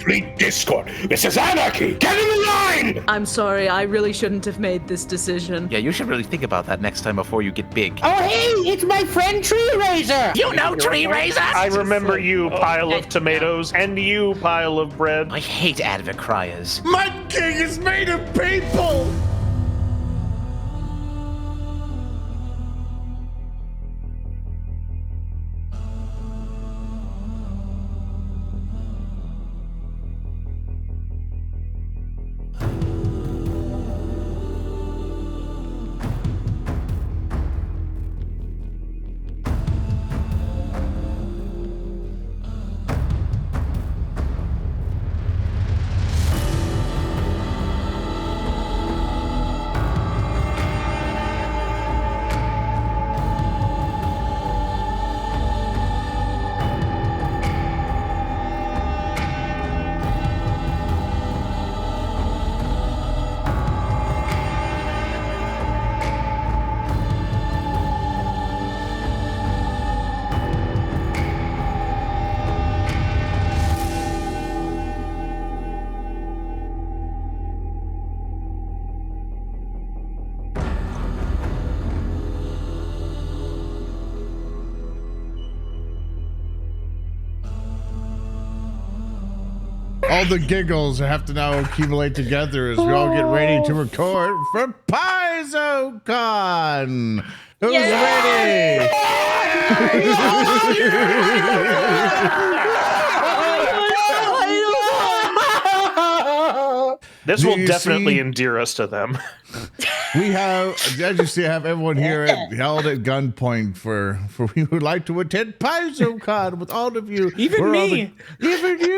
complete discord. This is anarchy. Get in the line! I'm sorry, I really shouldn't have made this decision. Yeah, you should really think about that next time before you get big. Oh, hey, it's my friend Tree Raiser. You know Tree Raiser? I remember you, pile of tomatoes, and you, pile of bread. I hate advent criers. Mutton King is made of people! All the giggles have to now accumulate together as we all get ready to record for PaizoCon. Who's ready? This will definitely endear us to them. We have, as you see, have everyone here held at gunpoint for we would like to attend PaizoCon with all of you. Even me. Even you.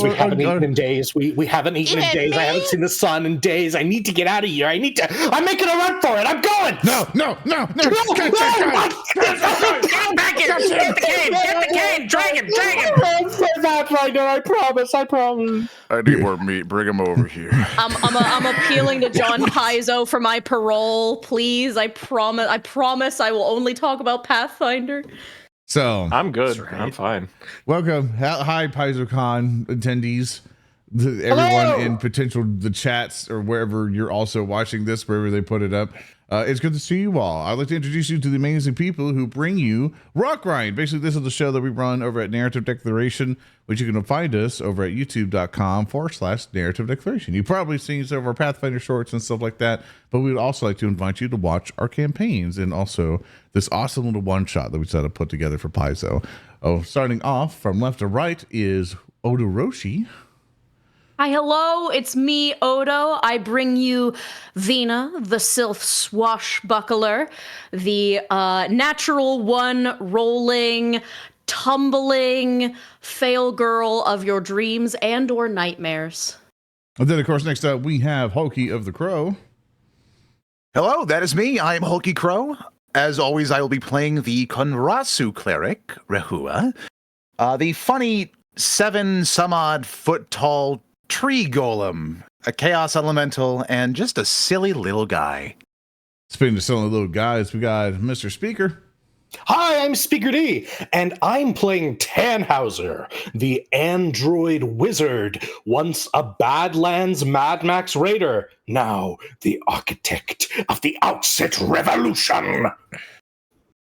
We haven't eaten in days. We haven't eaten in days. I haven't seen the sun in days. I need to get out of here. I'm making a run for it. I'm going. No. Get back in! Get the cane! Drag him! That's right. No, I promise. I need more meat. Bring him over here. I'm appealing to John Paizo for my parole, please. I promise I will only talk about Pathfinder. So I'm good. Right. I'm fine. Welcome. Hi, PaizoCon attendees. Everyone in the chats or wherever you're also watching this, wherever they put it up. It's good to see you all. I'd like to introduce you to the amazing people who bring you Rotgrind. Basically, this is the show that we run over at Narrative Declaration, which you can find us over at youtube.com/Narrative Declaration. You've probably seen some of our Pathfinder shorts and stuff like that, but we would also like to invite you to watch our campaigns and also this awesome little one-shot that we decided to put together for Paizo. Oh, starting off from left to right is Odoroshi. Hi, hello, it's me, Odo. I bring you Vina, the sylph swashbuckler, the natural one rolling, tumbling fail girl of your dreams and or nightmares. And then, of course, next up, we have Hoki of the Crow. Hello, that is me. I am Hulky Crow. As always, I will be playing the Konrasu cleric, Rehua, the funny 7-some-odd-foot-tall tree golem, a chaos elemental, and just a silly little guy. Speaking of silly little guys, we got Mr. Speaker. Hi, I'm Speaker D, and I'm playing Tannhauser, the android wizard, once a Badlands Mad Max raider, now the architect of the Outset Revolution.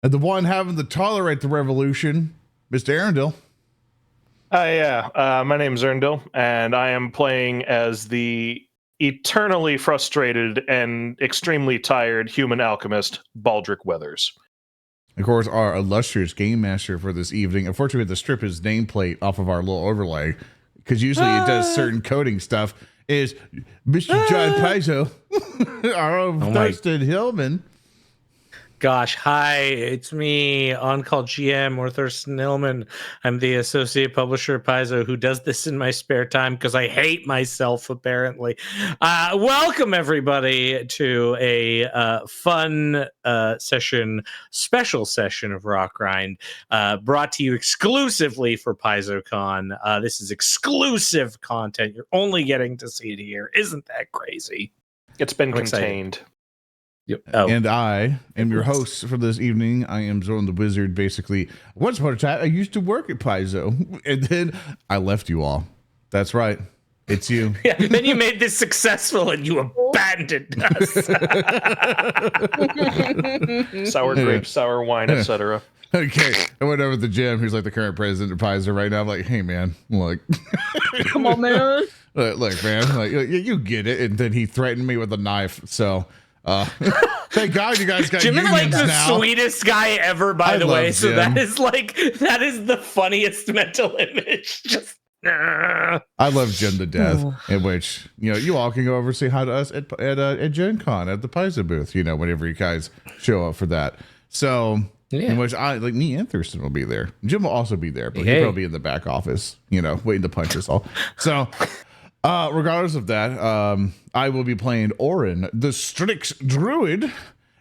And the one having to tolerate the revolution, Mr. Arundel. My name is Erndil, and I am playing as the eternally frustrated and extremely tired human alchemist, Baldric Weathers. Of course, our illustrious game master for this evening. Unfortunately, we had to strip his nameplate off of our little overlay, because usually it does certain coding stuff, is Mr. John Paizo, our own Thurston Hillman. Gosh, hi, it's me, on-call GM or Thurston Hillman. I'm the associate publisher of Paizo who does this in my spare time because I hate myself, apparently. Welcome, everybody, to a fun special session of Rotgrind, brought to you exclusively for PaizoCon. This is exclusive content. You're only getting to see it here. Isn't that crazy? It's been contained. Yep. Oh. And I am your host for this evening. I am Zorn the Wizard. Basically, once upon a time, I used to work at Paizo, and then I left you all. That's right. It's you. Yeah, then you made this successful and you abandoned us. Sour grape, sour wine, etc. Okay, I went over to Jim, who's like the current president of Paizo right now. I'm like, hey man, look, Come on, man. look, man, like you get it. And then he threatened me with a knife. So, thank God you guys got Jim is like unions the now. sweetest guy ever, by the love way. So Jim. that is the funniest mental image. Just. I love Jim to death. In which you all can go over and say hi to us at Gen Con at the Paizo booth. Whenever you guys show up for that. So. Yeah. In which me and Thurston will be there. Jim will also be there, but Hey. he'll probably be in the back office, waiting to punch us all. So, regardless of that, I will be playing Orin, the Strix Druid.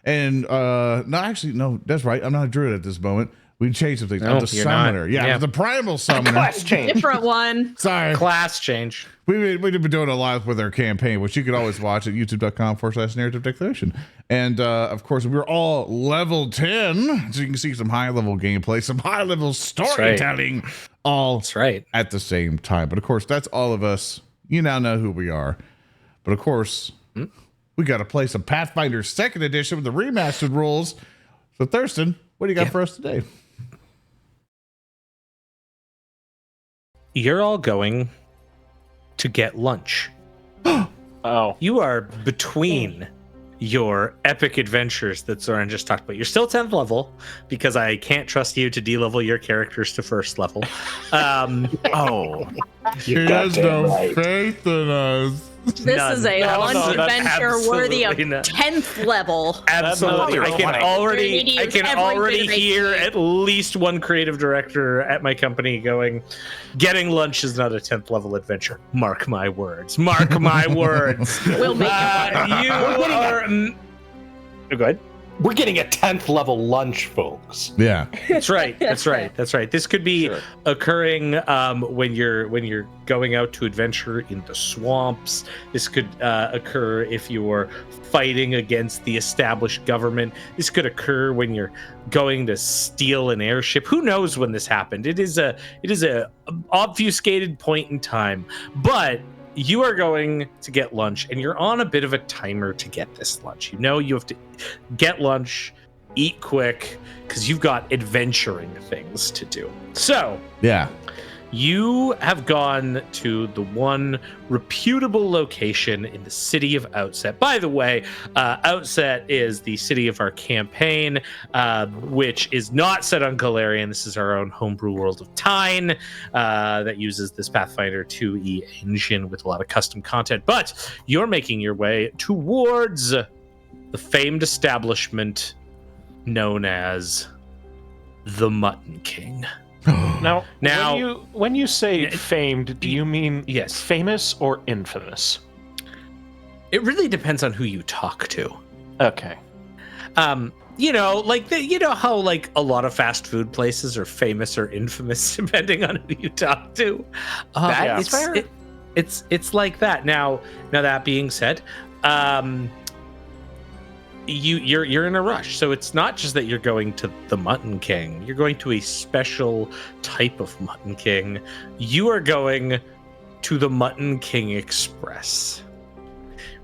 And, no, that's right. I'm not a Druid at this moment. We changed some things. No, I'm the you're not. Summoner. Yeah, Yeah. I'm the Primal Summoner. Class change. Different one. Sorry. Class change. We've been doing a lot with our campaign, which you can always watch at youtube.com/narrative declaration. And of course, we're all level 10, so you can see some high level gameplay, some high level storytelling, all That's right. at the same time. But of course, that's all of us. You now know who we are. But of course, we got to play some Pathfinder 2nd Edition with the remastered rules. So, Thurston, what do you got for us today? You're all going to get lunch. Oh. You are between your epic adventures that Zoran just talked about. You're still 10th level because I can't trust you to de-level your characters to 1st level. He has no faith in us. This is a No, lunch no, that's adventure worthy of absolutely not. 10th level. Absolutely. I can already, We need to I use can every already bit of hear HP. at least one creative director at my company going, getting lunch is not a 10th level adventure. Mark my words. Mark my words. We'll make it work. You are... Go ahead. We're getting a 10th level lunch, folks. Yeah. That's right. That's right. That's right. This could be occurring when you're going out to adventure in the swamps. This could occur if you're fighting against the established government. This could occur when you're going to steal an airship. Who knows when this happened? It is a obfuscated point in time, but you are going to get lunch and you're on a bit of a timer to get this lunch. You have to get lunch, eat quick, because you've got adventuring things to do. So, Yeah. you have gone to the one reputable location in the city of Outset. By the way, Outset is the city of our campaign, which is not set on Galarian. This is our own homebrew world of Tyne that uses this Pathfinder 2e engine with a lot of custom content. But you're making your way towards the famed establishment known as the Mutton King. Now, Now- when you say famed, do you mean Yes. famous or infamous? It really depends on who you talk to. Okay. How like a lot of fast food places are famous or infamous depending on who you talk to. That's fair. It's like that. Now that being said, you're in a rush, so it's not just that you're going to the Mutton King. You're going to a special type of Mutton King. You are going to the Mutton King Express,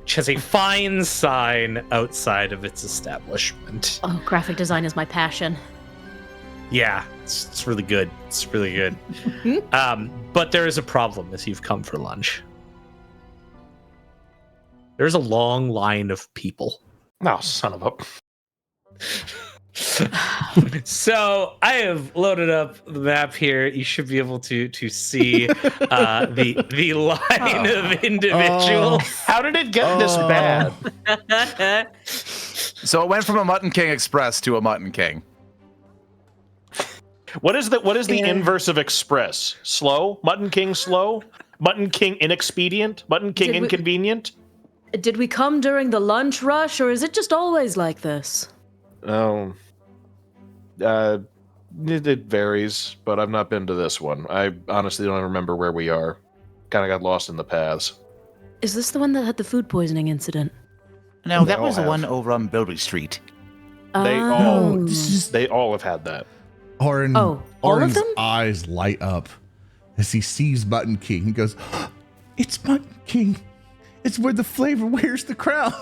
which has a fine sign outside of its establishment. Oh, graphic design is my passion. Yeah, it's really good. It's really good. But there is a problem as you've come for lunch. There's a long line of people. Oh, son of a... So I have loaded up the map here. You should be able to see the line of individuals. How did it get this bad? So it went from a Mutton King Express to a Mutton King. What is the inverse of express? Slow? Mutton King slow? Mutton King inexpedient? Mutton King Did we- inconvenient? Did we come during the lunch rush, or is it just always like this? Oh. It varies, but I've not been to this one. I honestly don't remember where we are. Kind of got lost in the paths. Is this the one that had the food poisoning incident? No, They that all was the have. one over on Bilby Street. They Oh. all have had that. Orin, Oh, all of Orin's them? eyes light up. as he sees Mutton King. He goes, "It's Mutton King. It's where the flavor wears the crown.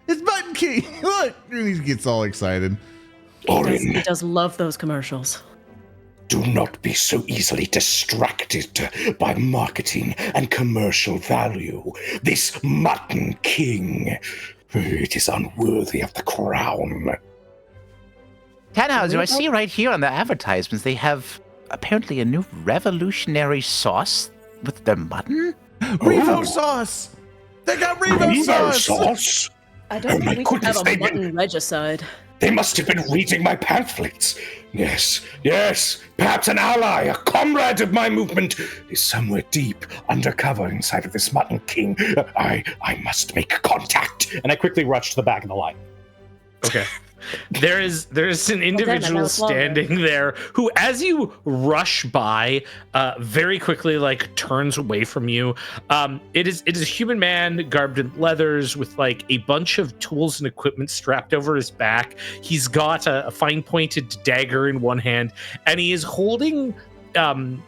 It's Mutton King. Look!" And he gets all excited. He does love those commercials. Do not be so easily distracted by marketing and commercial value. This Mutton King, it is unworthy of the crown. Tannhauser, I see right here on the advertisements they have apparently a new revolutionary sauce with their mutton. Revo sauce. They got Revo sauce. I don't think we have a mutton regicide. They must have been reading my pamphlets. Yes, perhaps an ally, a comrade of my movement is somewhere deep, undercover inside of this Mutton King. I must make contact. And I quickly rush to the back of the line. Okay. There is an individual standing there who, as you rush by, very quickly turns away from you. It is a human man garbed in leathers with a bunch of tools and equipment strapped over his back. He's got a fine pointed dagger in one hand, and he is holding in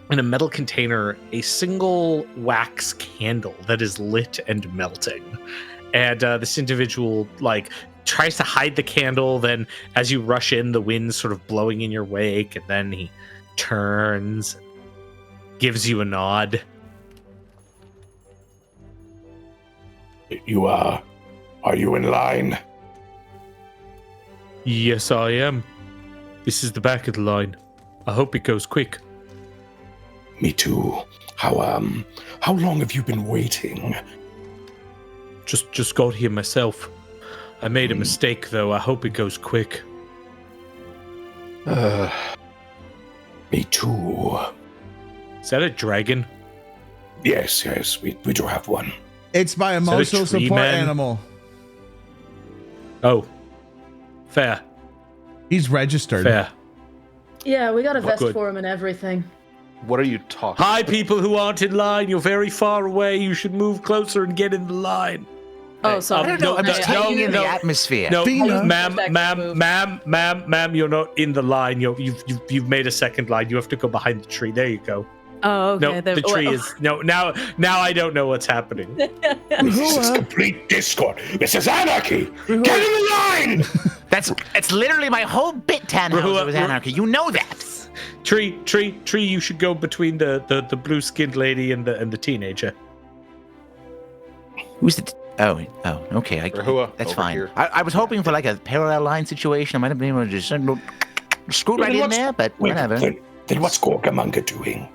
a metal container a single wax candle that is lit and melting. And this individual tries to hide the candle, then as you rush in, the wind's sort of blowing in your wake, and then he turns, gives you a nod. You are you in line? Yes, I am. This is the back of the line. I hope it goes quick. Me too. How long have you been waiting? Just got here myself. I made a mistake, though. I hope it goes quick. Me too. Is that a dragon? Yes, we do have one. It's my emotional support animal. Oh. Fair. He's registered. Fair. Yeah, we got a vest good. for him and everything. What are you talking Hi, about? people who aren't in line. You're very far away. You should move closer and get in the line. Oh, sorry. I'm just taking in the atmosphere. No, Dina. ma'am, you're not in the line. You've made a second line. You have to go behind the tree. There you go. Oh, okay. No, the tree is now I don't know what's happening. This is complete discord. This is anarchy. Get in the line. That's literally my whole bit, Tannhauser, was anarchy. You know that. Tree, you should go between the blue-skinned lady and the teenager. Who's the... Oh, okay. Rahua, That's over fine. here. I was hoping for a parallel line situation. I might have been able to just scoot right in there, but whatever. Then what's Gorgamunga doing?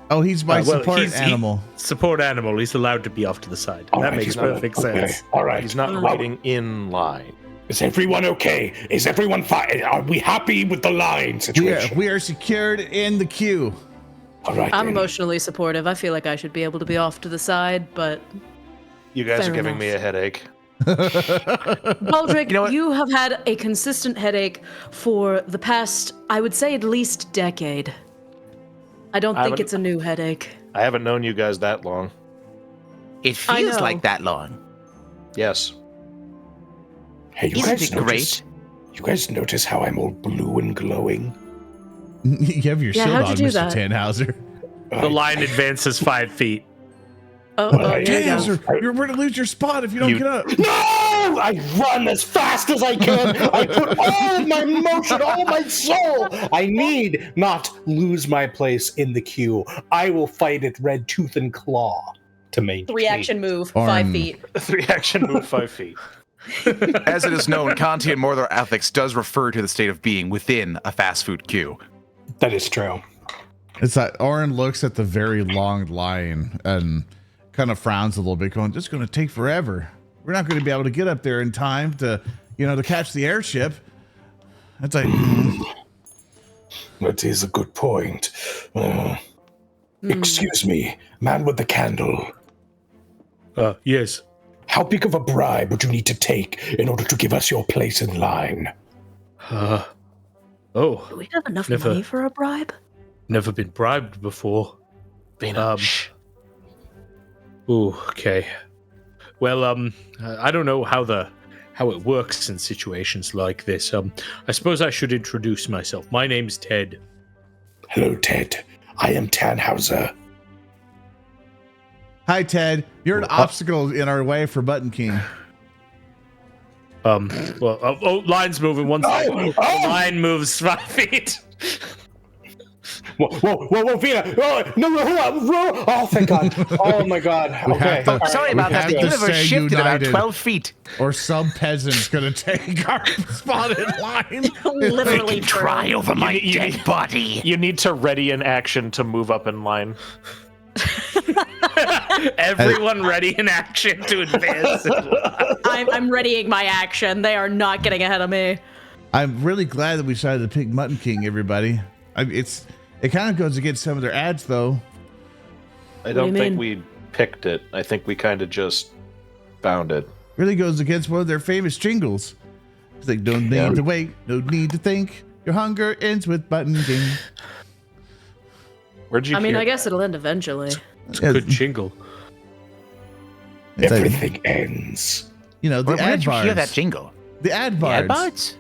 Oh, he's my support he's animal. Support animal. He's allowed to be off to the side. All That right, makes he's not- perfect okay, sense. All right. He's not waiting in line. Is everyone okay? Is everyone fine? Are we happy with the line situation? We are secured in the queue. All right. I'm then. emotionally supportive. I feel like I should be able to be off to the side, but You guys Fair are giving enough. me a headache. Baldric, You know what? you have had a consistent headache for the past, I would say, at least decade. I don't think haven't- it's a new headache. I haven't known you guys that long. It I feels know. like that long. Yes. Hey, you Isn't guys it notice? You guys notice how I'm all blue and glowing? You have your Yeah, shield how'd on, you do Mr. that? Tannhauser. The line advances 5 feet. Oh, Right. here you go. Tannhauser, you're going to lose your spot if you don't get up. No! I run as fast as I can. I put all of my motion, all my soul. I need not lose my place in the queue. I will fight it red tooth and claw to maintain. 3-action move, Arm. 5 feet. A 3-action move 5 feet. As it is known, Kantian Mordor ethics does refer to the state of being within a fast food queue. That is true. It's that Oren looks at the very long line and kind of frowns a little bit, going, "This is going to take forever. We're not going to be able to get up there in time to catch the airship." It's like, That is a good point. Excuse me, man with the candle. Yes. How big of a bribe would you need to take in order to give us your place in line? Oh, Do we have enough Never. money for a bribe? never been bribed before. Vina, Ooh, okay. Well, I don't know how it works in situations like this. I suppose I should introduce myself. My name's Ted. Hello, Ted. I am Tannhauser. Hi, Ted. You're an obstacle in our way for Mutton King. Line's moving. One second. The line moves 5 feet. Whoa, Vina! Oh, no, oh, thank God! Oh my God! Okay, Sorry about that. The universe shifted about 12 feet. Or some peasant's gonna take our spot in line. Literally Try over my dead body. You need to ready an action to move up in line. Everyone ready in action to advance. I'm readying my action. They are not getting ahead of me. I'm really glad that we decided to pick Mutton King, everybody. It kind of goes against some of their ads, though. I don't think we picked it. I think we kind of just found it. Really goes against one of their famous jingles. It's like, don't need to wait, no need to think. Your hunger ends with Mutton King. Where'd you I mean, hear I guess it'll end eventually. It's a good jingle. It's everything like, ends. you know, the Where ad did you hear bards. that jingle? The ad The ad bards. bards?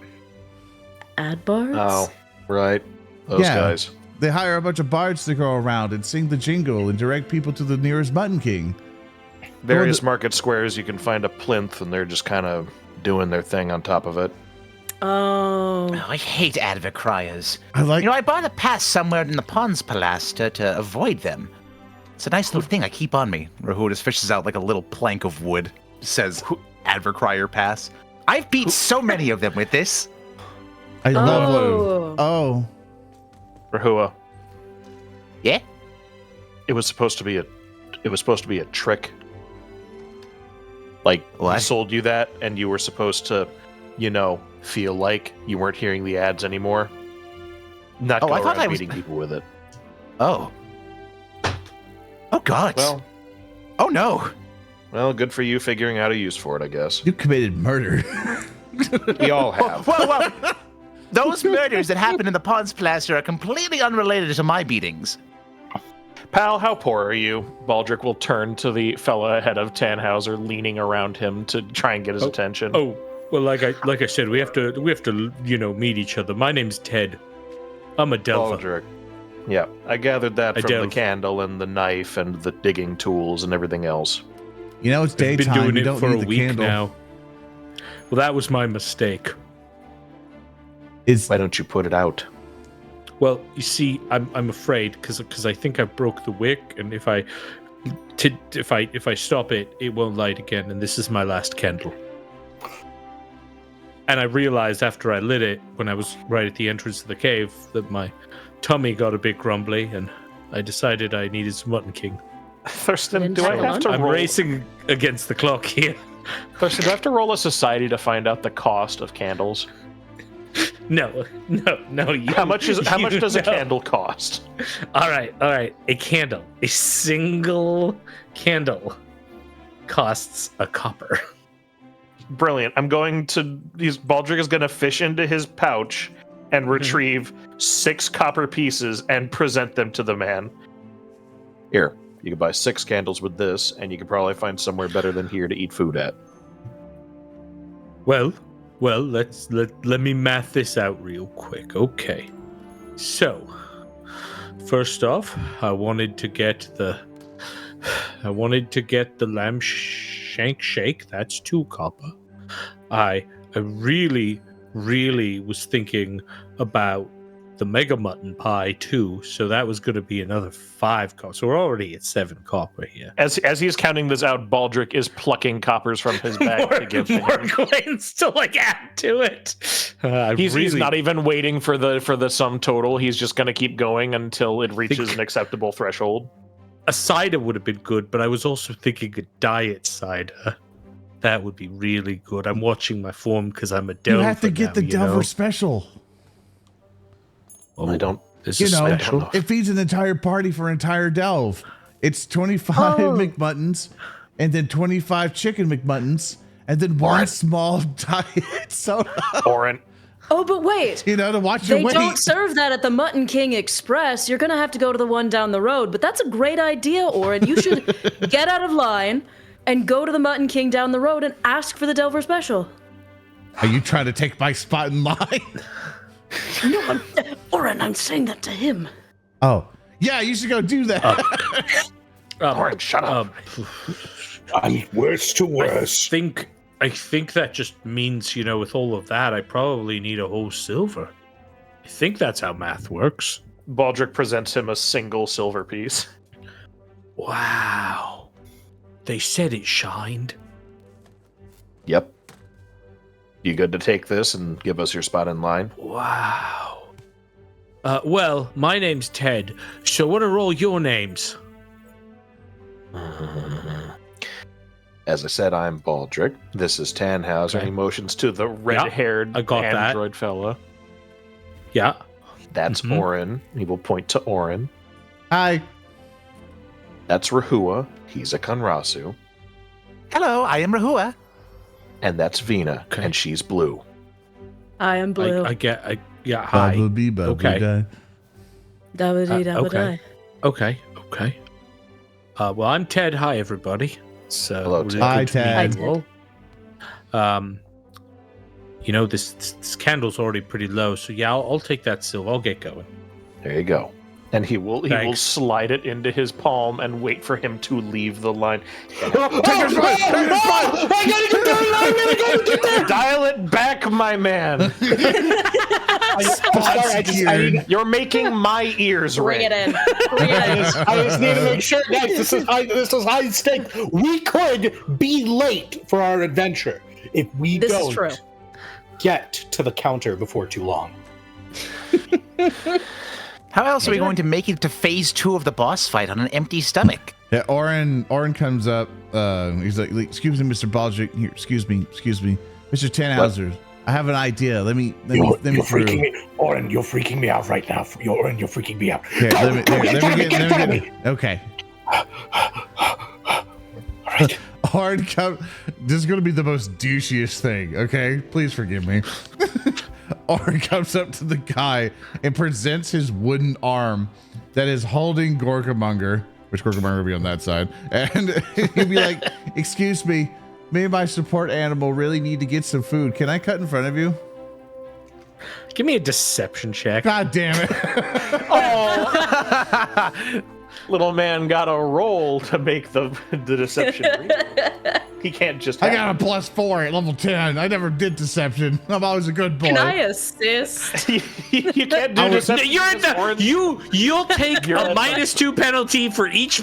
Ad bards? Oh, right. Those guys. They hire a bunch of bards to go around and sing the jingle and direct people to the nearest Mutton King. Various market squares, you can find a plinth, and they're just kind of doing their thing on top of it. Oh. Oh, I hate advert criers. I like. You know, I bought a pass somewhere in the Pons Palace to avoid them. It's a nice little thing I keep on me. Rahul just fishes out like a little plank of wood. Says advert crier pass. I've beat so many of them with this. I love. Oh. Oh. Rahua, Yeah? it was supposed to be a trick. Like, he What? sold you that, and you were supposed to, feel like you weren't hearing the ads anymore. Not Oh, go I thought around I was- beating people with it. Oh. Oh, God. Oh, no. Well, good for you figuring out a use for it, I guess. You committed murder. We all have. Well, those murders that happened in the Pons Palace are completely unrelated to my beatings. Pal, how poor are you? Baldric will turn to the fella ahead of Tannhauser, leaning around him to try and get his attention. Oh, well, like I said, we have to meet each other. My name's Ted. I'm a Delver. Baldric. Yeah, I gathered that I from the delve. candle and the knife and the digging tools and everything else. You know, it's I've been daytime. doing You it don't for need a the week candle. now. Well, that was my mistake. Is Why don't you put it out? Well, you see, I'm afraid because I think I broke the wick, and if I stop it, it won't light again, and this is my last candle. And I realized after I lit it, when I was right at the entrance to the cave, that my tummy got a bit grumbly, and I decided I needed some Mutton King. Thurston, do I have to I'm roll? racing against the clock here. Thurston, do I have to roll a society to find out the cost of candles? No. How much does a candle cost? All right. A single candle costs a copper. Brilliant. Baldric is going to fish into his pouch and retrieve 6 copper pieces and present them to the man. Here, you can buy 6 candles with this, and you can probably find somewhere better than here to eat food at. Well, let me math this out real quick. Okay. So, first off, I wanted to get the lamb shank shake. That's 2 copper. I really was thinking about the mega mutton pie too, so that was going to be another 5 copper. So we're already at 7 copper here. As he's counting this out, Baldric is plucking coppers from his bag to give to him. More coins to add to it. He's not even waiting for the sum total. He's just going to keep going until it reaches an acceptable threshold. A cider would have been good, but I was also thinking a diet cider. That would be really good. I'm watching my form because I'm a Delver. you have to get the Delver special? Oh, I don't. This You is know, special. it feeds an entire party for entire delve. It's 25 McMuttons, and then 25 chicken McMuttons, and then one small diet soda. Oren. Oh, but wait. You know, to watch your They weight. don't serve that at the Mutton King Express. You're going to have to go to the one down the road. But that's a great idea, Oren. You should get out of line and go to the Mutton King down the road and ask for the Delver special. Are you trying to take my spot in line? No, Oren, I'm saying that to him. Oh, yeah, you should go do that. Orin, shut up. I'm worse to worse. I think that just means, with all of that, I probably need a whole silver. I think that's how math works. Baldric presents him a single silver piece. Wow. They said it shined. Yep. You good to take this and give us your spot in line? Wow. Well, my name's Ted, so what are all your names? As I said, I'm Baldric. This is Tannhauser. Okay. He motions to the red-haired I got that. android fella. Yeah. That's Orin. He will point to Orin. Hi. That's Rahua. He's a Kanrasu. Hello, I am Rahua. And that's Vina, Okay. and she's blue. I am blue. Yeah, hi. Bubblebee, Okay. die. Dabba-dee-dabba-die. Okay. Well, I'm Ted. Hi, everybody. So, Hello, really Ted. Hi, good to meet Ted. you all. This candle's already pretty low, so yeah, I'll take that silver. I'll get going. There you go. And he will Thanks. slide it into his palm and wait for him to leave the line. Dial it back, my man. You're making my ears Bring ring. it in. Bring it in. I just need to make sure, guys, this is high stake. We could be late for our adventure if we This is don't true. get to the counter before too long. How else are we going to make it to phase 2 of the boss fight on an empty stomach? Yeah, Orin comes up. He's like, excuse me, Mr. Baldric. Here, excuse me, Mr. Tannhauser. I have an idea. Let me You're through. freaking me, Orin. You're freaking me out right now. Orin, you're freaking me out. Here, Go, let me get in front of me. Okay. Alright. Orin come. This is gonna be the most douchiest thing. Okay, please forgive me. Orin comes up to the guy and presents his wooden arm that is holding Gorkamonger, which Gorkamonger will be on that side, and he'll be like, "Excuse me, me and my support animal really need to get some food. Can I cut in front of you?" Give me a deception check. God damn it! Little man got a roll to make the deception real. He can't just. I got a +4 at level 10. I never did deception. I'm always a good boy. Can I assist? you can't do deception. You're in you'll take You're a at -2 penalty for each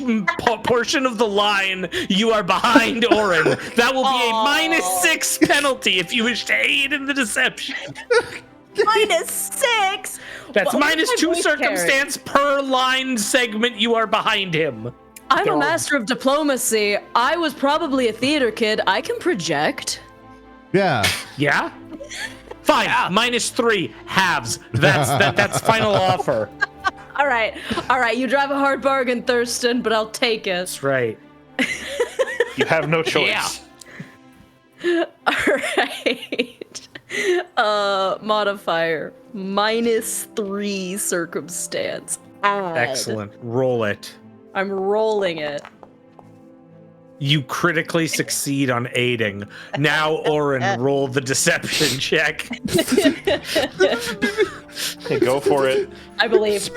portion of the line you are behind Orin. That will be a -6 penalty if you wish to aid in the deception. -6. That's What was my -2 voice circumstance per line segment you are behind him. I'm a master of diplomacy. I was probably a theater kid. I can project. Yeah. Yeah? Fine. -3 halves. That's final offer. All right. You drive a hard bargain, Thurston, but I'll take it. That's right. You have no choice. All right. Modifier -3 circumstance. Add. Excellent. Roll it. I'm rolling it. You critically succeed on aiding. Now, Orin, roll the deception check. Okay, go for it. I believe.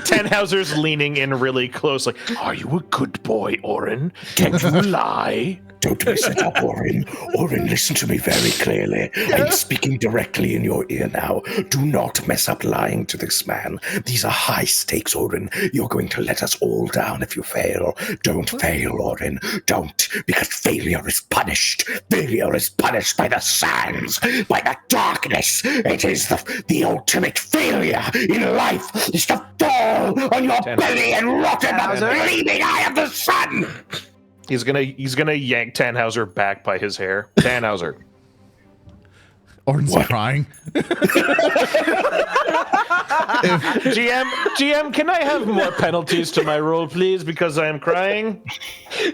Tannhauser's leaning in really close, like, "Are you a good boy, Orin? Can you lie?" Don't mess it up, Orin. Orin, listen to me very clearly. I'm speaking directly in your ear now. Do not mess up lying to this man. These are high stakes, Orin. You're going to let us all down if you fail. Don't fail, Orin. Don't, because failure is punished. Failure is punished by the sands, by the darkness. It is the ultimate failure in life is to fall on your belly and rot in the gleaming eye of the sun. He's gonna yank Tannhauser back by his hair. Tannhauser. Orin's crying. GM, can I have more penalties to my roll, please? Because I am crying.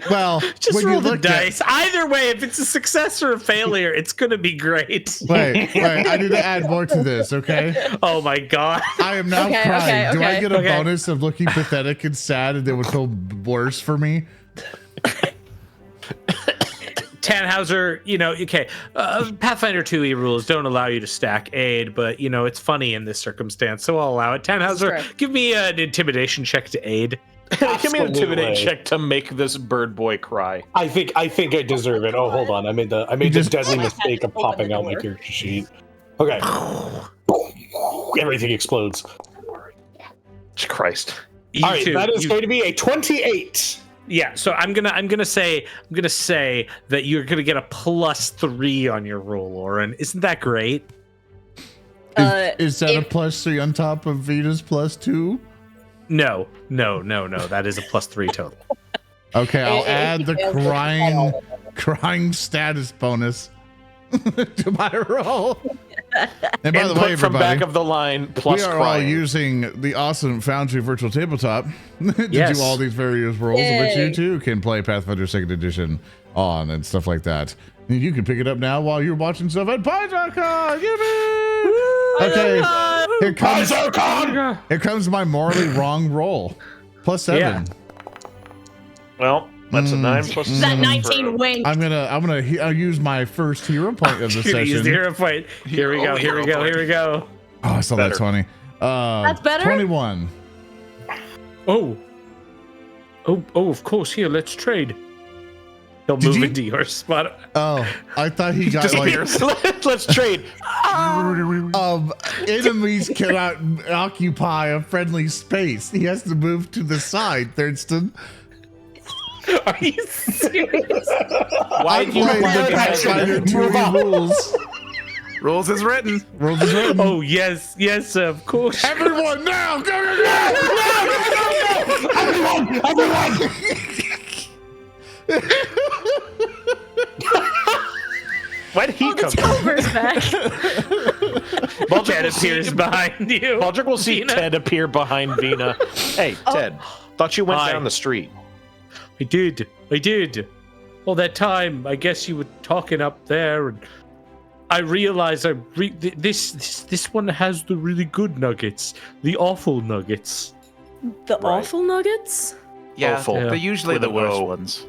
Well, Just when roll you the look dice. Either way, if it's a success or a failure, it's going to be great. Wait, I need to add more to this, okay? Oh my god. I am now Okay, crying. Do I okay, get a okay. bonus of looking pathetic and sad and it would feel worse for me? Tannhauser, okay. Pathfinder 2e rules don't allow you to stack aid, but it's funny in this circumstance, so I'll allow it. Tannhauser, give me an intimidation check to aid. Give me an intimidate check to make this bird boy cry. I think I deserve it. Oh, hold on. I made the deadly mistake of popping out my character sheet. Okay. Everything explodes. Christ. All right, that is going to be a 28. Yeah, so I'm gonna say that you're gonna get a +3 on your roll, Lauren. Isn't that great? Is that a +3 on top of Vita's +2? No. That is a +3 total. Okay, I'll add the crying status bonus to my roll. And by the way, from everybody, back of the line plus we are crying. all using the awesome Foundry Virtual Tabletop to Yes. do all these various roles, which you too can play Pathfinder 2nd Edition on and stuff like that. And you can pick it up now while you're watching stuff at PaizoCon. Okay, here comes my morally wrong roll. +7. Yeah. Well, that's a 9 plus That 7 19 wink. I'm gonna use my first hero point of the Use the session. hero point. Here we go. Oh, I saw that 20. That's better? 21. Oh, of course. Here, let's trade. He'll Did move you- into your spot. Oh, I thought he got like Let's trade. enemies cannot occupy a friendly space. He has to move to the side, Thurston. Are you serious? Why do you played the play Pathfinder 2e rules. Rules is written. Rules is written. Oh yes, of course. Everyone now! Go! Everyone! Why did he come? Cobra's back. Ted appears behind you. Baldric will see Vina. Ted appear behind Vina. Hey, Ted. Thought you went Hi. down the street. I did. All that time, I guess you were talking up there, and I realized this one has the really good nuggets, the awful nuggets. The Right. awful nuggets? Yeah, Awful. they're usually With the an worst O. ones.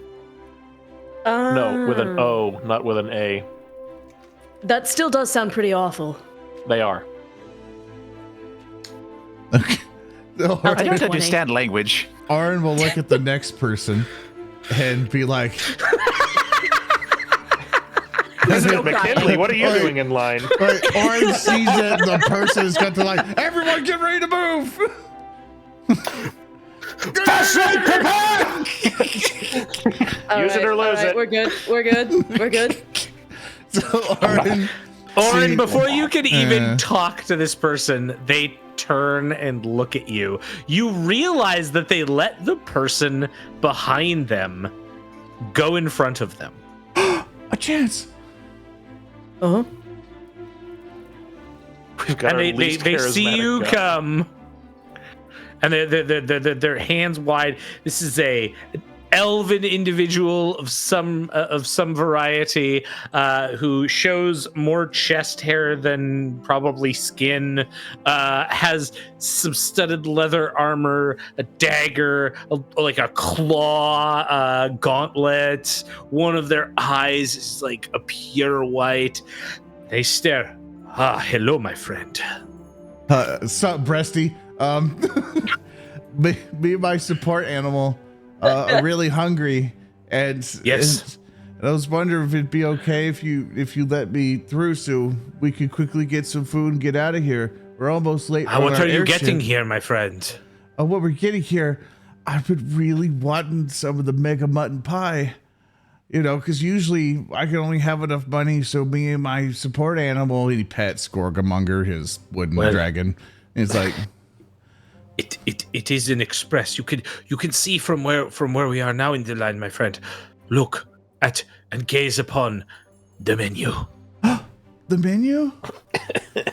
No, with an O, not with an A. That still does sound pretty awful. They are. Okay. I don't 20. understand language. Aaron will look at the next person and be like, Still McKinley, crying. what are you Oi. doing in line? right, Aaron sees that the person has got to like, everyone get ready to move. Use it or lose it. We're good. So Aaron, Oren, see- before you can even Uh. talk to this person, they turn and look at you. You realize that they let the person behind them go in front of them. a chance. Uh-huh. We've got And our they least see charismatic you guy. come, and they're hands wide. This is a elven individual of some variety who shows more chest hair than probably skin, has some studded leather armor, a dagger, like a claw gauntlet. One of their eyes is like a pure white. They stare. Ah, hello, my friend. Sup, Breasty? Be my support animal. Are really hungry, and Yes. and I was wondering if it'd be okay if you let me through, so we could quickly get some food and get out of here. We're almost late. on What our are you airship. getting here, my friend? What we're getting here, I've been really wanting some of the mega mutton pie. You know, because usually I can only have enough money, so me and my support animal, he pets Gorgamonger, his wooden Well- dragon. It's like, It is an express. You can see from where we are now in the line, my friend. Look at and gaze upon the menu. the menu?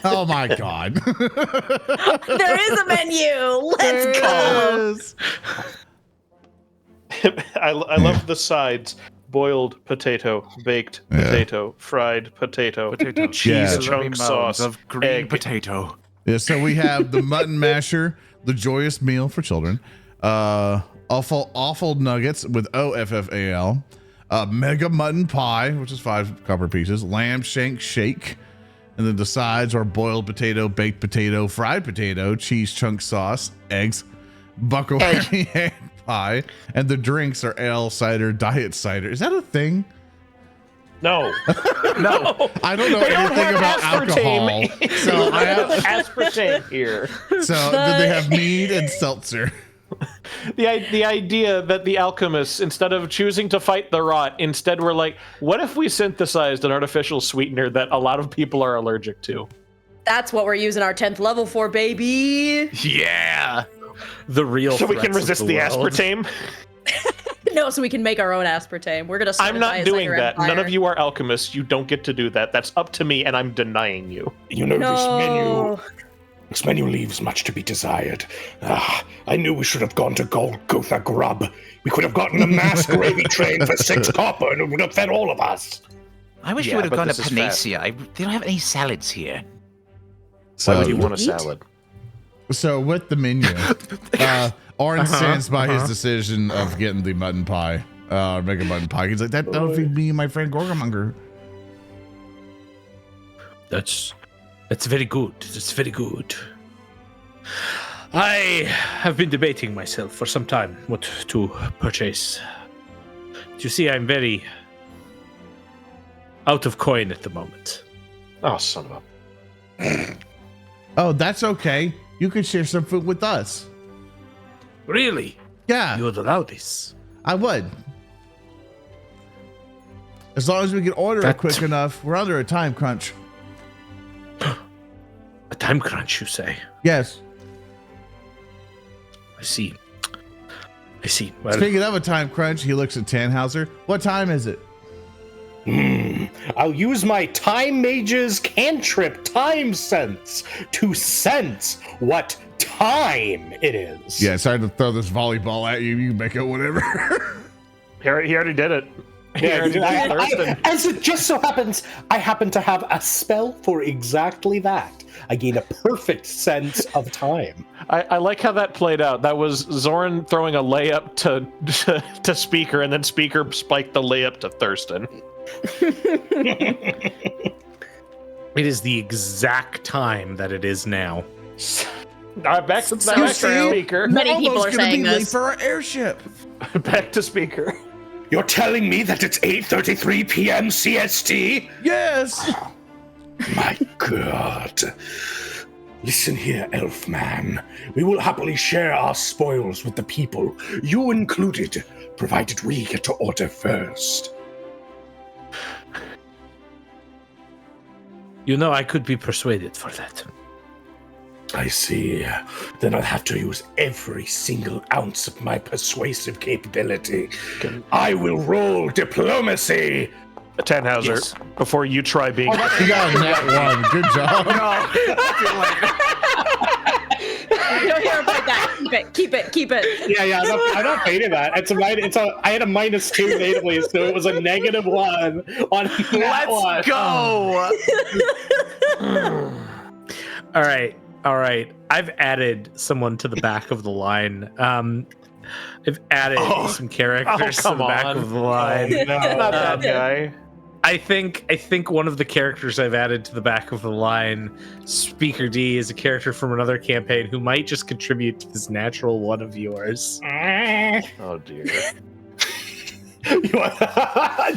Oh my god. There is a menu. Let's go. Yes. I love the sides. Boiled potato, baked potato, fried potato, Potato. cheese Yeah. chunk Mounds sauce, of green egg. potato. Yeah, so we have the mutton masher, the joyous meal for children, awful nuggets with OFFAL, mega mutton pie, which is 5 copper pieces, lamb shank shake, and then the sides are boiled potato, baked potato, fried potato, cheese chunk sauce, eggs, buckwheat egg pie, and the drinks are ale, cider, diet cider. Is that a thing? No. No. I don't know anything about alcohol. So I have aspartame here. So then they have mead and seltzer. The idea that the alchemists, instead of choosing to fight the rot, instead were like, what if we synthesized an artificial sweetener that a lot of people are allergic to? That's what we're using our 10th level for, baby. Yeah. The real. So we can resist the aspartame? No, so we can make our own aspartame. We're gonna. I'm not doing that. None of you are alchemists. You don't get to do that. That's up to me, and I'm denying you. You know, this menu leaves much to be desired. I knew we should have gone to Golgotha Grub. We could have gotten a mass gravy train for 6 copper, and it would have fed all of us. I wish you would have gone to Panacea. They don't have any salads here. So, why would you want a salad? So with the menu, Orin stands by his decision of getting the mutton pie, mega mutton pie. He's like, that'll feed me and my friend Gorgamonger. That's very good. That's very good. I have been debating myself for some time what to purchase. You see, I'm very out of coin at the moment. Oh, son of a... Oh, that's okay. You can share some food with us. Really? Yeah, You would allow this? I would. As long as we can order it quick enough. We're under a time crunch. A time crunch, you say? Yes. I see. Well, Speaking of a time crunch, he looks at Tannhauser. What time is it? I'll use my Time Mage's cantrip Time Sense to sense what time it is. Yeah, sorry to throw this volleyball at you. You can make it whatever. He already did it. As it just so happens, I happen to have a spell for exactly that. I gain a perfect sense of time. I like how that played out. That was Zoran throwing a layup to Speaker, and then Speaker spiked the layup to Thurston. it is the exact time that it is now. Back to Speaker. Many people are saying be late this. for our airship. Back to Speaker. You're telling me that it's 8:33 p.m. CST? Yes. My God. Listen here, elf man. We will happily share our spoils with the people, you included, provided we get to order first. You know, I could be persuaded for that. I see. Then I'll have to use every single ounce of my persuasive capability. I will roll diplomacy. Tannhauser, before you try being... You got a net 1. Good job. Don't hear about that. Keep it. Yeah, I'm not fading that. I had a -2 natively, so it was a -1 on that one. Let's go. All right. I've added someone to the back of the line. I've added some characters to the back of the line. No, not that guy. I think one of the characters I've added to the back of the line, Speaker D, is a character from another campaign who might just contribute to this natural one of yours. Oh dear.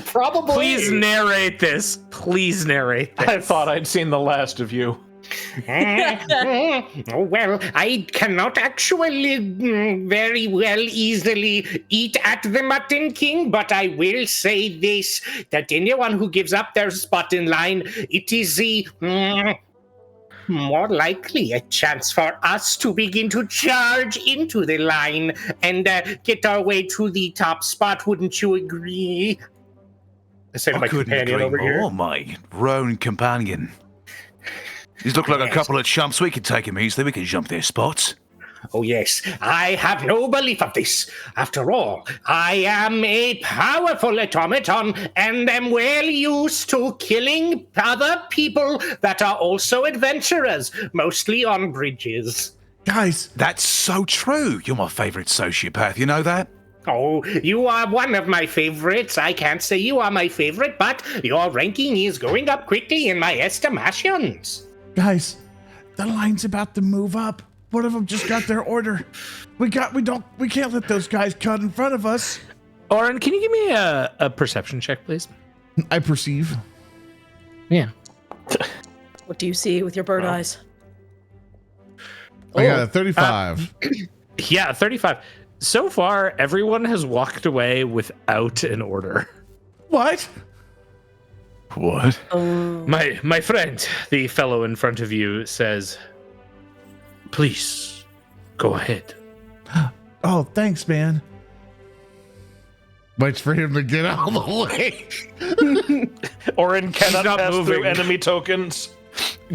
Probably. Please narrate this. I thought I'd seen the last of you. Oh, well, I cannot actually very well easily eat at the Mutton King, but I will say this, that anyone who gives up their spot in line, it is the more likely a chance for us to begin to charge into the line and get our way to the top spot. Wouldn't you agree? I said I my couldn't companion agree over here. more, my roan companion. These look like a couple of chumps. We can take them easily. We can jump their spots. Oh, yes, I have no belief of this. After all, I am a powerful automaton and am well used to killing other people that are also adventurers, mostly on bridges. Guys, That's so true. You're my favorite sociopath. You know that? Oh, you are one of my favorites. I can't say you are my favorite, but your ranking is going up quickly in my estimations. Guys, the line's about to move up. One of them just got their order. We can't let those guys cut in front of us. Oren, can you give me a perception check, please? I perceive. Yeah. What do you see with your bird eyes? I got a 35. Yeah, 35. So far, everyone has walked away without an order. What? What? My friend, the fellow in front of you, says, please, go ahead. Oh, thanks, man. Waits for him to get out of the way. Orin cannot not pass through moving. enemy tokens.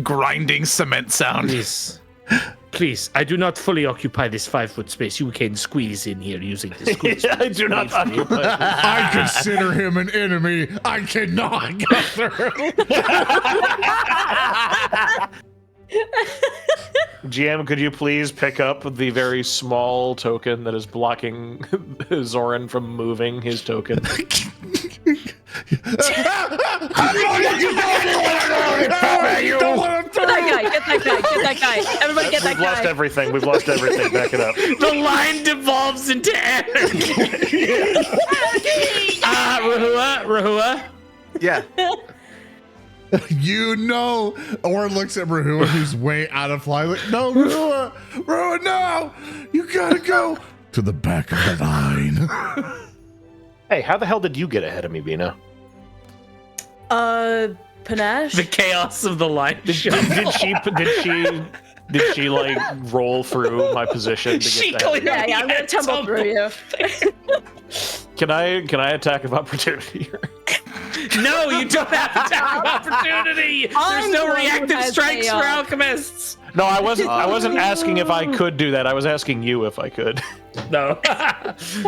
Grinding cement sound. Please, I do not fully occupy this 5-foot space. You can squeeze in here using this. I do not occupy this. I consider him an enemy. I cannot go through. GM, could you please pick up the very small token that is blocking Zoran from moving his token? Get that guy. Everybody get that We've lost guy. everything. We've lost everything. Back it up. The line devolves into anarchy. Rahua. Yeah. You know, or looks at Rahua, who's way out of flight. Like, no, Rahua, no! You gotta go to the back of the line. Hey, how the hell did you get ahead of me, Bina? Panache? The chaos of the line. Did she like roll through my position to She get that? clearly Yeah, I'm gonna tumble through you. Can I attack of opportunity here? No, you don't have attack of opportunity. There's no going reactive with strikes for chaos. alchemists. No, I wasn't asking if I could do that. I was asking you if I could. No.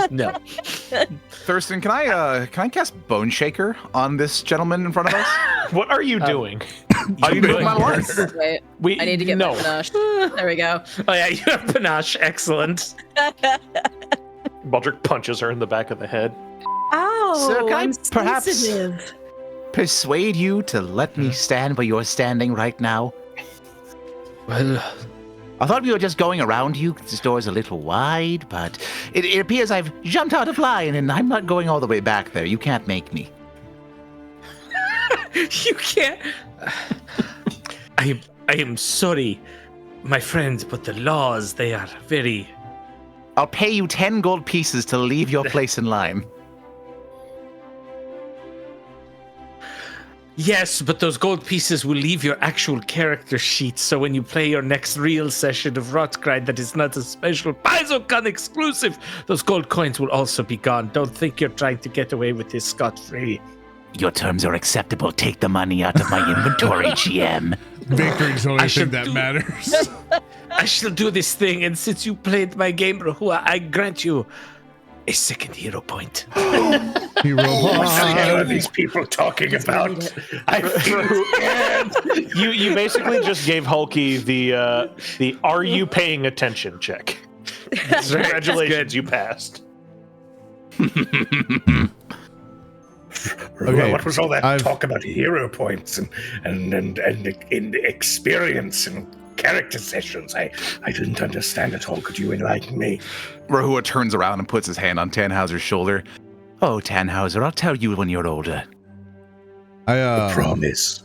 No. Thurston, can I cast Bone Shaker on this gentleman in front of us? What are you doing? Are you doing my life? Wait, I need to get my panache. There we go. Oh yeah, you have panache. Excellent. Baldric punches her in the back of the head. Oh, Sir, can I I'm perhaps- sensitive. Persuade you to let me stand where you're standing right now? Well, I thought we were just going around you because this door is a little wide, but it appears I've jumped out of line and I'm not going all the way back there. You can't make me. you can't. I am sorry, my friends, but the laws, they are very. I'll pay you 10 gold pieces to leave your place in line. Yes, but those gold pieces will leave your actual character sheet, so when you play your next real session of Rotgrind that is not a special PaizoCon exclusive, those gold coins will also be gone. Don't think you're trying to get away with this scot-free. Your terms are acceptable. Take the money out of my inventory, GM. Victory's the only thing should that do- matters. I shall do this thing, and since you played my game, Rahua, I grant you a second hero point. Hero What the hell are point. these people talking about? I feel scared. You basically just gave Hulky the "Are you paying attention?" check. Congratulations, you passed. Okay, What was all that I've- talk about hero points and experience and character sessions? I didn't understand at all. Could you enlighten me? Rahua turns around and puts his hand on Tannhauser's shoulder. Oh, Tannhauser, I'll tell you when you're older. Promise.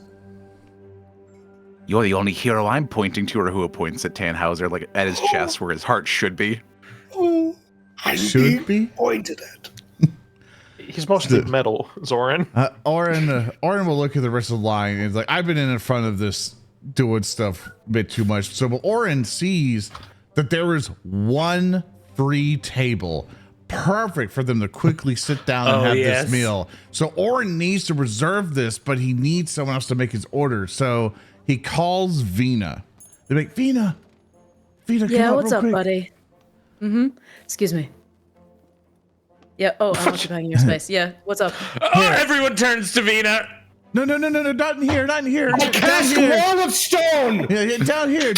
You're the only hero I'm pointing to. Rahua points at Tannhauser, like at his chest where his heart should be. Oh, I Should be? pointed at. He's mostly metal, Zoran. Oren will look at the rest of the line and is like, I've been in front of this doing stuff a bit too much. So Oren sees that there is one free table, perfect for them to quickly sit down and have yes. this meal. So Oren needs to reserve this, but he needs someone else to make his order. So he calls Vina. They're like, Vina, come Yeah, out what's real up, quick." buddy? Excuse me. Yeah, I'm occupying your space. Yeah, what's up? Oh, everyone turns to Vina. No, not in here. Down Cast here. wall of stone. Yeah, down here. You're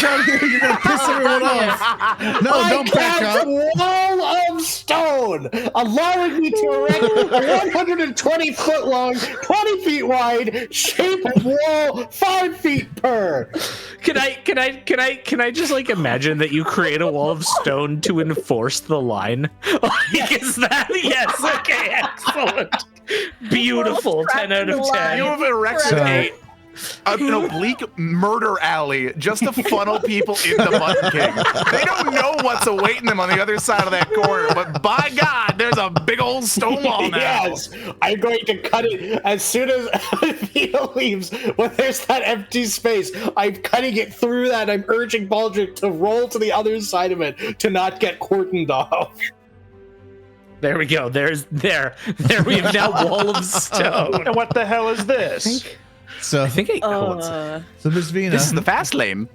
gonna piss everyone off. No, don't back Cast up. wall of stone. stone, allowing me to erect a 120-foot long, 20 feet wide, shaped wall, 5 feet per. Can I just like imagine that you create a wall of stone to enforce the line? Like, is that yes? Okay, excellent, beautiful, 10 out of 10. You have erected So- an oblique murder alley just to funnel people into Mutton King. They don't know what's awaiting them on the other side of that corner, but by God, there's a big old stone wall now. Yes, I'm going to cut it as soon as Vita leaves. When there's that empty space, I'm cutting it through that. I'm urging Baldric to roll to the other side of it to not get cordoned off. There we go. There we have now wall of stone. And what the hell is this? So, I think I so Miss Vina, This is the fast lane.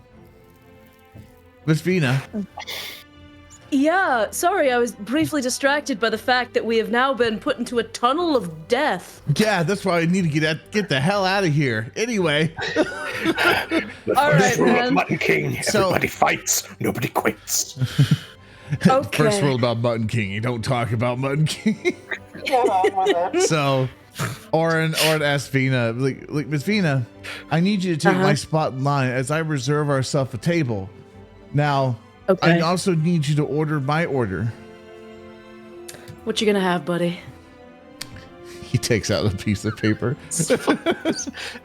Miss Vina, Yeah, sorry, I was briefly distracted by the fact that we have now been put into a tunnel of death. yeah, that's why I need to get the hell out of here. Anyway, The All first right, rule man. of Mutton King: So- everybody fights, nobody quits. Okay. first rule about Mutton King: you don't talk about Mutton King. So, Oren asked Vina, like Miss Vina, I need you to take my spot in line as I reserve ourselves a table. Now, Okay. I also need you to order my order. What you gonna have, buddy? He takes out a piece of paper. Oh, okay.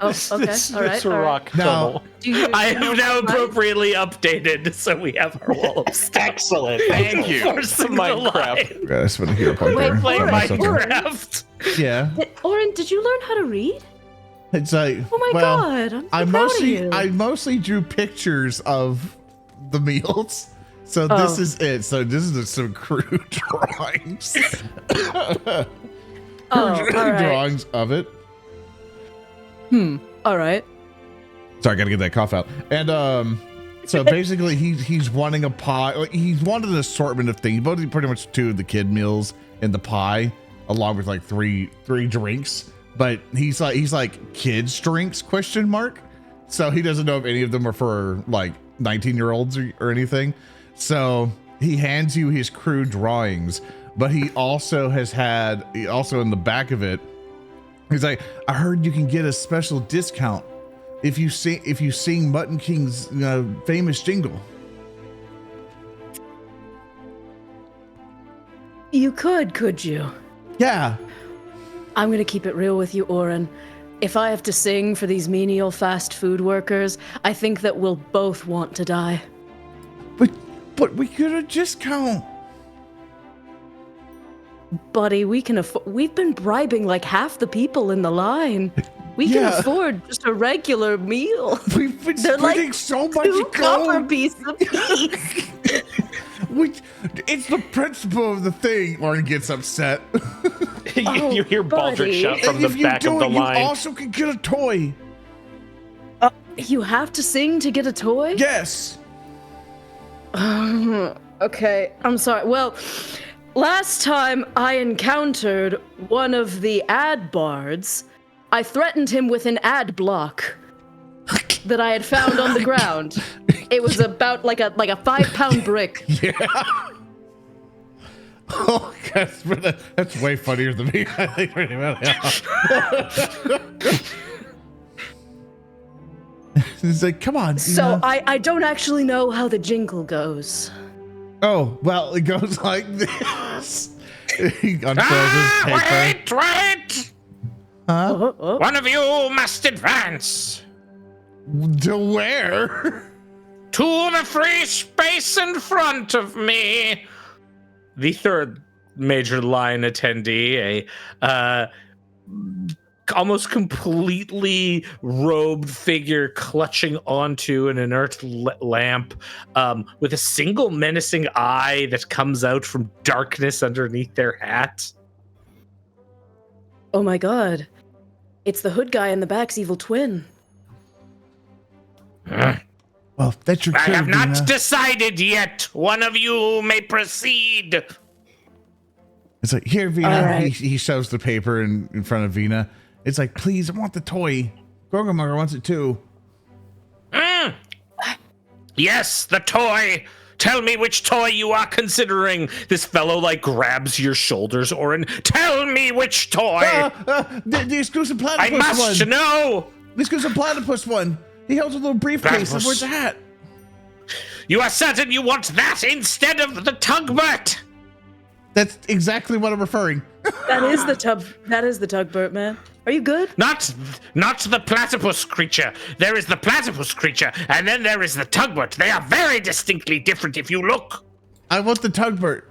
All right. It's a all right. rock Now- tunnel. Do you I know have now what I- appropriately updated, so we have our wall of stone. Excellent. Thank you. Enforcing the Minecraft. line. Yeah, that's what I hear part Wait, there. Play Oren, Myself there. Minecraft. Yeah, Oren, did you learn how to read? it's like, Oh my well, god, I'm so proud of you. I mostly drew pictures of the meals. So this Oh. is it. So this is some crude drawings. Oh, all right. Drawings of it. All right. Sorry, I gotta get that cough out. And so basically he's wanting a pie. Like, he's wanted an assortment of things. Both pretty much 2 of the kid meals and the pie, along with like three drinks. But he's like kids drinks ? So he doesn't know if any of them are for like 19-year-olds or anything. So he hands you his crude drawings, but he also in the back of it, he's like, I heard you can get a special discount if you sing Mutton King's famous jingle. You could you? Yeah. I'm gonna keep it real with you, Oren. If I have to sing for these menial fast food workers, I think that we'll both want to die. But we get a discount. Buddy, we can afford. We've been bribing like half the people in the line. We can Yeah. afford just a regular meal. We've been They're spending like so much 2 copper gold. pieces a piece. It's the principle of the thing. Lauren gets upset. You hear Baldric buddy. shout from And the if you back do of the it, line. you also can get a toy. You have to sing to get a toy? Yes. Okay, I'm sorry. Well, last time I encountered one of the ad bards, I threatened him with an ad block that I had found on the ground. It was about like a 5-pound brick. Yeah. Oh, that's way funnier than me. I think pretty well. Yeah. It's like, come on. So I don't actually know how the jingle goes. Oh, well, it goes like this. He unfurls his paper. Wait! Huh? Oh. One of you must advance To where? to the free space in front of me. The third major line attendee, a almost completely robed figure clutching onto an inert lamp, with a single menacing eye that comes out from darkness underneath their hat. Oh my god. It's the hood guy in the back's evil twin. Well, that's your I cue, have not Dina. decided yet. One of you may proceed. It's like, here, Vina. All right. He shoves the paper in front of Vina. It's like, please, I want the toy. Gorgamugger wants it too. Yes, the toy. Tell me which toy you are considering. This fellow, like, grabs your shoulders, Orin. Tell me which toy. The exclusive platypus I must one. know. The exclusive platypus one. He holds a little briefcase and wears a hat. You are certain you want that instead of the tugboat? That's exactly what I'm referring. That is the tugboat, man. Are you good? Not the platypus creature. There is the platypus creature, and then there is the tugboat. They are very distinctly different if you look. I want the tugboat.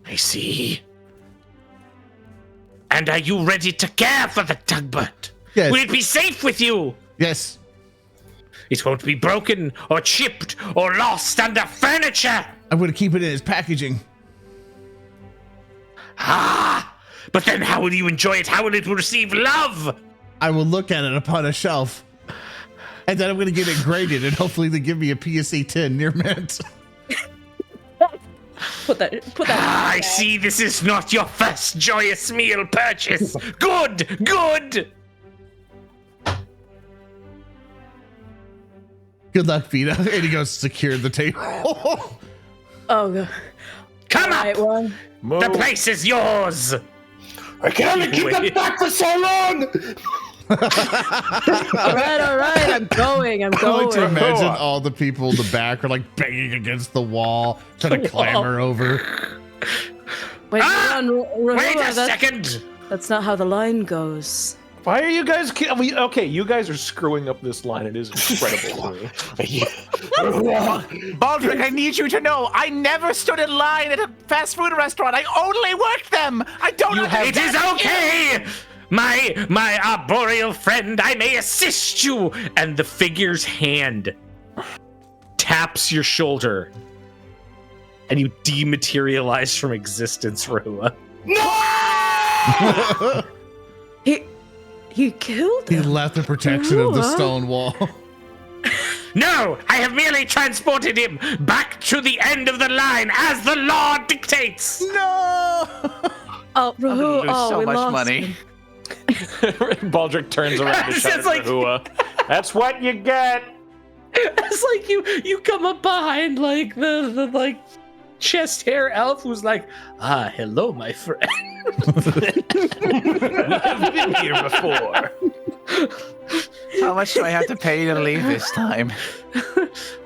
I see. And are you ready to care for the tugboat? Yes. Will it be safe with you? Yes. It won't be broken or chipped or lost under furniture. I'm going to keep it in its packaging. Ah! But then how will you enjoy it? How will it receive love? I will look at it upon a shelf. And then I'm going to get it graded and hopefully they give me a PSA 10 near mint. Put that. I see this is not your first joyous meal purchase. Good, good. Good luck, Vita. And he goes secure the table. Oh, God. Come All right, up. well, The place is yours. I can only keep them back for so long. all right. I'm going. I like to imagine all the people in the back are like banging against the wall, trying to clamber over. Wait, Wait a second. That's not how the line goes. Why are you guys? Okay, you guys are screwing up this line. It is incredible. Baldric, I need you to know I never stood in line at a fast food restaurant. I only worked them. I don't It is okay. My arboreal friend, I may assist you. And the figure's hand taps your shoulder, and you dematerialize from existence, Rahua. He killed He him. left the protection of the stone wall. No, I have merely transported him back to the end of the line as the law dictates. No! Oh, Rahu, lose so we much lost money. him. Baldric turns around to It's shout at like- Rahua. That's what you get. It's like you come up behind like the like chest hair elf who's like, hello, my friend. I've been here before. How much do I have to pay to leave this time?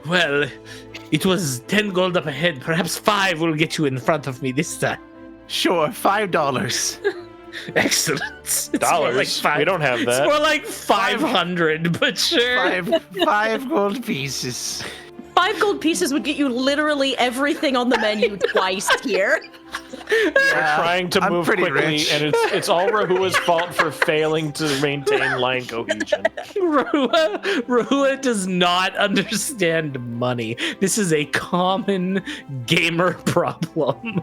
Well, it was 10 gold up ahead. Perhaps 5 will get you in front of me this time. Sure, $5. Excellent. It's more Dollars? like five. We don't have It's that. more like 500, but sure. Five gold pieces. 5 gold pieces would get you literally everything on the menu twice here. We're trying to I'm move pretty quickly, rich. and it's all Rahua's fault for failing to maintain line cohesion. Rahua does not understand money. This is a common gamer problem.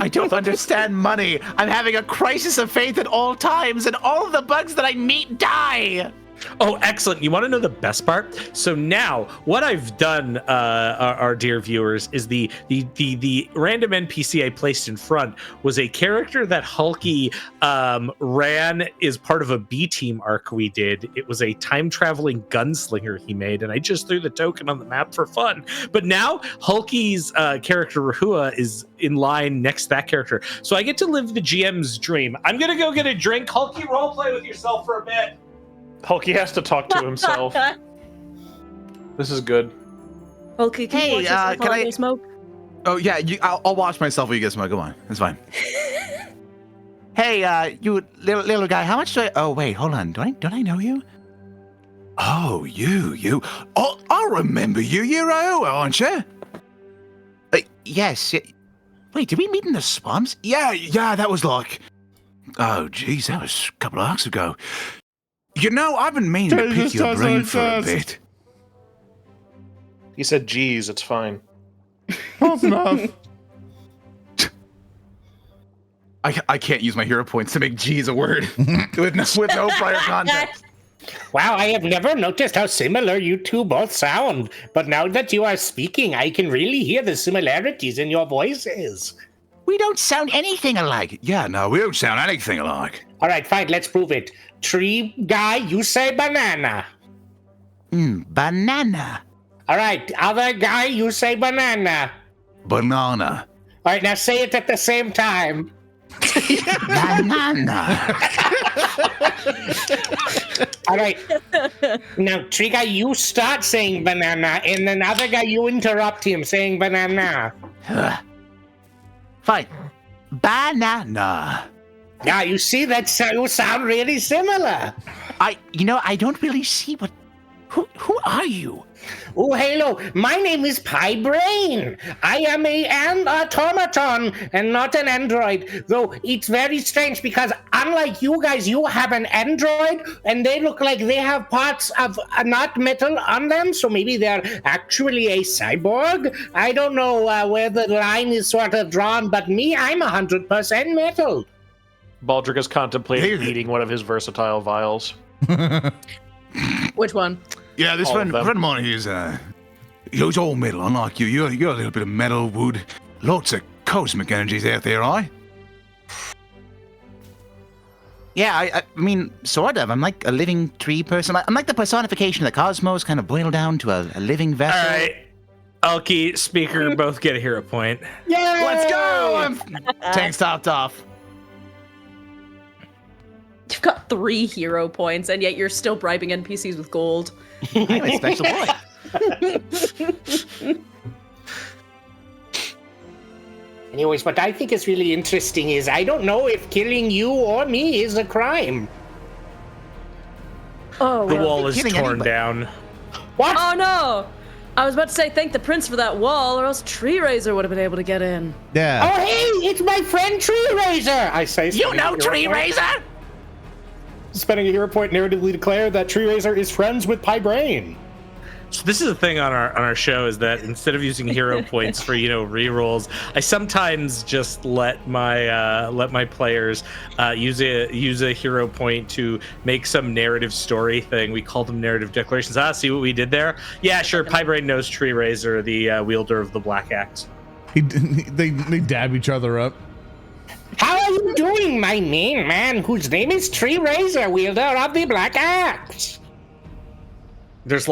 I don't understand money. I'm having a crisis of faith at all times, and all of the bugs that I meet die. Oh, excellent. You want to know the best part? So now what I've done, our dear viewers, is the random NPC I placed in front was a character that Hulky ran as part of a B team arc we did. It was a time traveling gunslinger he made, and I just threw the token on the map for fun. But now Hulky's character Rahua is in line next to that character. So I get to live the GM's dream. I'm going to go get a drink. Hulky, roleplay with yourself for a bit. Hulky has to talk to himself. This is good. Okay, can you watch yourself can while I- you smoke? Oh yeah, I'll watch myself while you get smoke. Come on, it's fine. Hey, you little guy, how much do I? Oh wait, hold on. Don't I know you? Oh, you. Oh, I remember you. You're Rahua, aren't you? Yes. Wait, did we meet in the swamps? Yeah. That was like. Oh, geez, that was a couple of hours ago. You know, I've been meaning to pick your brain for a bit. He said, geez, it's fine. Close enough. I can't use my hero points to make G's a word with no prior context. Wow, I have never noticed how similar you two both sound. But now that you are speaking, I can really hear the similarities in your voices. We don't sound anything alike. Yeah, no, we don't sound anything alike. All right, fine, let's prove it. Tree guy, you say banana. Banana. All right, other guy, you say banana. Banana. All right, now say it at the same time. Banana. All right. Now, Tree Guy, you start saying banana, and then other guy, you interrupt him saying banana. Fine. Banana. Yeah, you see, you sound really similar. I don't really see what. Who are you? Oh, hello. My name is Pie Brain. I am an automaton and not an android. Though it's very strange because unlike you guys, you have an android and they look like they have parts of not metal on them. So maybe they're actually a cyborg. I don't know where the line is sort of drawn, but me, I'm 100% metal. Baldric is contemplating eating one of his versatile vials. Which one? Yeah, this All of friend them. of mine is he's all metal, unlike you. You got a little bit of metal, wood, lots of cosmic energies out there, eh? Yeah, I mean, sort of. I'm like a living tree person. I'm like the personification of the cosmos, kind of boiled down to a living vessel. All right. Alki, Speaker, both get a hero point. Yeah, Let's go! Tank stopped off. You've got 3 hero points, and yet you're still bribing NPCs with gold. I'm a special boy. Anyways, what I think is really interesting is I don't know if killing you or me is a crime. Oh, The well. wall is Killing torn anybody. down. What? Oh no! I was about to say thank the prince for that wall, or else Tree Razor would have been able to get in. Yeah. Oh, hey, it's my friend Tree Razor. I say. You know Tree Razor? Spending a hero point narratively declare that Tree Razor is friends with Pie Brain. So this is the thing on our show is that instead of using hero points for rerolls, I sometimes just let my players use a hero point to make some narrative story thing. We call them narrative declarations. See what we did there? Yeah, sure. Pie Brain knows Tree Razor, the wielder of the Black Axe. They dab each other up. How are you doing, my main man, whose name is Tree Razor, wielder of the Black Axe? There's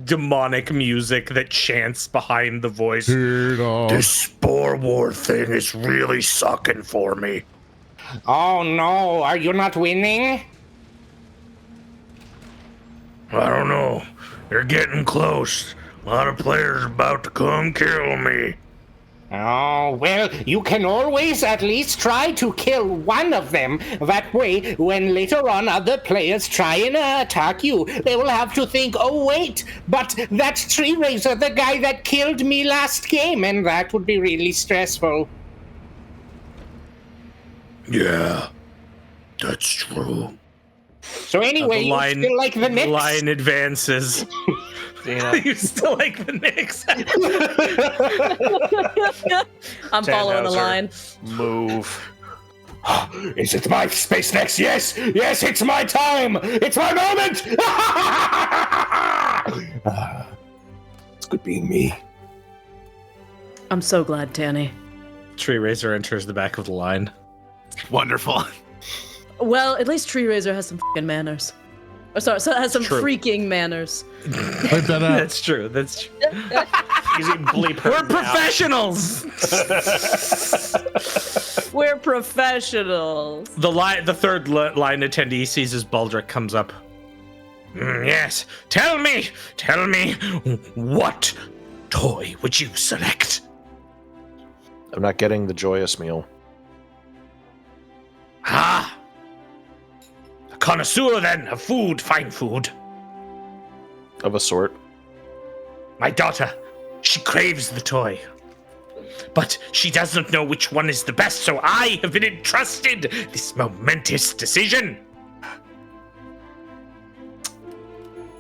demonic music that chants behind the voice. This Spore War thing is really sucking for me. Oh no, are you not winning? I don't know. They're getting close. A lot of players about to come kill me. Oh, well, you can always at least try to kill one of them. That way, when later on other players try and attack you, they will have to think, oh wait, but that's Tree Razor, the guy that killed me last game, and that would be really stressful. Yeah, that's true. So anyway, The line- you still like the Knicks? Line advances. You still like the Knicks? I'm following the line. Move. Is it my space next? Yes! Yes, it's my time! It's my moment! It's good being me. I'm so glad, Tanny. Tree Razor enters the back of the line. Wonderful. Well, at least Tree Razor has some fucking manners. Oh, sorry, so it has some True. freaking manners. Pipe that up. That's true. That's true. Easy bleep her We're now. professionals. We're professionals. The third line attendee sees as Baldric comes up. Yes, tell me, what toy would you select? I'm not getting the joyous meal. Ah, a connoisseur then of food, fine food. Of a sort. My daughter, she craves the toy. But she does not know which one is the best, so I have been entrusted this momentous decision.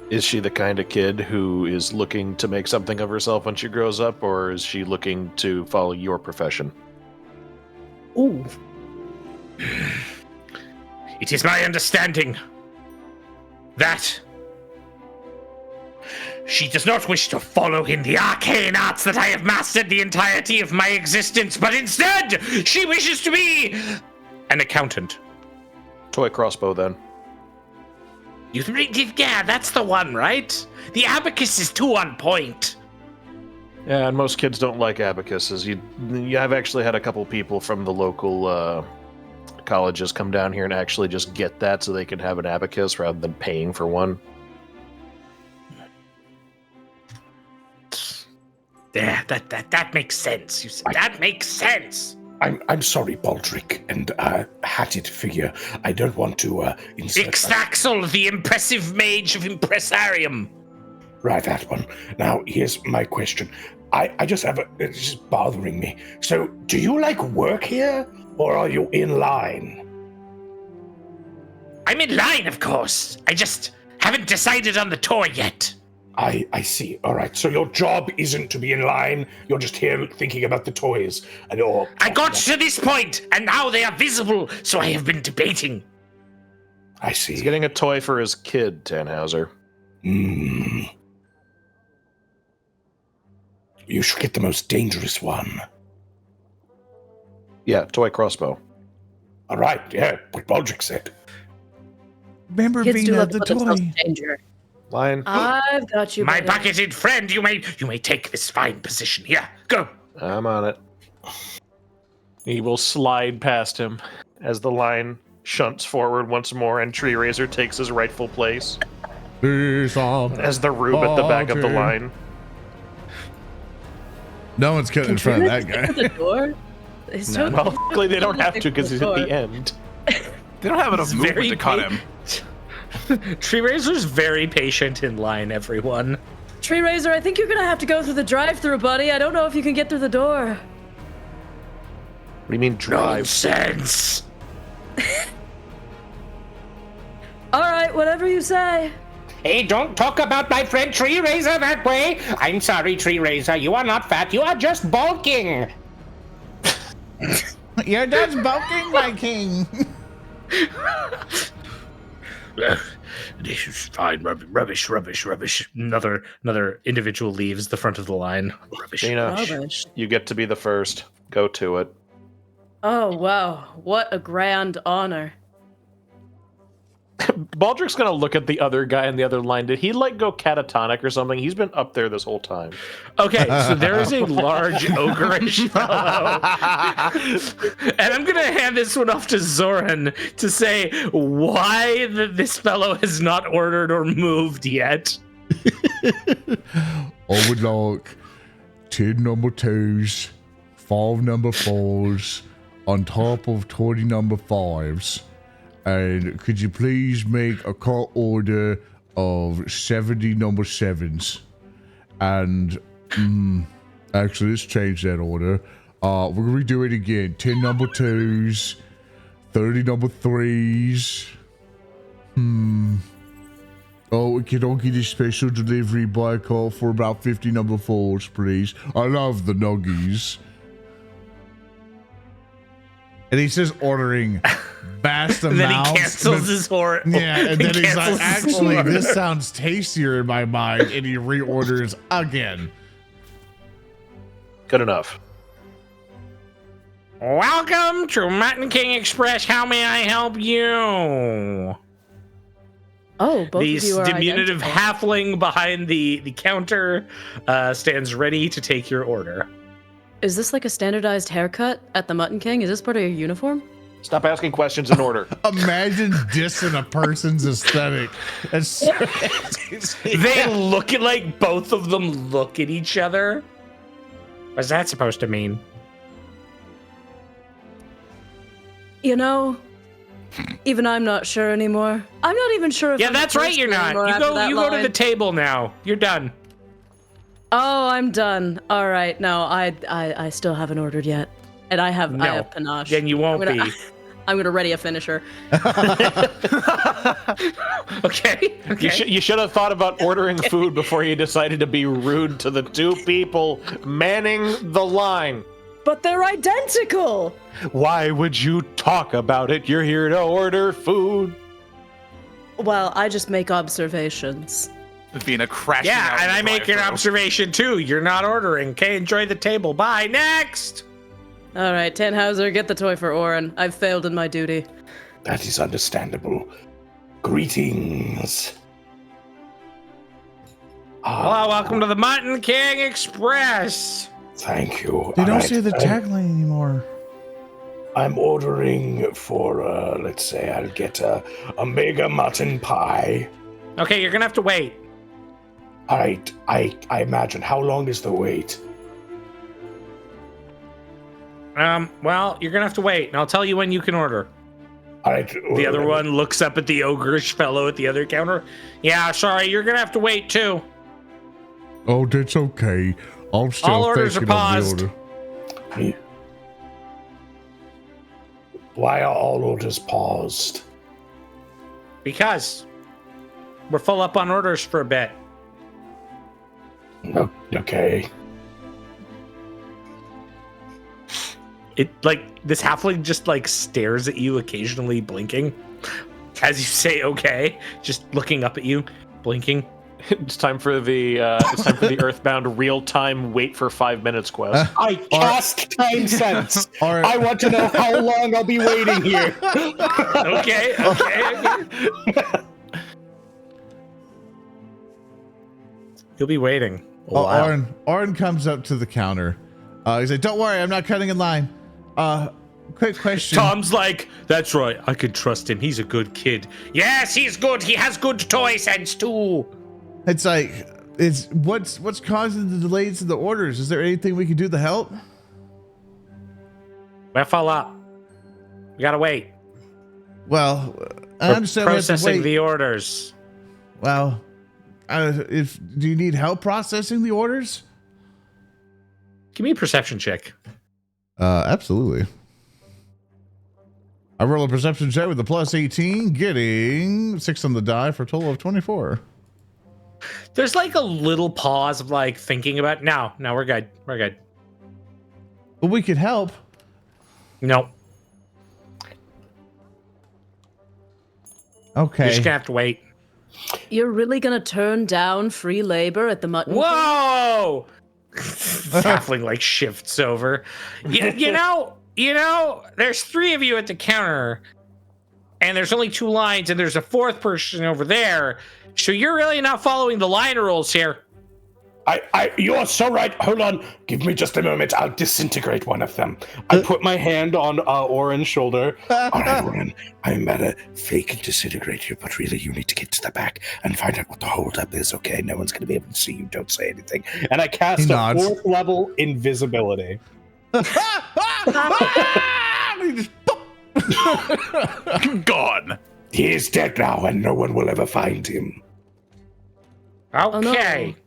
Is she the kind of kid who is looking to make something of herself when she grows up, or is she looking to follow your profession? Ooh. It is my understanding that she does not wish to follow in the arcane arts that I have mastered the entirety of my existence, but instead she wishes to be an accountant. Toy crossbow, then. You think, yeah, that's the one, right? The abacus is too on point. Yeah, and most kids don't like abacuses. I've actually had a couple people from the local colleges come down here and actually just get that so they can have an abacus rather than paying for one. Yeah, that makes sense. You said that makes sense. I'm sorry, Baldric and hatted figure. I don't want to insert... Ixtaxel, the impressive mage of Impressarium. Right, that one. Now, here's my question. I just have it's just bothering me. So, do you, work here? Or are you in line? I'm in line, of course. I just haven't decided on the tour yet. I see. All right. So your job isn't to be in line. You're just here thinking about the toys. And I got to this point, and now they are visible, so I have been debating. I see. He's getting a toy for his kid, Tannhauser. You should get the most dangerous one. Yeah, toy crossbow. All right. Yeah, what Baldric said. Remember Kids do Vina, love to the put themselves toy. in danger. Lion. I've got you. My buddy. bucketed friend, you may take this fine position. Here, go. I'm on it. He will slide past him as the line shunts forward once more and Tree Razor takes his rightful place as the rube at the back of the line. No one's cutting in front of that guy. The door? Well, luckily they don't have to because he's at the end. They don't have enough movement very to cut him. Tree Razor's very patient in line, everyone. Tree Razor, I think you're gonna have to go through the drive-through, buddy. I don't know if you can get through the door. What do you mean drive? Nonsense. All right, whatever you say. Hey, don't talk about my friend Tree Razor that way. I'm sorry, Tree Razor. You are not fat. You are just bulking. You're just bulking, my king. This is fine. Rubbish. Another individual leaves the front of the line. Rubbish. Dana, Rubbish. you get to be the first. Go to it. Oh, wow. What a grand honor. Baldric's gonna look at the other guy in the other line. Did he go catatonic or something? He's been up there this whole time. Okay, so there is a large ogreish fellow. And I'm going to hand this one off to Zoran to say why this fellow has not ordered or moved yet. I would like 10 number 2s, 5 number 4s, on top of 20 number 5s. And could you please make a cart order of 70 number 7s? And, actually, let's change that order. We're going to redo it again. 10 number 2s, 30 number 3s. Oh, can I get a special delivery by call for about 50 number 4s, please? I love the nuggies. And he says ordering vast amounts. Then he cancels his order. Yeah, and then he's like, cancels his actually, order. this sounds tastier in my mind. And he reorders again. Good enough. Welcome to Mutton King Express. How may I help you? Oh, both The of you are diminutive identical. halfling behind the counter stands ready to take your order. Is this like a standardized haircut at the Mutton King? Is this part of your uniform? Stop asking questions in order. Imagine dissing a person's aesthetic. They look at both of them look at each other. What's that supposed to mean? You know, even I'm not sure anymore. I'm not even sure if Yeah, I'm that's a right. You're person not. anymore You after go. that You go to line. the table now. You're done. Oh, I'm done. All right, no, I still haven't ordered yet, and I have panache. Then you won't be. I'm gonna ready a finisher. Okay. You should have thought about ordering food before you decided to be rude to the two people manning the line. But they're identical. Why would you talk about it? You're here to order food. Well, I just make observations. Vina crashing Yeah, out and in I the make an drive-thru. observation too. You're not ordering. Okay, enjoy the table. Bye. Next. All right, Tannhauser, get the toy for Oren. I've failed in my duty. That is understandable. Greetings. Hello, welcome to the Mutton King Express. Thank you. They don't Alright, say the tagline anymore. I'm ordering for, let's say I'll get a mega mutton pie. Okay, you're gonna have to wait. Alright, I imagine. How long is the wait? Well, you're gonna have to wait, and I'll tell you when you can order. Alright. The other one looks up at the ogreish fellow at the other counter. Yeah, sorry, you're gonna have to wait too. Oh, that's okay. I'm still All orders are thinking of the paused. order. Why are all orders paused? Because we're full up on orders for a bit. Okay. It this halfling just stares at you occasionally, blinking as you say okay, just looking up at you, blinking. It's time for the Earthbound real-time wait for 5 minutes quest. I cast time sense. Or- I want to know how long I'll be waiting here. Okay. You'll be waiting. a while. Orin comes up to the counter. He's like, "Don't worry, I'm not cutting in line." Quick question. Tom's like, that's right, I can trust him. He's a good kid. Yes, he's good. He has good toy sense too. It's like, what's causing the delays in the orders? Is there anything we can do to help? We'll follow up. We gotta wait. Well, I We're understand we have to processing wait. the orders. Well, do you need help processing the orders? Give me a perception check. Absolutely. I roll a perception check with a plus 18, getting 6 on the die for a total of 24. There's a little pause of thinking about. No, we're good. We're good. But we could help. Nope. Okay. You're just gonna have to wait. You're really gonna turn down free labor at the Mutton King? Whoa! Halfling shifts over. You know, there's 3 of you at the counter, and there's only 2 lines, and there's a 4th person over there. So you're really not following the line rules here. You are so right. Hold on. Give me just a moment. I'll disintegrate one of them. I put my hand on Oren's shoulder. All right, Warren. I'm at a fake disintegrate you, but really you need to get to the back and find out what the holdup is, okay? No one's going to be able to see you. Don't say anything. And I cast He a nods. 4th level invisibility. Gone. He is dead now, and no one will ever find him. Okay. no.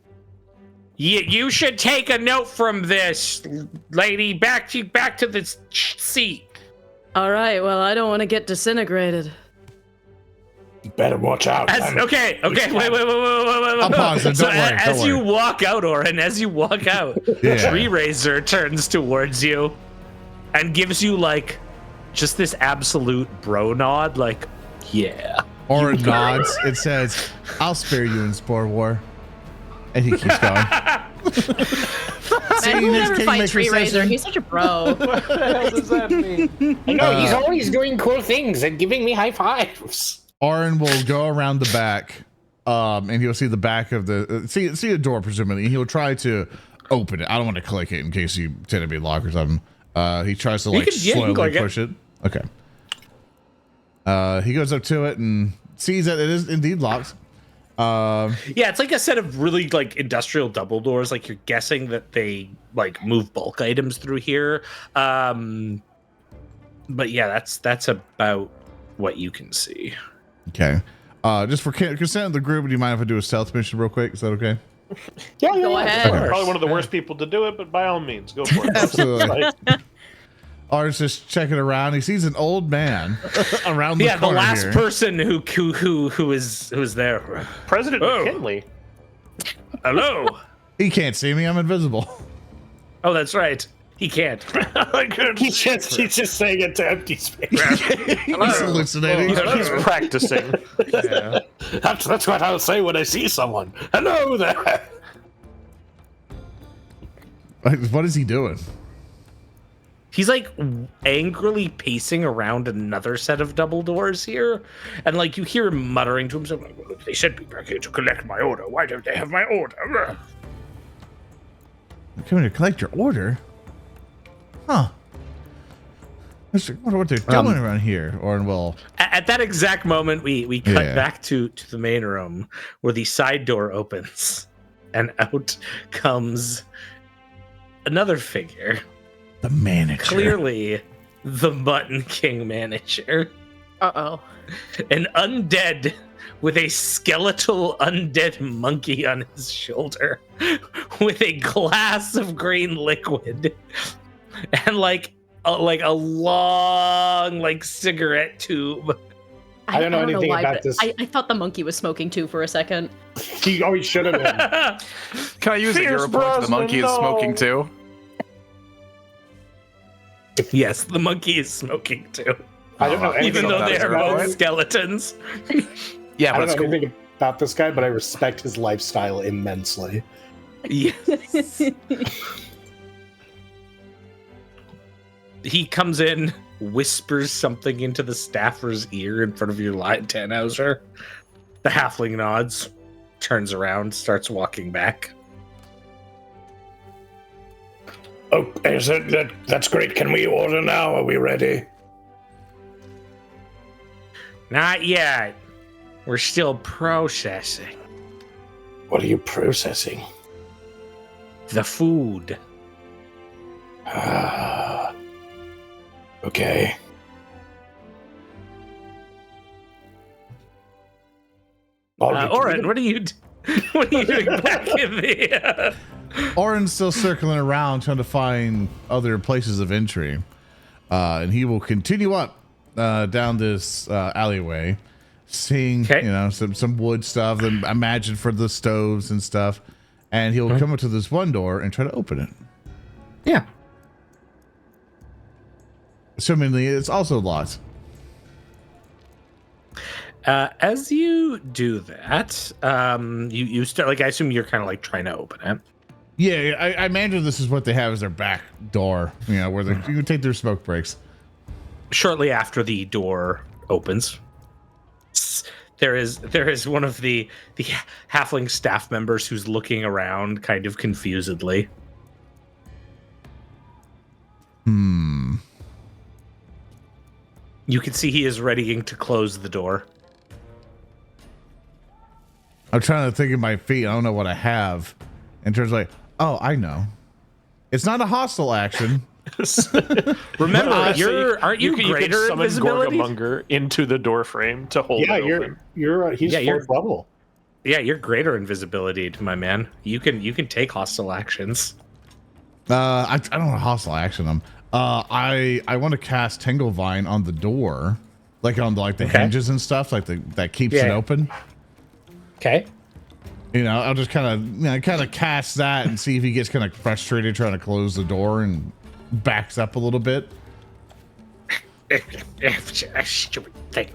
You should take a note from this, lady. Back to the seat. All right, well, I don't want to get disintegrated. You better watch out. Okay. Wait. I'm pausing. So Don't worry. as Don't you worry. walk out, Oren, Yeah. Tree Razor turns towards you and gives you just this absolute bro nod, yeah. Orin nods. It says, "I'll spare you in Spore War," and he keeps going. Man, who would next ever fight Kingmaker Tree Razor? session. He's such a bro. What the hell does that mean? I know, he's always doing cool things and giving me high fives. Orin will go around the back, and he'll see the back of the see a door presumably. And he'll try to open it. I don't want to click it in case you tend to be locked or something. He tries to You can slowly click it. push it. Okay. He goes up to it and sees that it is indeed locked. Yeah, it's a set of really industrial double doors. You're guessing that they move bulk items through here. But yeah, that's about what you can see. Okay. Just for consent of the group, do you mind if I do a stealth mission real quick? Is that okay? Yeah, Go ahead. Probably one of the worst people to do it, but by all means, go for it. Absolutely. Orin's just checking around. He sees an old man around the Yeah, the corner last here. person who is there. President Oh. McKinley. Hello. He can't see me. I'm invisible. Oh, that's right. He can't. He's just saying it to empty space. He's hallucinating. He's practicing. Yeah. That's what I'll say when I see someone. Hello there. What is he doing? He's like angrily pacing around another set of double doors here, and like you hear him muttering to himself, like, "They sent me back here to collect my order. Why don't they have my order?" I'm coming to collect your order? Huh. I wonder what they're doing around here. Or, well... At that exact moment, we cut back to the main room, where the side door opens, and out comes another figure. The manager. Clearly, the Mutton King manager. Uh-oh. An undead with a skeletal undead monkey on his shoulder, with a glass of green liquid, and like a long cigarette tube. I don't know anything why, about but this. I thought the monkey was smoking too for a second. He always should have been. Can I use a hero point? The monkey is smoking too. Yes, the monkey is smoking too. I don't know anything Even though about they this are guy. both skeletons. Yeah, I but don't it's know cool. anything about this guy, but I respect his lifestyle immensely. Yes. He comes in, whispers something into the staffer's ear in front of your Tannhauser. The halfling nods, turns around, starts walking back. Oh, that's great. Can we order now? Are we ready? Not yet. We're still processing. What are you processing? The food. Ah. Okay. Oren, what are you doing back in the... Oren's still circling around trying to find other places of entry. And he will continue up down this alleyway, seeing some wood stuff, imagine for the stoves and stuff. And he'll come up to this one door and try to open it. Yeah. Assumingly, it's also locked. As you do that, you start, like, I assume you're kind of like trying to open it. Yeah, I imagine this is what they have as their back door, where you can take their smoke breaks. Shortly after the door opens, there is one of the halfling staff members who's looking around kind of confusedly. You can see he is readying to close the door. I'm trying to think of my feet. I don't know what I have. And turns like, oh, I know. It's not a hostile action. Remember, Honestly, aren't you could greater summon invisibility? Gorgamonger into the door frame to hold it open. He's fourth level. Yeah, you're greater invisibility, my man. You can take hostile actions. I don't want to hostile action them. I want to cast Tanglevine on the door, like on the hinges and stuff, like that keeps it open. Okay. I'll just kind of cast that and see if he gets kind of frustrated trying to close the door and backs up a little bit. Stupid thing.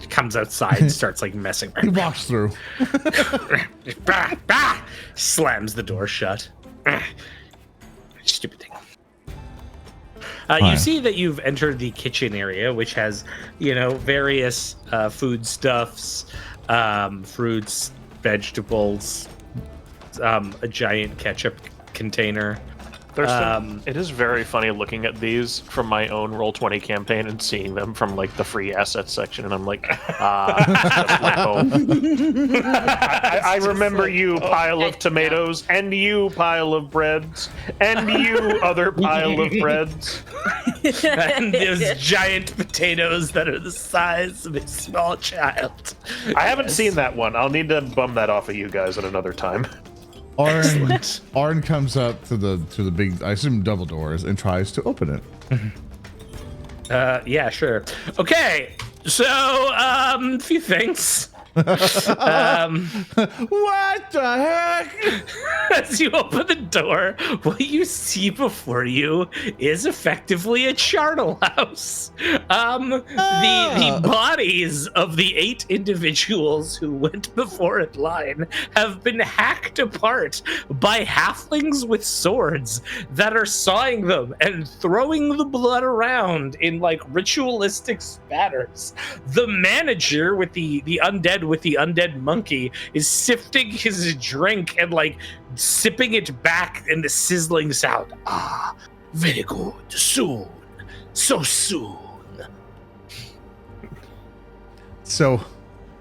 Comes outside, starts like messing. He walks through. Slams the door shut. Stupid thing. You see that you've entered the kitchen area, which has, various foodstuffs, fruits, vegetables, a giant ketchup container. It is very funny looking at these from my own Roll20 campaign and seeing them from like the free assets section, and I'm like, that's my home. I remember you, pile of tomatoes, and you, pile of breads, and you, other pile of breads. And those giant potatoes that are the size of a small child. I haven't seen that one. I'll need to bum that off of you guys at another time. Arn comes up to the big, I assume, double doors and tries to open it. Yeah, sure. Okay, so a few things. What the heck? As you open the door, what you see before you is effectively a charnel house. The bodies of the 8 individuals who went before in line have been hacked apart by halflings with swords that are sawing them and throwing the blood around in like ritualistic spatters. The manager with the undead monkey is sifting his drink and like sipping it back in the sizzling sound. Ah, very good. Soon. So soon. So,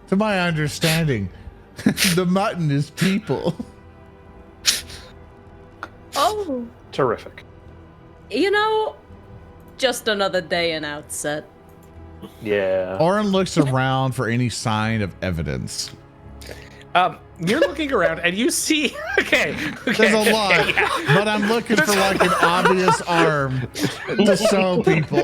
to my understanding, the mutton is people. Oh, Terrific. you know, just another day in Outset. Yeah. Oren looks around for any sign of evidence. You're looking around and you see. Okay. There's a lot, but I'm looking for like an obvious arm to sew people.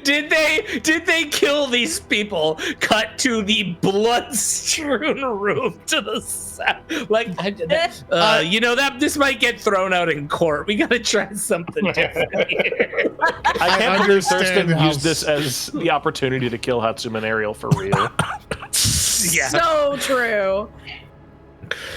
Did they kill these people? Cut to the blood-strewn room to the south. Like, you know that this might get thrown out in court. We gotta try something different here. I can't believe understand Thurston how used this as the opportunity to kill Hatsum and Ariel for real. Yeah. So true.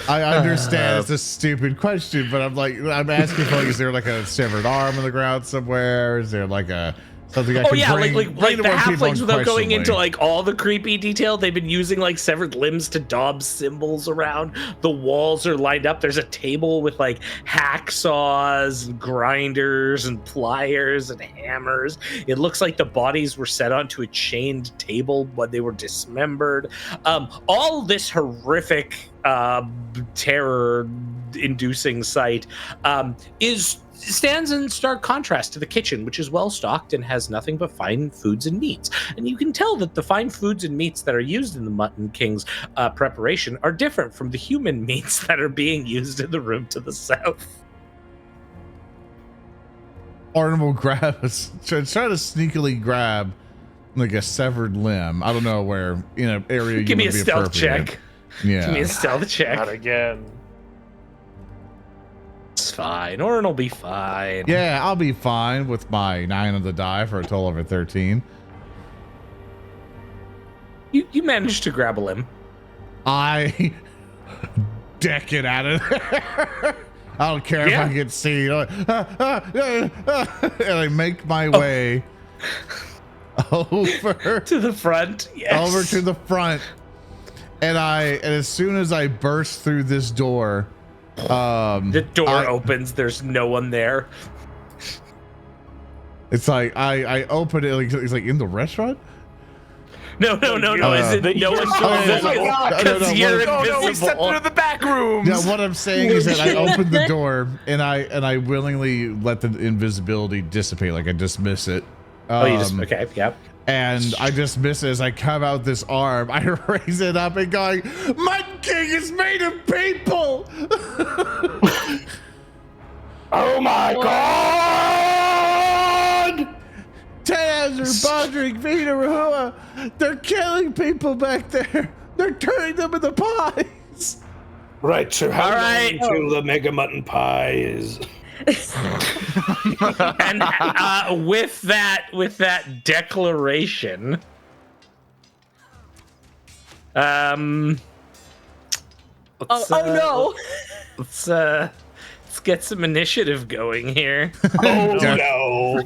I understand it's a stupid question, but I'm asking for like, is there like a severed arm on the ground somewhere? Is there like a something I Oh can yeah, bring, like bring the to more people halflings, without going into unquestionably? like all the creepy detail, they've been using like severed limbs to daub symbols around. The walls are lined up. There's a table with like hacksaws and grinders and pliers and hammers. It looks like the bodies were set onto a chained table when they were dismembered. All this horrific terror-inducing sight stands in stark contrast to the kitchen, which is well stocked and has nothing but fine foods and meats. And you can tell that the fine foods and meats that are used in the Mutton King's preparation are different from the human meats that are being used in the room to the south. Arden will try to sneakily grab like a severed limb. I don't know where in an area. Give me a would be stealth appropriate. check. Yeah. Give me a stealth check. Not again. It's fine. Orin will be fine. Yeah, I'll be fine with my 9 on the die for a total of a 13. You managed to grab a limb. I deck it out of there. I don't care if I get seen. And I make my way over To the front. Yes. over to the front. And as soon as I burst through this door, The door opens. There's no one there. it's like I open it like it's like in the restaurant. No. Is it no one's invisible? Because you're invisible. We stepped into the back rooms. Yeah, what I'm saying is that I opened the door and I willingly let the invisibility dissipate, like I dismiss it. Okay, yep. And I dismiss it as I come out this arm. I raise it up and going, Mutton King is made of people. Oh my god! Taz, Baldric, Vita, Rahua, they're killing people back there. They're turning them into pies. Right, so how All long right. till the Mega Mutton Pie is... And with that declaration, let's get some initiative going here. Oh no!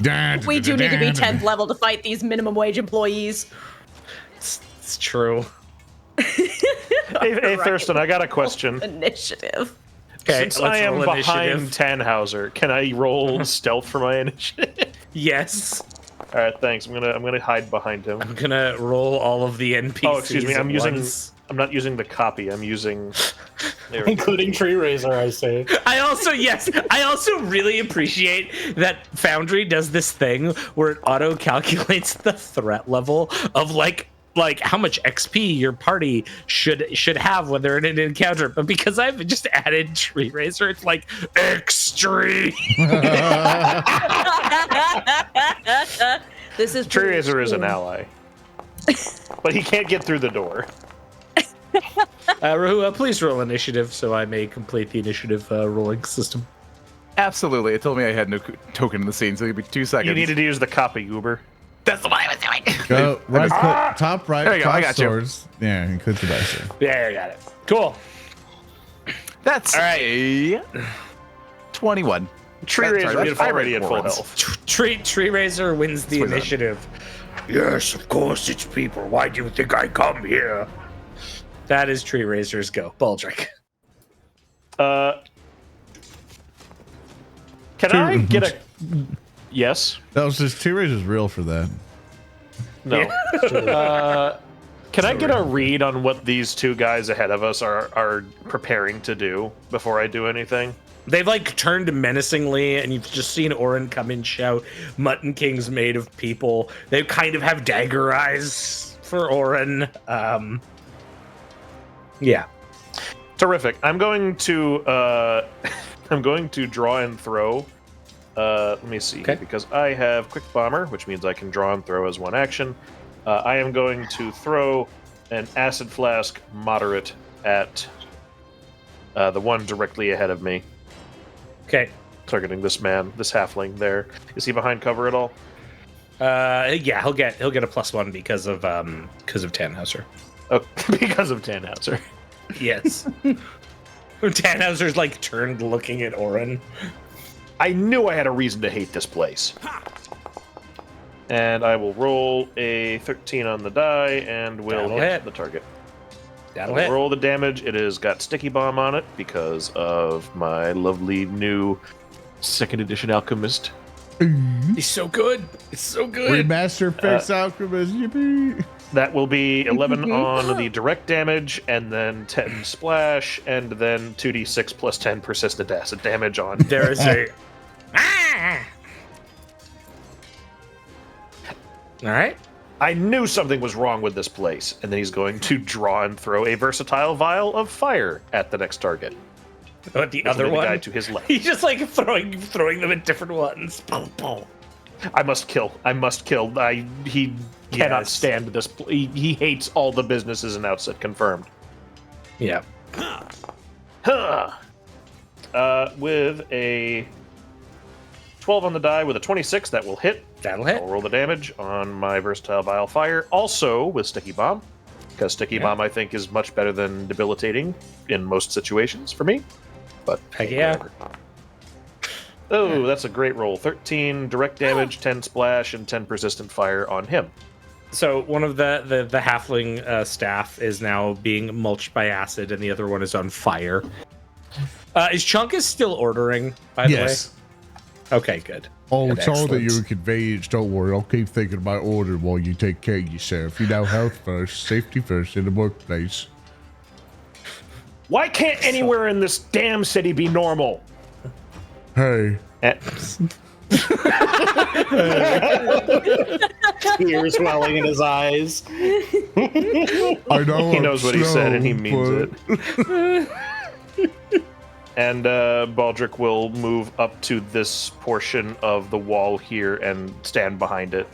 We do need to be 10th level to fight these minimum wage employees. It's true. Hey, Thurston, I got a question. Initiative. Okay, Since let's I am roll behind initiative. Tannhauser, can I roll stealth for my initiative? Yes, All right, thanks. I'm gonna hide behind him. I'm gonna roll all of the NPCs. Oh, excuse me. at once. I'm not using the copy. I'm using. There we go. Including Tree Razor, I say. I also really appreciate that Foundry does this thing where it auto calculates the threat level of like how much XP your party should have when they're in an encounter. But because I've just added Tree Razor, it's like extreme. This is Tree Razor is an ally, but he can't get through the door. Rahua, please roll initiative so I may complete the initiative rolling system. Absolutely. It told me I had no token in the scene, so give me 2 seconds. You needed to use the copy, Uber. That's the one I was doing. Go right click, top right, There you go, I top got you. swords. Yeah, and click the dice there. Yeah, I got it. Cool. That's All right. a 21. Tree That's Razor right, is that's already at full Iron health. Tree Razor wins the Swing that. initiative. Yes, of course it's people. Why do you think I come here? That is Tree Razor's go. Baldric. Can I get a... Yes? That was just T-Rays is real for that. No. Can I get a read on what these two guys ahead of us are preparing to do before I do anything? They've like turned menacingly, and you've just seen Orin come and shout, "Mutton King's made of people." They kind of have dagger eyes for Orin. Yeah. Terrific. I'm going to draw and throw. Let me see, Okay. because I have Quick Bomber, which means I can draw and throw as one action. I am going to throw an Acid Flask Moderate at the one directly ahead of me, Okay. targeting this man, this halfling there. Is he behind cover at all? Yeah, he'll get a +1 because of Tannhauser. Oh, because of Tannhauser. Yes. Tannhauser's like turned looking at Orin. I knew I had a reason to hate this place. And I will roll a 13 on the die and will That'll hit hit. the target. That'll I'll hit. roll the damage. It has got Sticky Bomb on it because of my lovely new 2nd edition Alchemist. He's so good. It's so good. Remaster Fix Alchemist. Yippee! That will be 11 on the direct damage, and then 10 splash, and then 2d6 plus 10 persistent acid damage on. There is a. All right. I knew something was wrong with this place, and then he's going to draw and throw a versatile vial of fire at the next target. But the Which will other be the one, guy to his left. he's just like throwing them at different ones. Boom, boom. I must kill. I must kill. He cannot Yes. stand this. He hates all the businesses in Outset. Confirmed. Yeah. Huh. With a 12 on the die, with a 26, that will hit. That'll hit. I'll roll the damage on my versatile vial fire, also with Sticky Bomb, because Sticky Yeah. Bomb I think is much better than debilitating in most situations for me. But Heck yeah. whatever. Oh, that's a great roll. 13 direct damage, 10 splash, and 10 persistent fire on him. So one of the halfling staff is now being mulched by acid, and the other one is on fire. Is Chunkus still ordering? By the Yes. way. Okay, good. Oh, Good, it's all that excellent. your convenience. Don't worry. I'll keep thinking about order while you take care of yourself. You know, health first, safety first in the workplace. Why can't anywhere in this damn city be normal? Hey, Eh, Tears welling in his eyes. I know He I'm knows what he said, and he slow, means but- And Baldric will move up to this portion of the wall here and stand behind it.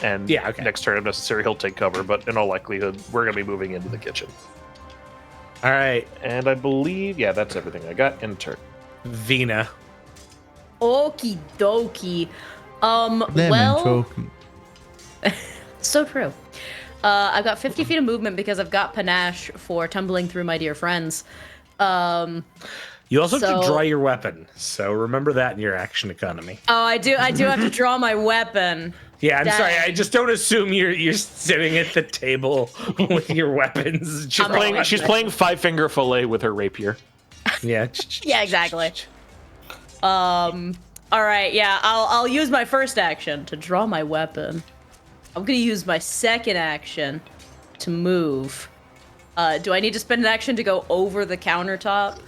And Yeah, okay. next turn, if necessary, he'll take cover. But in all likelihood, we're going to be moving into the kitchen. All right, And I believe, yeah, that's everything I got in turn. Vina. Okie dokie. Lemon Well, token. so true. I've got 50 feet of movement because I've got panache for tumbling through my dear friends. You also have to So- draw your weapon, so remember that in your action economy. Oh, I do have to draw my weapon. Yeah, I'm Dang. sorry. I just don't assume you're sitting at the table with your weapons. Just She's playing Five Finger Fillet with her rapier. Yeah. Yeah, exactly. All right, yeah, I'll use my first action to draw my weapon. I'm gonna use my second action to move. Do I need to spend an action to go over the countertop?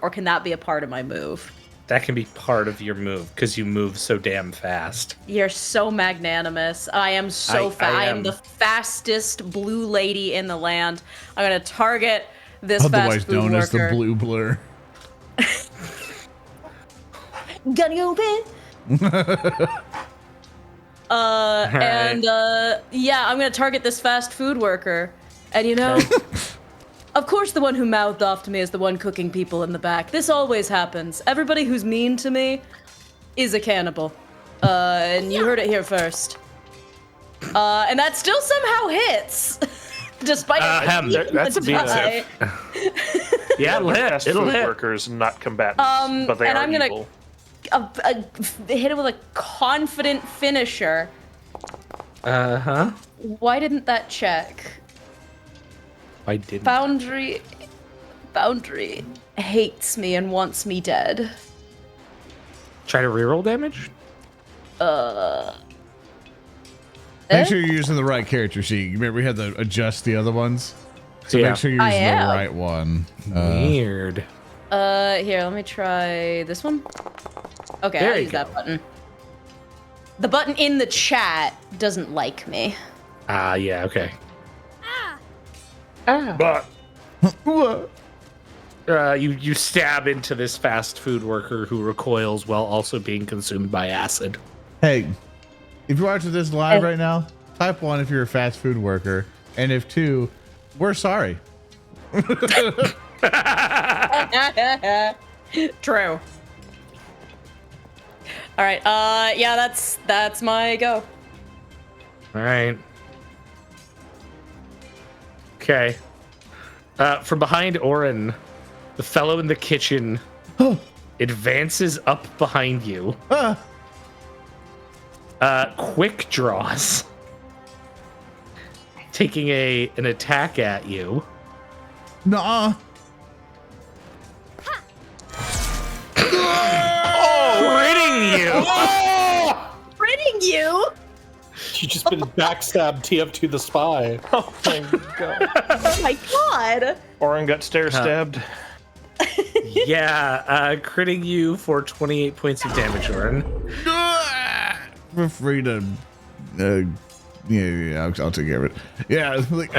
Or can that be a part of my move? That can be part of your move because you move so damn fast. You're so magnanimous. I am so fast. I am am. the fastest blue lady in the land. I'm gonna target this Otherwise fast food known as the worker. blue blur. Gonna open. And yeah, I'm gonna target this fast food worker. And you know, Of course the one who mouthed off to me is the one cooking people in the back. This always happens. Everybody who's mean to me is a cannibal. And you heard it here first. And that still somehow hits. Despite that's die. Yeah, it'll hit. Fast It'll food hit. workers, not combatants, but they and are I'm gonna evil. Hit it with a confident finisher. Uh-huh. Why didn't that check? I didn't. Boundary hates me and wants me dead. Try to reroll damage? Make sure you're using the right character sheet. Remember, we had to adjust the other ones. So Yeah. make sure you're I using the am. right one. Weird. Here, let me try this one. Okay, There I'll you use go. that button. The button in the chat doesn't like me. Yeah, okay. But You stab into this fast food worker who recoils while also being consumed by acid. Hey, if you're watching this live right now, type 1 if you're a fast food worker, and if 2, we're sorry. True. All right. Yeah, that's my go. All right. Okay. From behind Orin, the fellow in the kitchen advances up behind you. Quick draws, taking an attack at you. Nuh-uh. Critting you. Critting you? You just been backstabbed TF2 the spy. oh my god, Oh my god. Orin got stair stabbed. Yeah, critting you for 28 points of damage, Orin. We're free to. Yeah, I'll take care of it. Yeah, like,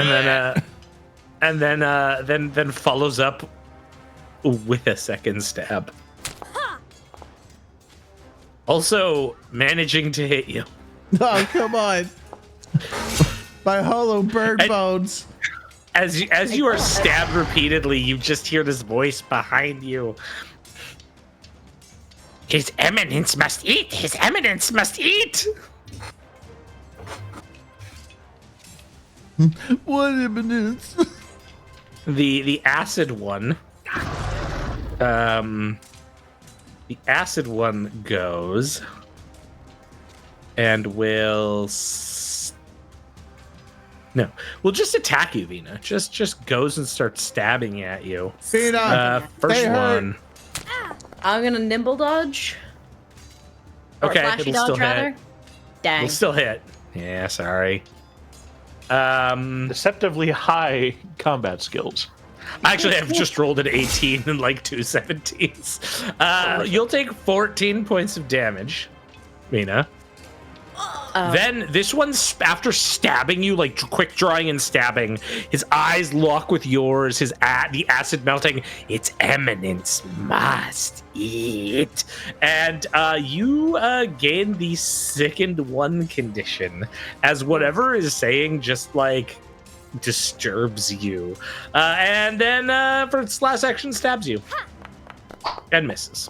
And then follows up with a second stab. Also managing to hit you. oh, come on. My hollow bird bones. As you are stabbed repeatedly, you just hear this voice behind you. His Eminence must eat! His Eminence must eat! What eminence? The acid one. The acid one goes and will we'll just attack you, Vina. Just goes and starts stabbing at you. Vina, First they hurt. one. I'm gonna nimble dodge. Or Okay, flashy it'll still dodge, rather. hit. Dang. Will still hit. Yeah, sorry. Deceptively high combat skills. Actually, I've just rolled an 18 and like 2 17s. You'll take 14 points of damage, Mina. Then this one's after stabbing you, like quick drawing and stabbing. His eyes lock with yours. The acid melting. Its Eminence must eat, and you gain the sickened one condition as whatever is saying just like disturbs you, and then for its last action stabs you and misses.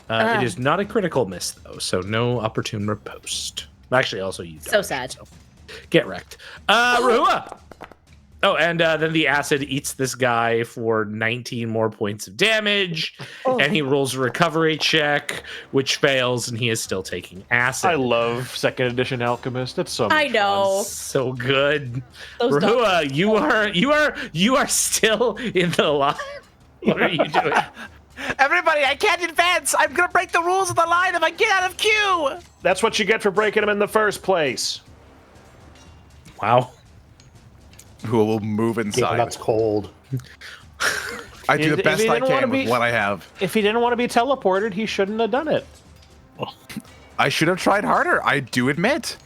It is not a critical miss, though, so no opportune riposte. Actually, also you don't. So sad. So get wrecked. Rahua! Oh, and then the acid eats this guy for 19 more points of damage, and he rolls a recovery check, which fails, and he is still taking acid. I love second edition Alchemist. It's so much I know. So good. Those Rahua, you are still in the line. What are you doing? Everybody, I can't advance. I'm gonna break the rules of the line if I get out of queue. fun. That's what you get for breaking them in the first place. Wow. Who will move Yeah, inside? that's cold. I do the If best he I didn't wanna can with be- what I have. If he didn't want to be teleported, he shouldn't have done it. I should have tried harder. I do admit.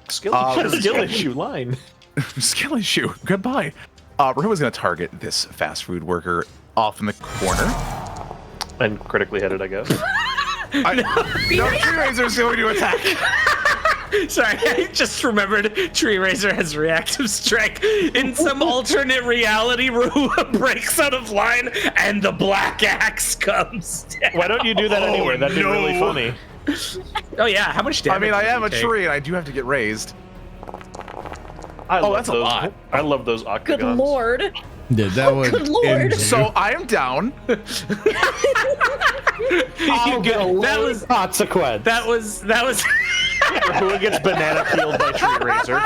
Skill Yeah. issue line. Skill issue. Goodbye. Rahua's gonna target this fast food worker off in the corner. And critically hit it, I guess. No, Tree Razor's going to attack. Sorry, I just remembered Tree Razor has reactive strike. In some alternate reality, Rahua breaks out of line and the black axe comes down. Why don't you do that anyway? That'd be really funny. Oh yeah, how much damage? I mean, I does am he a take? tree, and I do have to get raised. That's a lot. I love those Good octagons. lord. Yeah, that would good lord. end you. So I am down. I'll get a that low was- consequence. That was Who gets banana peeled by Tree Razor?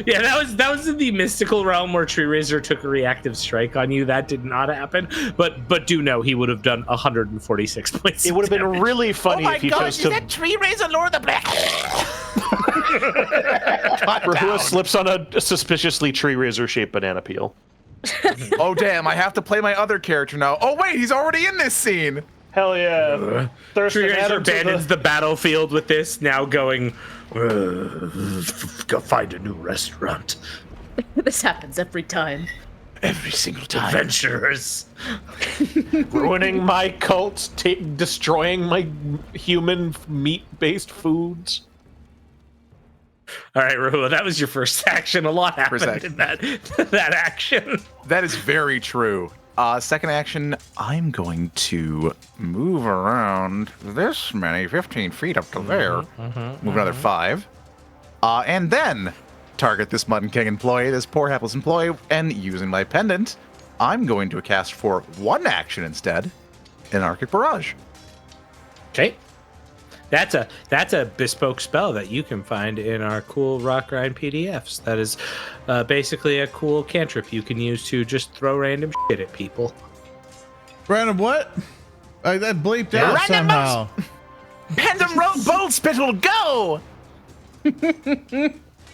yeah, that was in the mystical realm where Tree Razor took a reactive strike on you. That did not happen. But do know he would have done 146 points. It would have been damage. really funny if he chose to. Tree Razor Lord of the Black? Rahua slips on a suspiciously Tree Razor shaped banana peel. Oh damn! I have to play my other character now. Oh wait, he's already in this scene. Hell yeah! Thurston Tree Razor Adams is abandons the battlefield with this, now going, go find a new restaurant. This happens every time. Every single time. Adventurers. ruining my cult, destroying my human meat-based foods. All right, Rahua, that was your first action. A lot First happened in that action. That is very true. Second action, I'm going to move around this many, 15 feet up to there. Move another 5. And then target this Mutton King employee, this poor hapless employee, and using my pendant, I'm going to cast for 1 action instead, an Arctic Barrage. Okay. That's a bespoke spell that you can find in our cool Rotgrind PDFs. That is basically a cool cantrip you can use to just throw random shit at people. Random what? That bleeped out Random somehow. Random road bolt spittle, go!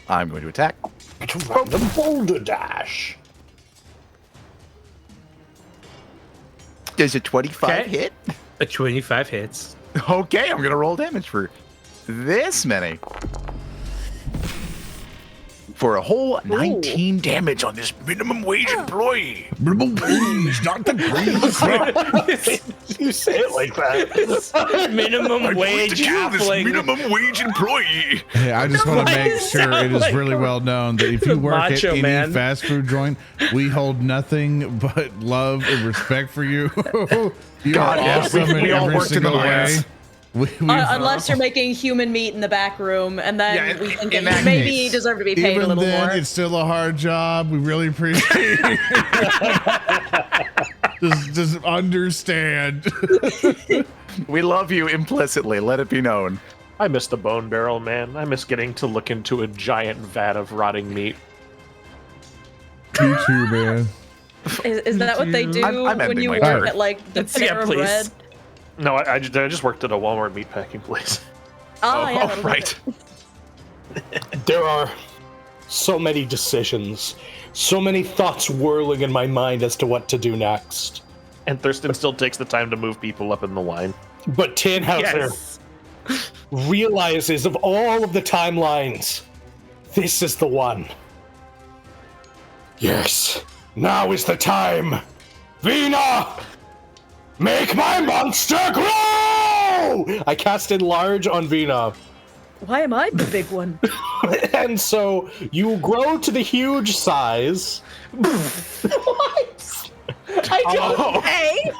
I'm going to attack. The boulder dash. Does a 25 Okay. hit? A 25 hits. Okay, I'm gonna roll damage for this many. For a whole 19 damage on this minimum wage employee. Please, not the You say it like that. Minimum wage halfling. minimum wage employee. Hey, I just want to Why make does it sure sound it is like really a- well known that if you work at Macho any Man. fast food joint, we hold nothing but love and respect for you. You God, are yeah, awesome we in all every worked in the single way. lines. Unless you're making human meat in the back room, and then Yeah, we think in that that you maybe case. deserve to be paid even a little then, more. it's still a hard job. We really appreciate it. just understand. We love you implicitly, let it be known. I miss the bone barrel, man. I miss getting to look into a giant vat of rotting meat. You too, man. Is that what they do I'm when ending you my work turn. at like the Yeah, please. Thoroughbred? No, I just worked at a Walmart meatpacking place. Oh, yeah, Oh, that'll right. There are so many decisions, so many thoughts whirling in my mind as to what to do next. And Thurston still takes the time to move people up in the line. But Tannhauser Yes. realizes of all of the timelines, this is the one. Yes, now is the time. Vina, make my monster grow! I cast Enlarge on Vina. Why am I the big one? And so you grow to the huge size. What? I don't. Hey,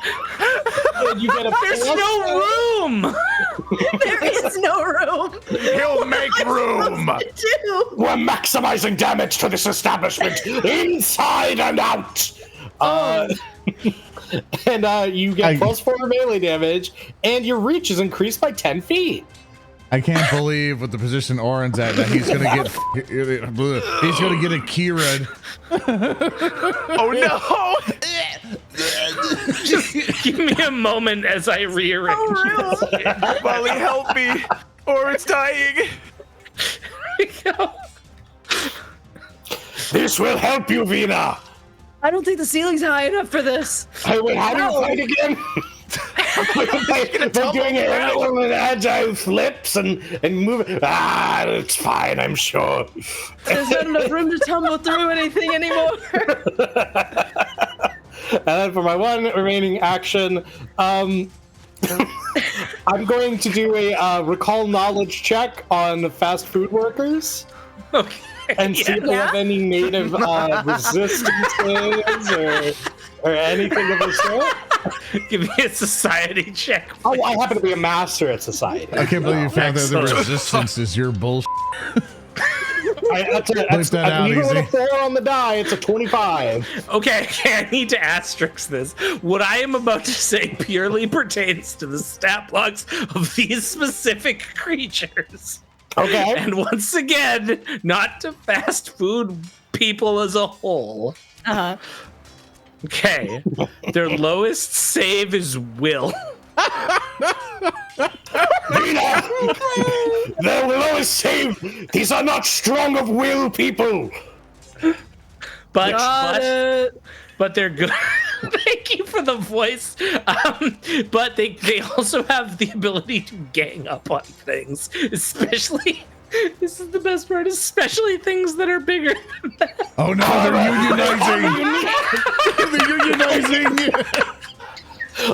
And you get a There's no room. there is no room. He'll make room. Two. We're maximizing damage to this establishment inside and out. And you get +4 melee damage, and your reach is increased by 10 feet. I can't believe with the position Oren's at that he's gonna get a Kira. Oh no! Just give me a moment as I rearrange. Molly, help me, or it's dying. This will help you, Vina. I don't think the ceiling's high enough for this. Hey, wait, how do you fight again? They're doing agile flips and moving. It's fine, I'm sure. There's not enough room to tumble through anything anymore. And then for my one remaining action, I'm going to do a recall knowledge check on fast food workers. Okay. And see if they have any native resistances or anything of the sort. Give me a society check. Oh, I happen to be a master at society. I can't believe you found out the Excellent. resistance is your bullshit. That's that out even with a easy. 4 on the die, it's a 25. Okay, I need to asterisk this. What I am about to say purely pertains to the stat blocks of these specific creatures. Okay. And once again, not to fast food people as a whole. Uh-huh. Okay. Their lowest save is will. Their lowest save. These are not strong of will people. But they're good. Thank you for the voice. But they also have the ability to gang up on things, especially. This is the best part, especially things that are bigger than that. Oh no, they're unionizing. They're unionizing.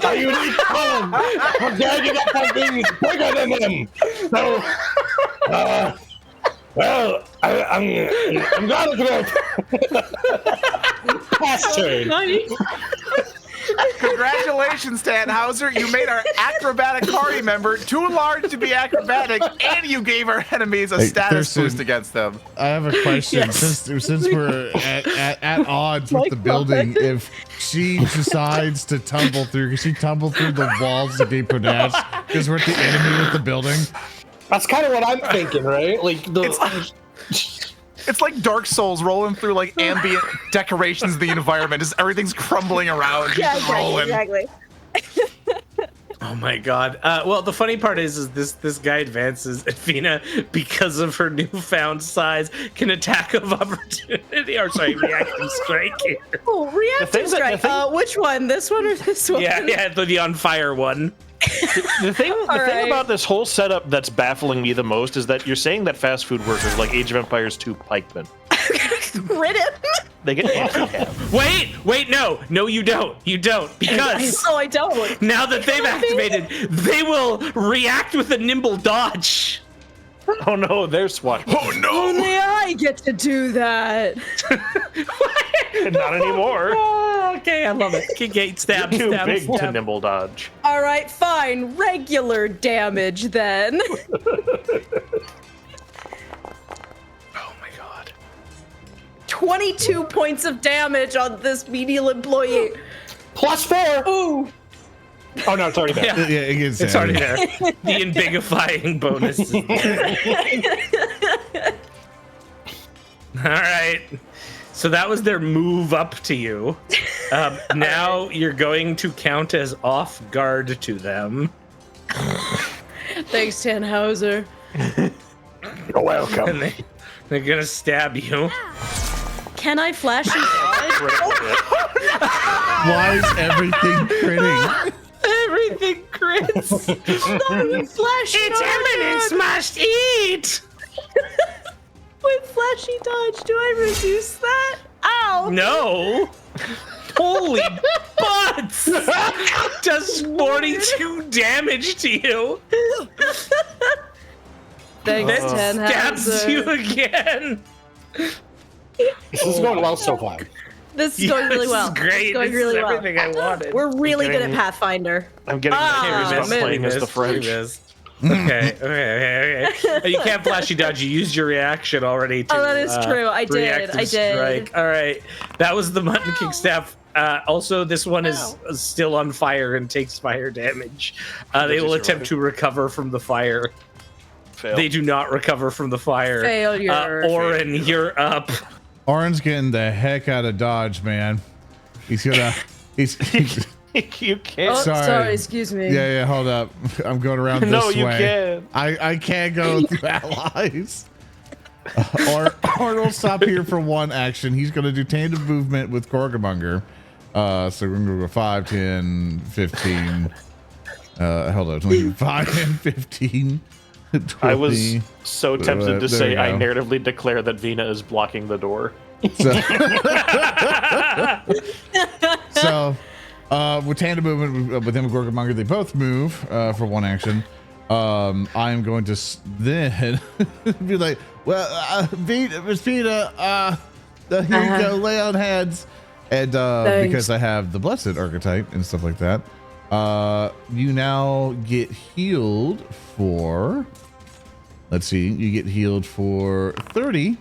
A unique column. We're gagging up on things bigger than them. So, well, I'm glad it's good. Pass turn. Congratulations, Tannhauser. You made our acrobatic party member too large to be acrobatic, and you gave our enemies a Hey, status Thurston, boost against them. I have a question. Yes. Since we're at odds with the building, if she decides to tumble through, can she tumble through the walls to be pronounced? Because we're at the enemy with the building. That's kind of what I'm thinking, right? Like It's like Dark Souls rolling through like ambient decorations of the environment. Just everything's crumbling around. Yeah, just rolling. exactly. Oh my god. Well, the funny part is this guy advances, and Vina, because of her newfound size, can attack of opportunity. Or sorry, reacting strike here. Oh, reactive strike. Which one? This one or this one? Yeah, the on fire one. The thing right. about this whole setup that's baffling me the most is that you're saying that fast food workers like Age of Empires 2 pikemen. Crit him. They get anti-tab. Wait, no, you don't, because No, I don't. now that they've activated, they will react with a nimble dodge. Oh no, they're SWAT. Oh no! Only I get to do that. Not anymore. Oh, okay, I love it. Kick, stab, Too stab, big to stab. nimble dodge. All right, fine. Regular damage then. Oh my god. 22 points of damage on this menial employee. +4. Ooh. Oh no, it's already there. Yeah. Yeah, it gets It's already there. The embigifying bonus is there. All right. So that was their move up to you. Now you're going to count as off guard to them. Thanks, Tannhauser. You're welcome. And they're going to stab you. Can I flash and dodge? Why is everything critting? Everything crits. Not even flash Its eminence must eat. With flashy dodge, do I reduce that? Ow! No. Holy butts! Does 42 damage to you. Thanks, Then stabs you again. This is going well so far. This is going really well. This is great. It's going This really is well. everything I wanted. We're really good at getting- Pathfinder. I'm getting nightmares about man. playing as the French. Okay. You can't flashy dodge. You used your reaction already. To, Oh, that is true. I did. reactive I did. Strike. All right. That was the Mutton King staff. Also, this one is still on fire and takes fire damage. They will attempt to recover from the fire. Fail. They do not recover from the fire. Failure. Orin, you're up. Orin's getting the heck out of Dodge, man. He's gonna. He's. You can't. Oh, Sorry. sorry. Excuse me. Yeah, hold up. I'm going around this No, way. you can't. I can't go through allies. Or will stop here for one action. He's going to do tandem movement with Gorgamonger. So we're going to go 5, 10, 15. Hold on. 5, 10, 15. 20. I was so tempted to There say we I go. narratively declare that Vina is blocking the door. So With tandem movement with him and Gorgamonger, they both move for one action. I'm going to then be like, well, Miss Vita, here you go, lay on hands. And because I have the blessed archetype and stuff like that, you now get healed for, let's see, you get healed for 30.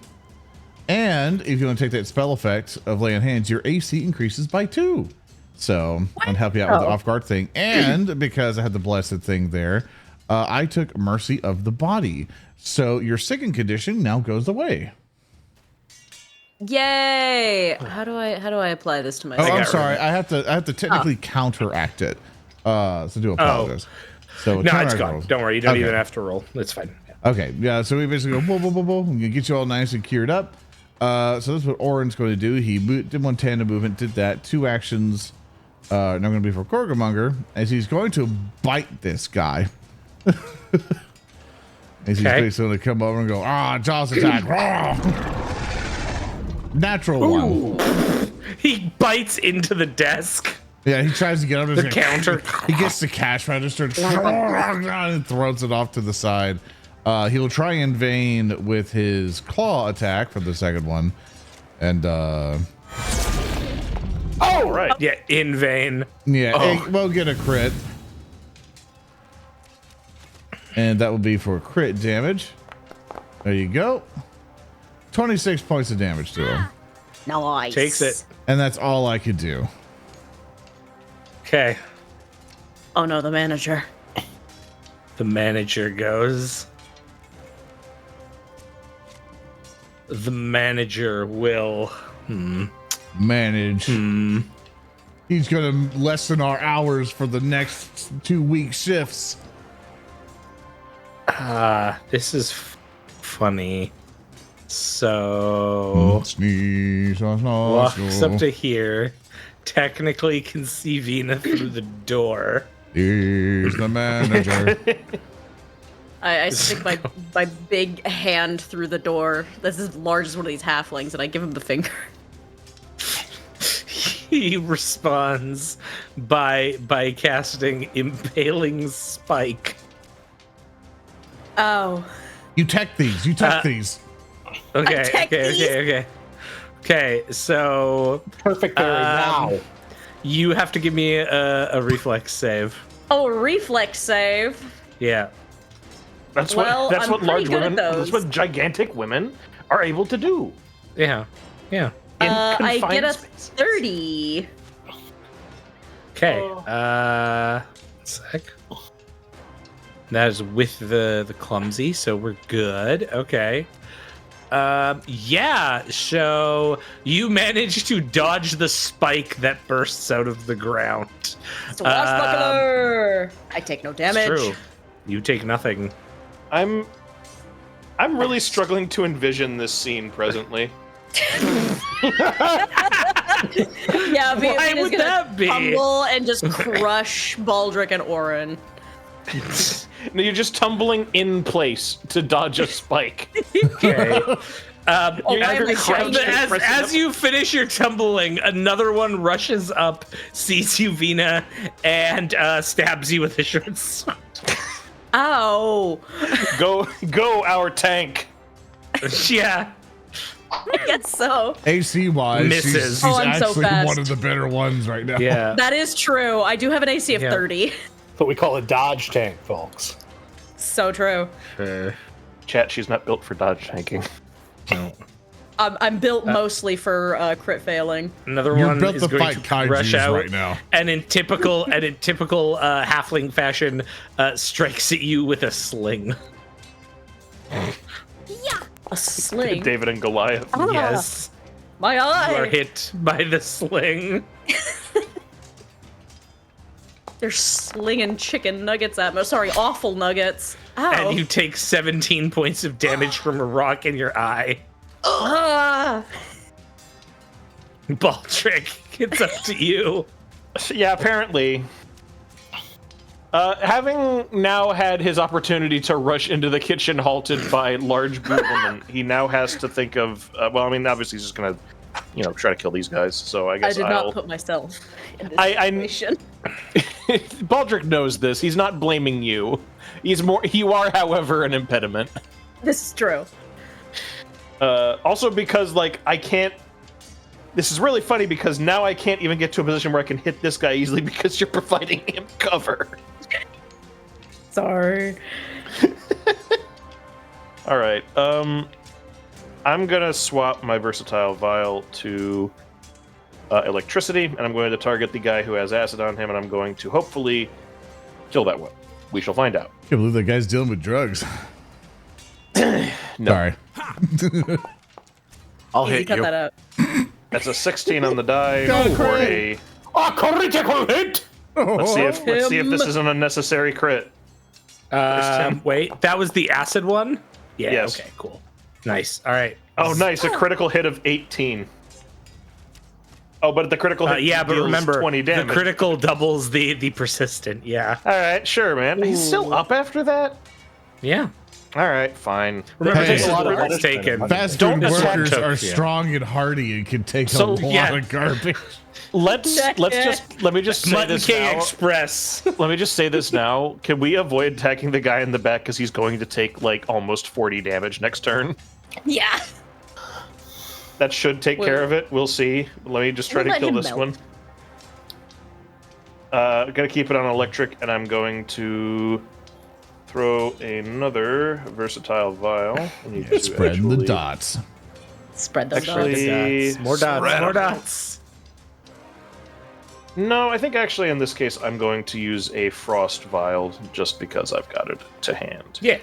And if you want to take that spell effect of lay on hands, your AC increases by 2. So I'll help you out with the off guard thing. And because I had the blessed thing there, I took mercy of the body. So your second condition now goes away. Yay! How do I apply this to Oh, myself? I'm sorry. I have to technically counteract it. So do apologize. So No, it's gone. rolls. Don't worry. You don't Okay. even have to roll. It's fine. Okay, yeah, so we basically go, whoa, whoa, whoa, whoa, you get you all nice and cured up. So that's what Orin's going to do. He did one tandem movement, did that. 2 actions, now going to be for Gorgamonger, as he's going to bite this guy. As he's basically going to come over and go, jaws attack. Natural one. He bites into the desk. Yeah, he tries to get under The counter. He gets the cash register and throws it off to the side. He'll try and vein with his claw attack for the second one. And Right. Yeah, in vain. yeah, we'll get a crit. And that will be for crit damage. There you go. 26 points of damage to him. Nice. Takes it. And that's all I could do. Okay. Oh no, the manager. The manager goes. The manager will Manage. He's going to lessen our hours for the next 2 week shifts. This is funny. So walks up to here, technically can see Vina through the door. Here's the manager. I stick my big hand through the door. That's as large as one of these halflings, and I give him the finger. He responds by casting Impaling Spike. Oh. You tech these. You tech these. Okay, so Perfect area now. you have to give me a reflex save. Oh, a reflex save. Yeah. That's Well, what I'm pretty large good at women. That's those. what gigantic women are able to do. Yeah. I confined get a spaces. 30. Okay. Oh. Sec. That is with the clumsy, so we're good. Okay. Yeah, so you managed to dodge the spike that bursts out of the ground. Swashbuckler! I take no damage. It's true. You take nothing. I'm really struggling to envision this scene presently. Yeah, Why would that be? Tumble and just crush Baldric and Orin. No, you're just tumbling in place to dodge a spike. Okay. why am I crouching shouting? and pressing As up. you finish your tumbling, another one rushes up, sees you, Vina, and stabs you with a short sword. Ow! Go, our tank. Yeah. I guess so. AC wise, Misses. she's Oh, I'm so actually fast. one of the better ones right now. Yeah. That is true. I do have an AC of Yeah. 30. What we call a dodge tank, folks. So true. Chat, she's not built for dodge tanking. No. I'm built mostly for crit failing. Another You're one built is to going fight to rush kaijus out, right now. and in typical halfling fashion, strikes at you with a sling. A sling. David and Goliath. Ah, Yes, my you are eye. hit by the sling. They're slinging chicken nuggets at me. Sorry, awful nuggets. Ow. And you take 17 points of damage from a rock in your eye. Ah. Baldric, it's up to you. So, yeah, apparently, having now had his opportunity to rush into the kitchen halted by large blue woman, he now has to think of, well, I mean, obviously he's just going to try to kill these guys. So I guess I did not put myself in this I situation. Baldric knows this. He's not blaming you. You are, however, an impediment. This is true. Also because, I can't... This is really funny because now I can't even get to a position where I can hit this guy easily because you're providing him cover. Sorry. All right. I'm going to swap my versatile vial to electricity, and I'm going to target the guy who has acid on him, and I'm going to hopefully kill that one. We shall find out. I can't believe that guy's dealing with drugs. No. Sorry. I'll Easy, hit cut you. that out. That's a 16 on the die Go for crit. a... critical hit! Let's see if this is an unnecessary crit. Wait, that was the acid one? Yeah, Yes. okay, cool. Nice. All right. Oh, nice. A critical hit of 18. Oh, but the critical hit Yeah, but deals remember, 20 damage. the critical doubles the persistent. Yeah. All right, sure, man. He's still up after that? Yeah. All right, fine. Remember, Hey, this is a lot of where it's punishment. taken. Fast Don't food attack workers Cook, are yeah. strong and hardy and can take So, a lot yeah. of garbage. Let me just say Mutton this King now. Express. Let me just say this now. Can we avoid attacking the guy in the back because he's going to take almost 40 damage next turn? Yeah. That should take care of it. We'll see. Let me just try We'll to let kill him this melt. one. I'm gonna keep it on electric, and I'm going to throw another versatile vial. I need to Spreading the actually- dots. Spread those Actually- dots. More dots. Spread More 'em. dots. No, I think actually in this case I'm going to use a frost vial just because I've got it to hand. Yeah.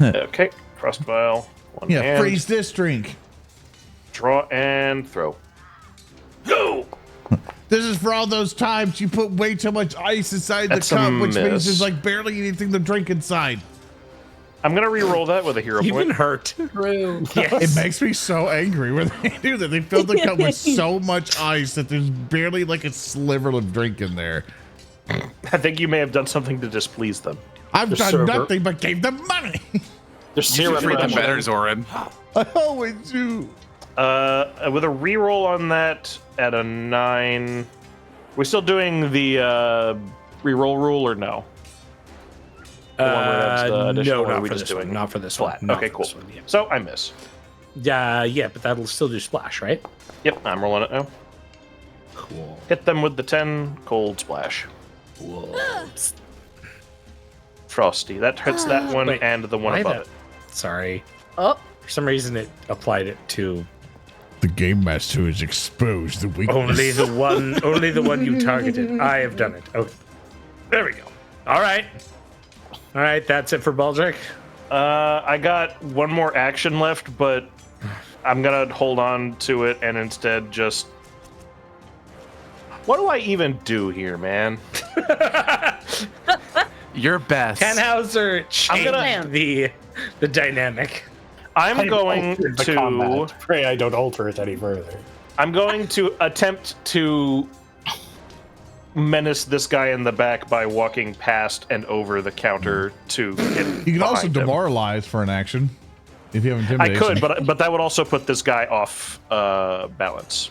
Okay, frost vial. One Yeah, hand. freeze this drink. Draw and throw. Go! This is for all those times you put way too much ice inside That's the a cup, which means miss. there's barely anything to drink inside. I'm gonna re-roll that with a hero You've been point. hurt. True. It Yes. makes me so angry when they do that. They fill the cup with so much ice that there's barely a sliver of drink in there. I think you may have done something to displease them. I've The done server- nothing but gave them money. There's You zero should treat them pressure. better, Zoran. I always do. With a re-roll on that at a 9. We're still doing the re-roll rule or no? The one where that's the additional, no, or are not we for just this one. doing Not for this flat? one. Not Okay, for cool. this one, yeah. So I miss. Yeah, but that'll still do splash, right? Yep, I'm rolling it now. Cool. Hit them with the 10, cold splash. Frosty. That hits that one Wait, and the one why above that- it. Sorry. Oh, For some reason, it applied it to The game master has exposed the weakness. only the one you targeted. I have done it. Okay. There we go. All right. That's it for Baldric. I got one more action left, but I'm gonna hold on to it and instead just... What do I even do here, man? Your best. Tannhauser changed gonna- the dynamic. I'm going altered the to... combat. Pray I don't alter it any further. I'm going to attempt to menace this guy in the back by walking past and over the counter to him. You can also behind him. demoralize for an action if you have I intimidation. could, but that would also put this guy off balance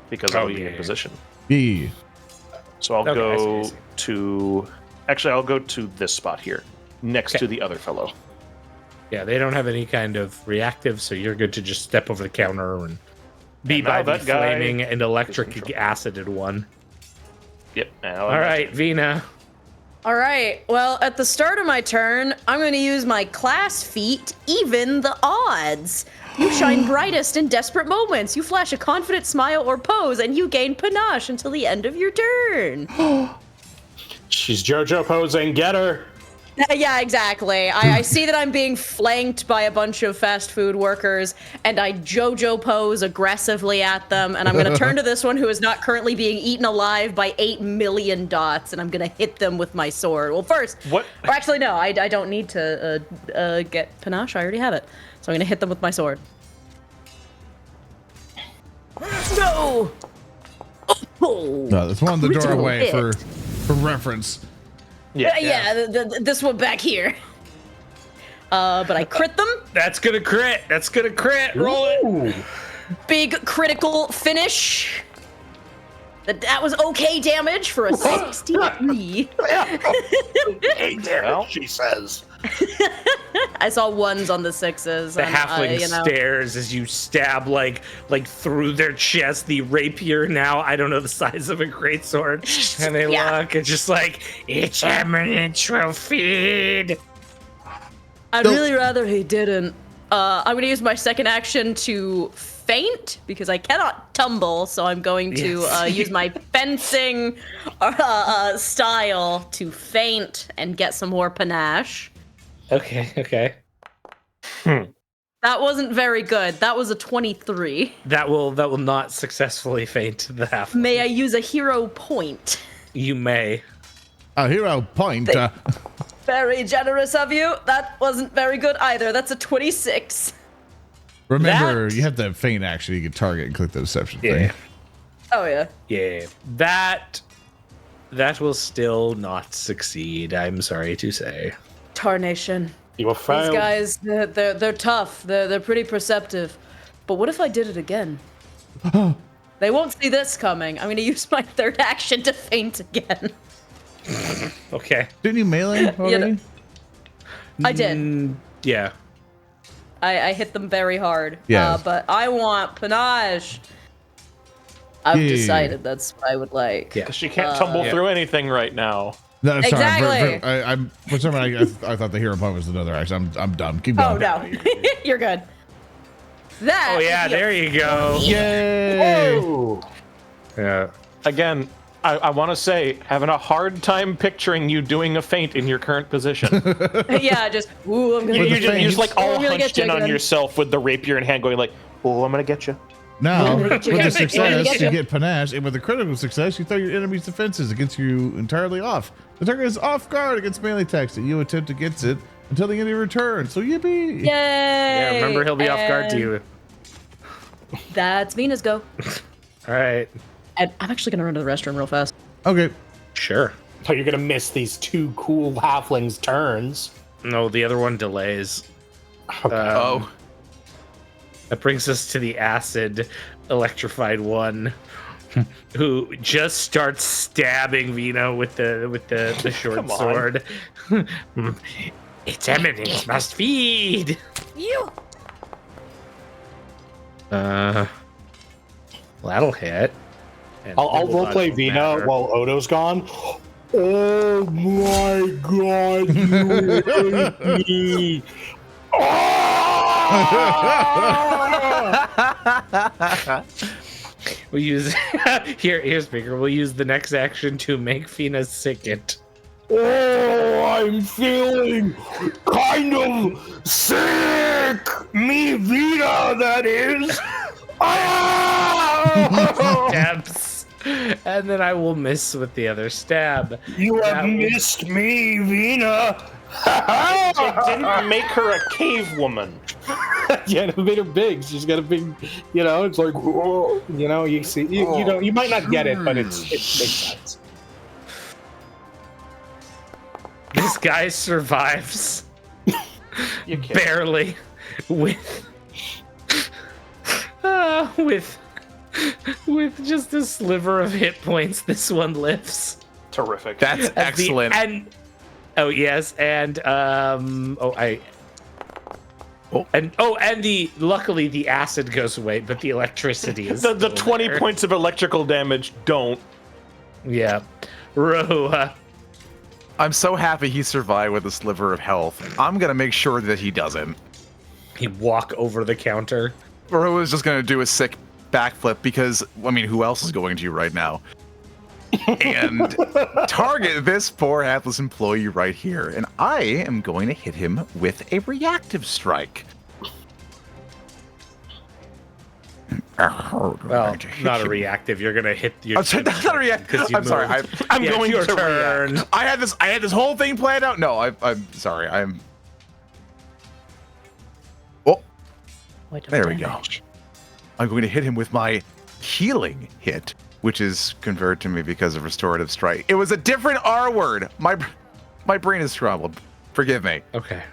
because I would be in yeah. position. Yeah. So I'll Okay, I see, go I see. to... Actually, I'll go to this spot here, next to the other fellow. Yeah, they don't have any kind of reactive, so you're good to just step over the counter and be And by now the that guy flaming and is in electric trouble. acided one. Yep. Now All right, Vina. all right. Well, at the start of my turn, I'm going to use my class feat, Even the Odds. You shine brightest in desperate moments. You flash a confident smile or pose, and you gain panache until the end of your turn. She's JoJo posing. Get her. Yeah, exactly. I see that I'm being flanked by a bunch of fast food workers, and I JoJo pose aggressively at them, and I'm going to turn to this one who is not currently being eaten alive by 8 million dots, and I'm going to hit them with my sword. Well, first, What? or actually, no, I don't need to get panache. I already have it. So I'm going to hit them with my sword. No! Oh! No, that's one the Critical doorway hit. for reference. Yeah. Yeah, this one back here. but I crit them. That's gonna crit. That's gonna crit. Roll it. Big critical finish. That was okay damage for a 63. Hey there, she says. I saw ones on the 6s. The and, halfling you know. stares as you stab like through their chest. The rapier now, I don't know the size of a greatsword, and they look. It's just like it's a miniature feed. I'd really rather he didn't. I'm gonna use my second action to feint because I cannot tumble, so I'm going to use my fencing style to feint and get some more panache. Okay. That wasn't very good. That was a 23. That will not successfully feint the halfling. May I use a hero point? You may. A hero point. Very generous of you. That wasn't very good either. That's a 26. Remember, you have that feint action. You can target and click the deception thing. Oh yeah. Yeah. That will still not succeed. I'm sorry to say. Tarnation. You will fail. These guys, they're tough. They're pretty perceptive. But what if I did it again? They won't see this coming. I'm gonna use my third action to feint again. Okay. Didn't you melee already? I did. Yeah. I hit them very hard. Yeah. But I want panache. I've decided that's what I would like. Yeah. She can't tumble through anything right now. No, sorry. Exactly. For some reason, I thought the hero point was another action. I'm dumb. Keep Oh going. no, you're good. That. Oh yeah, there you go. Yay! Whoa. Yeah. Again, I want to say, having a hard time picturing you doing a feint in your current position. Yeah, just ooh, I'm gonna. You're just like all I'm gonna hunched get in you on again. yourself with the rapier in hand, going like, "Oh, I'm gonna get you." Now, with Get you. the Get success, you. you get panache, and with a critical success, you throw your enemy's defenses against you entirely off. The target is off guard against melee attacks that you attempt against it until the end of your turn. So yippee! Yay! Yeah, remember he'll be off guard to you. That's Venus go. All right. And I'm actually gonna run to the restroom real fast. Okay. Sure. So you're gonna miss these two cool halflings' turns. No, the other one delays. Oh. That brings us to the acid electrified one, who just starts stabbing Vino with the short Come on. sword. Its eminence must feed. You. Well, that'll hit. And I'll will roleplay not Vina matter. while Odo's gone. Oh my god, you hate me. We'll use here's bigger. We'll use the next action to make Fina sickened. Oh, I'm feeling kind of sick. Me Vina, that is. Ah! Stabs, and then I will miss with the other stab. You That have will- missed me, Vina. It didn't make her a cave woman. Yeah, it made her big. She's got a big, it's like, whoa, you see, you might not get it, but it makes sense. This guy survives You can't. barely with just a sliver of hit points. This one lives. Terrific. That's excellent. And luckily the acid goes away, but the electricity is the still 20 there. points of electrical damage don't. Yeah. Roa. I'm so happy he survived with a sliver of health. I'm gonna make sure that he doesn't. He walk over the counter. Or was just gonna do a sick backflip because, I mean, who else is going to right now? And target this poor hapless employee right here. And I am going to hit him with a reactive strike. Well, not a reactive. You're gonna hit. I'm sorry, that's not a reactive. I'm sorry. I'm Yeah, going your to turn. react. I had this whole thing planned out. No, I'm sorry. Oh, there we go. I'm going to hit him with my healing hit, which is converted to me because of restorative strike. It was a different R word. My brain is troubled. Forgive me. Okay.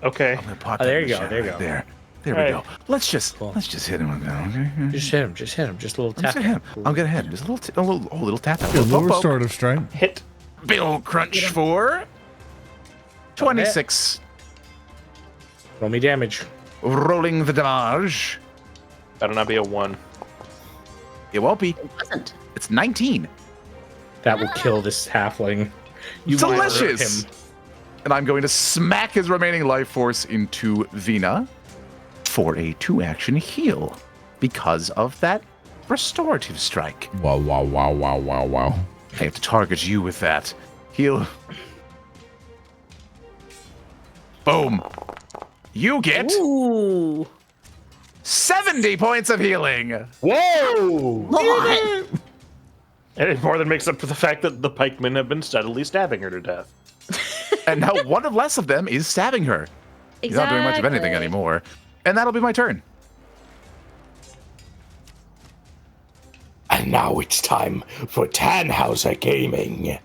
Okay. I'm gonna pop there that you go, machete there you right go. there. There All we right. go. Let's just hit him with that. Okay. Just hit him. Just hit him. Just a little Just tap. hit him. I'm gonna hit him. Just a little tap. A little restorative strike. Hit. Big old crunch for 26. Roll me damage. Rolling the damage. Better not be a 1. It won't be. It wasn't. It's 19. That will kill this halfling. You might hurt Delicious. him. And I'm going to smack his remaining life force into Vina for a 2-action heal because of that restorative strike. Wow, wow, wow, wow, wow, wow. I have to target you with that. Heal. Boom. You get Ooh. 70 points of healing. Whoa! Lord. And it more than makes up for the fact that the pikemen have been steadily stabbing her to death. And now one of less of them is stabbing her. He's not doing much of anything anymore. And that'll be my turn. And now it's time for Tannhauser Gaming.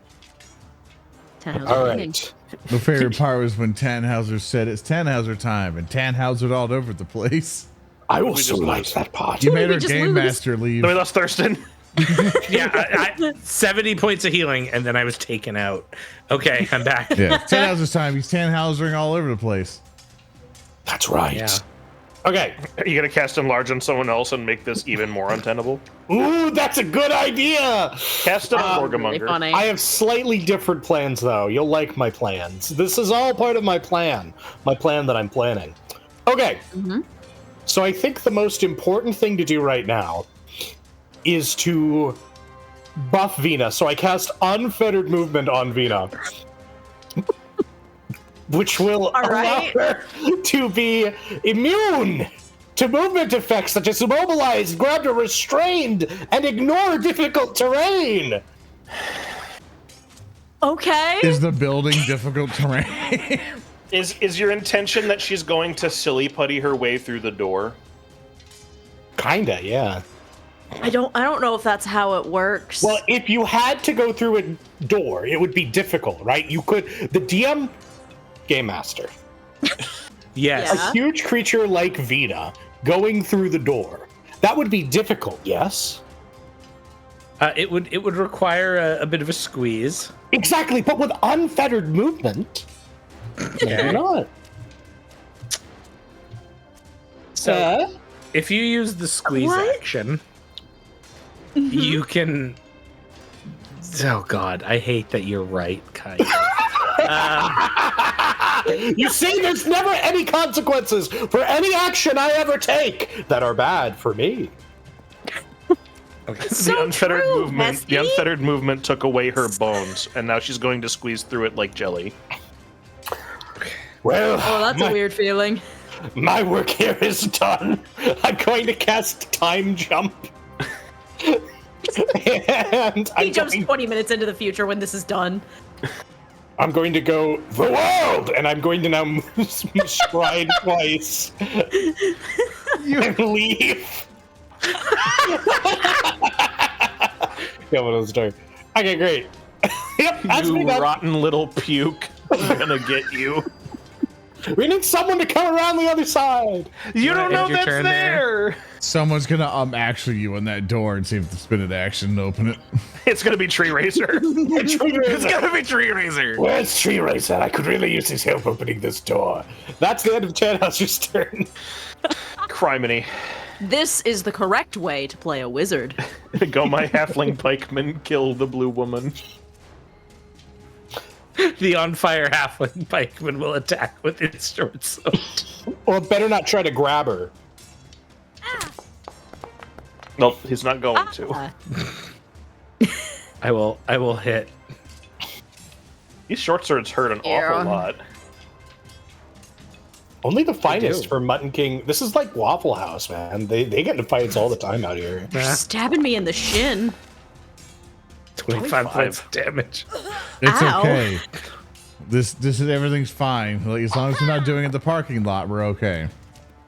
All right. The favorite part was when Tannhauser said it's Tannhauser time, and Tannhauser all over the place. I we also just like lose? that part. You made we our just game lose? master leave. Then we lost Thurston. Yeah, 70 points of healing, and then I was taken out. Okay, I'm back. Yeah, it's Tannhauser's time. He's Tannhausering all over the place. That's right. Yeah. Okay. Are you going to cast Enlarge on someone else and make this even more untenable? Ooh, that's a good idea. Cast it on Really Gorgamonger. funny. I have slightly different plans, though. You'll like my plans. This is all part of my plan that I'm planning. Okay. So I think the most important thing to do right now is to buff Vina. So I cast Unfettered Movement on Vina, which will allow right. her to be immune to movement effects such as immobilized, grabbed or restrained, and ignore difficult terrain. Okay. Is the building difficult terrain? Is your intention that she's going to silly putty her way through the door? Kinda, yeah. I don't know if that's how it works. Well, if you had to go through a door, it would be difficult, right? You could, the DM, Game Master, Yes. Yeah. a huge creature like Vina going through the door, that would be difficult, yes? It would require a bit of a squeeze. Exactly, but with unfettered movement, maybe not. So if you use the squeeze What? action, you can. Oh God, I hate that you're right, Kai. You see, there's never any consequences for any action I ever take that are bad for me. So The unfettered true, movement. Mesty. The unfettered movement took away her bones, and now she's going to squeeze through it like jelly. Well, Oh, that's a weird feeling. my work here is done. I'm going to cast Time Jump. And He jumps 20 minutes into the future when this is done. I'm going to go the world, and I'm going to now stride twice and leave. Yeah, what was turn? Okay, great. Yep, that's me You done. rotten little puke. I'm gonna get you. We need someone to come around the other side. You wanna don't know end your that's turn there. Someone's gonna actually you on that door and see if the spin to action and open it. It's gonna be Tree Racer. It's gonna be Tree Razor. Where's Tree Racer? I could really use his help opening this door. That's the end of Tannhauser's turn. Criminy. This is the correct way to play a wizard. Go my halfling pikeman, kill the blue woman. The on fire halfling pikeman will attack with its short sword. Well, better not try to grab her. Nope, he's not going to. I will hit. These short swords hurt an awful lot. Only the finest do. for Mutton King. This is like Waffle House, man. They get into fights all the time out here. Stabbing me in the shin. 25 points of damage. It's Ow. okay. This is everything's fine. Like, as long as we're not doing it in the parking lot, we're okay.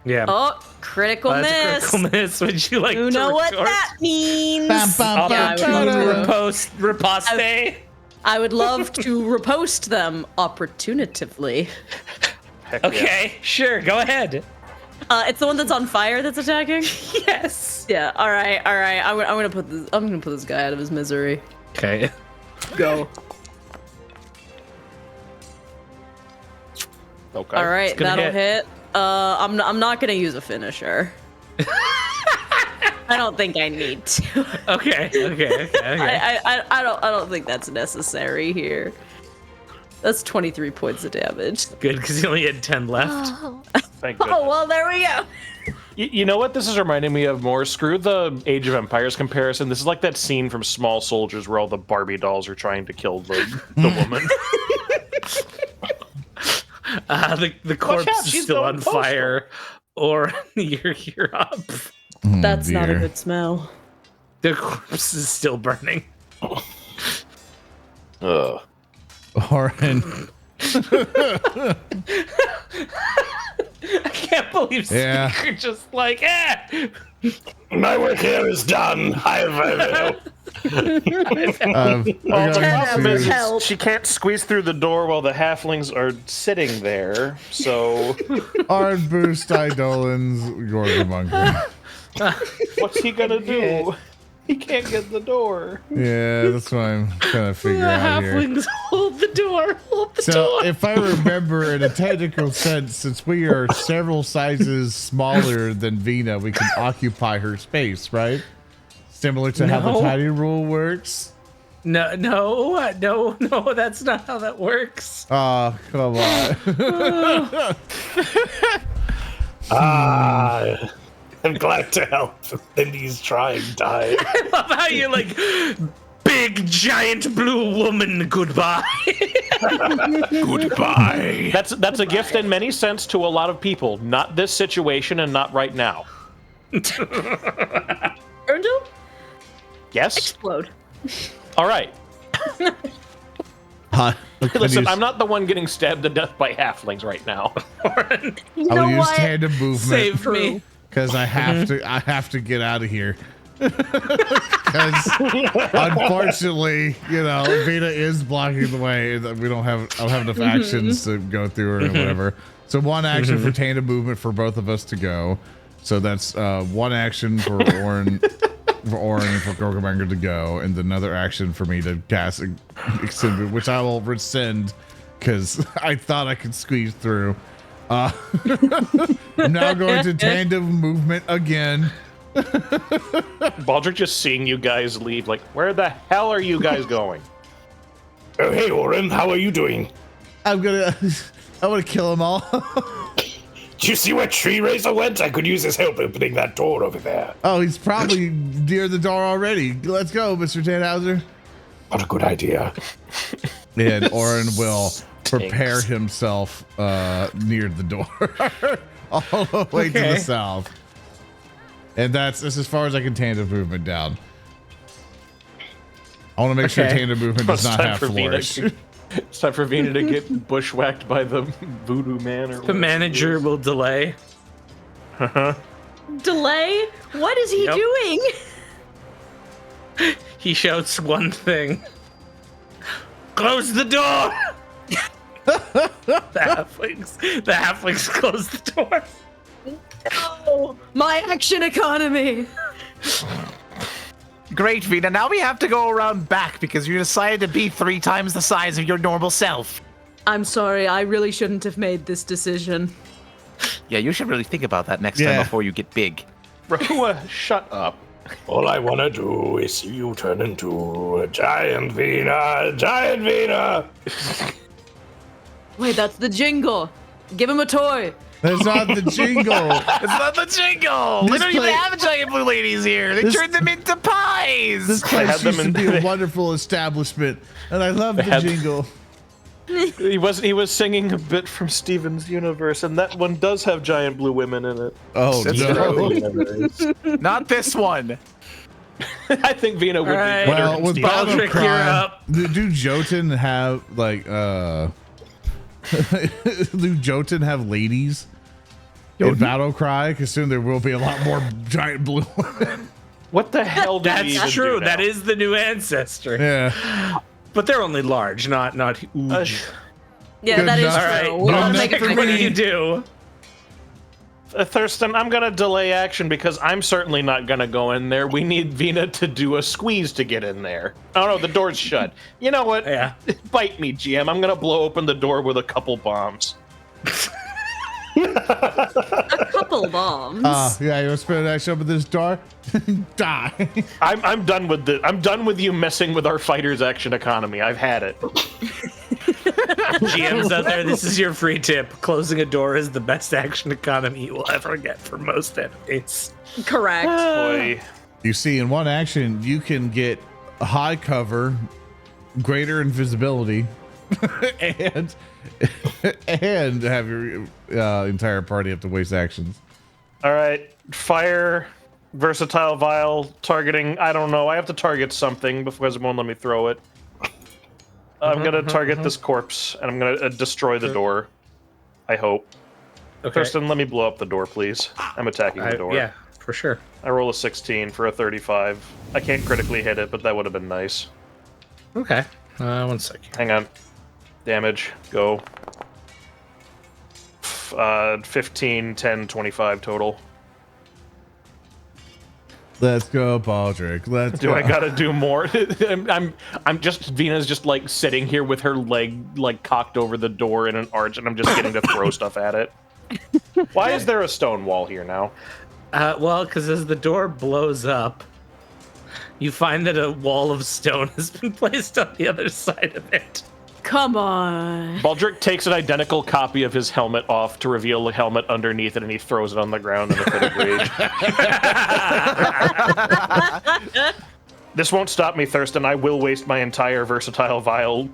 Yeah. Oh, critical That's a miss. critical miss. Would you like You to know what retort? that means. Bum, Yeah, I would love to. Riposte. I would love to repost them opportunatively. Heck yeah. Okay, sure, go ahead. It's the one that's on fire that's attacking. Yes. Yeah. All right. I'm gonna put this guy out of his misery. Okay. Go. Okay. All right, gonna that'll hit. I'm not gonna use a finisher. I don't think I need to. Okay. I don't think that's necessary here. That's 23 points of damage. Good, because you only had 10 left. Thank goodness. Oh well, there we go. You know what this is reminding me of more? Screw the Age of Empires comparison. This is like that scene from Small Soldiers where all the Barbie dolls are trying to kill the woman. The corpse out, is she's still going on postal. fire. Or you're up. That's not a dear. good smell. The corpse is still burning. Ugh. Oren. I can't believe Yeah. you're just like, eh. My work here is done. I Well, the got problem is to- Help. she can't squeeze through the door while the halflings are sitting there, so Oren boost Eidolon's Gorgamonger. what's he gonna do? He can't get the door. Yeah, that's what I'm trying to The figure out here. halflings hold the door. Hold the So, door. if I remember, in a technical sense, since we are several sizes smaller than Vina, we can occupy her space, right? Similar to how the No. tiny rule works. No, that's not how that works. Oh, come on. I'm glad to help. Indy's trying dying. I love how you're like, big giant blue woman, goodbye. Goodbye. That's a gift in many sense to a lot of people. Not this situation and not right now. Erndl, Yes? explode. All right. Listen, I'm not the one getting stabbed to death by halflings right now. You I know will use what? tandem movement Save me. because I have to get out of here. Because unfortunately, Vina is blocking the way. I don't have enough actions to go through her or whatever. So one action for tandem movement for both of us to go. So that's one action for Oren. For Oren and for Gorgamanger to go, and another action for me to cast extend, which I will rescind because I thought I could squeeze through. I'm now going to tandem movement again. Baldric just seeing you guys leave, like, where the hell are you guys going? Oh, hey, Oren, how are you doing? I want to kill them all. Do you see where Tree Razor went? I could use his help opening that door over there. Oh, he's probably near the door already. Let's go, Mr. Tannhauser. What a good idea. And Oren will prepare himself near the door, all the way to the south. And that's as far as I can tandem movement down. I want to make sure tandem movement does not have flourish. It's time for Vina to get bushwhacked by the voodoo man. Or The manager will delay. Delay? What is he Yep. doing? He shouts one thing. Close the door! The halflings close the door. Oh, my action economy. Great, Vina. Now we have to go around back because you decided to be 3 times the size of your normal self. I'm sorry, I really shouldn't have made this decision. Yeah, you should really think about that next Yeah. time before you get big. Rahua, shut up. All I want to do is see you turn into a giant Vina. Giant Vina! Wait, that's the jingle. Give him a toy. That's not the jingle. It's not the jingle! This We don't even place- have giant blue ladies here! They This- turned them into pies! This place had them used to in- be a wonderful establishment, and I love the had- jingle. He was singing a bit from Steven's universe, and that one does have giant blue women in it. Oh, That's no. Not this one! I think Vina would Alright. be better Well, than with Steven. Battle Baldric, Cry, you're up. do Jotun have, like, do Jotun have ladies in Battle Cry? Because soon there will be a lot more giant blue women. What the hell do we even That's do true. now? That is the new ancestor. Yeah. But they're only large, not huge. Yeah, Good that is enough. true. All right. We gotta Good make it enough for for What do me. you do? Thurston, I'm gonna delay action because I'm certainly not gonna go in there. We need Vina to do a squeeze to get in there. Oh no, the door's shut. You know what? Yeah. Bite me, GM. I'm gonna blow open the door with a couple bombs. a couple bombs. Yeah, you want to spend an action up with this door? Die. I'm done with I'm done with you messing with our fighters' action economy. I've had it. GMs out there, this is your free tip. Closing a door is the best action economy you will ever get for most enemies. Correct. Boy. You see, in one action, you can get high cover, greater invisibility, and have your entire party have to waste actions. All right, fire, versatile vial, targeting. I don't know. I have to target something because it won't let me throw it. I'm gonna target this corpse, and I'm gonna destroy the door. I hope. Okay. Thurston, let me blow up the door, please. I'm attacking the door. Yeah, for sure. I roll a 16 for a 35. I can't critically hit it, but that would have been nice. Okay. 1 second. Hang on. Damage. Go. 15, 10, 25 total. Let's go, Baldric. Let's Do go. I gotta do more? I'm just Vina's just like sitting here with her leg like cocked over the door in an arch, and I'm just getting to throw stuff at it. Why is there a stone wall here now? Well, because as the door blows up, you find that a wall of stone has been placed on the other side of it. Come on. Baldric takes an identical copy of his helmet off to reveal the helmet underneath it, and he throws it on the ground in a fit of rage. This won't stop me, Thurston. I will waste my entire versatile vial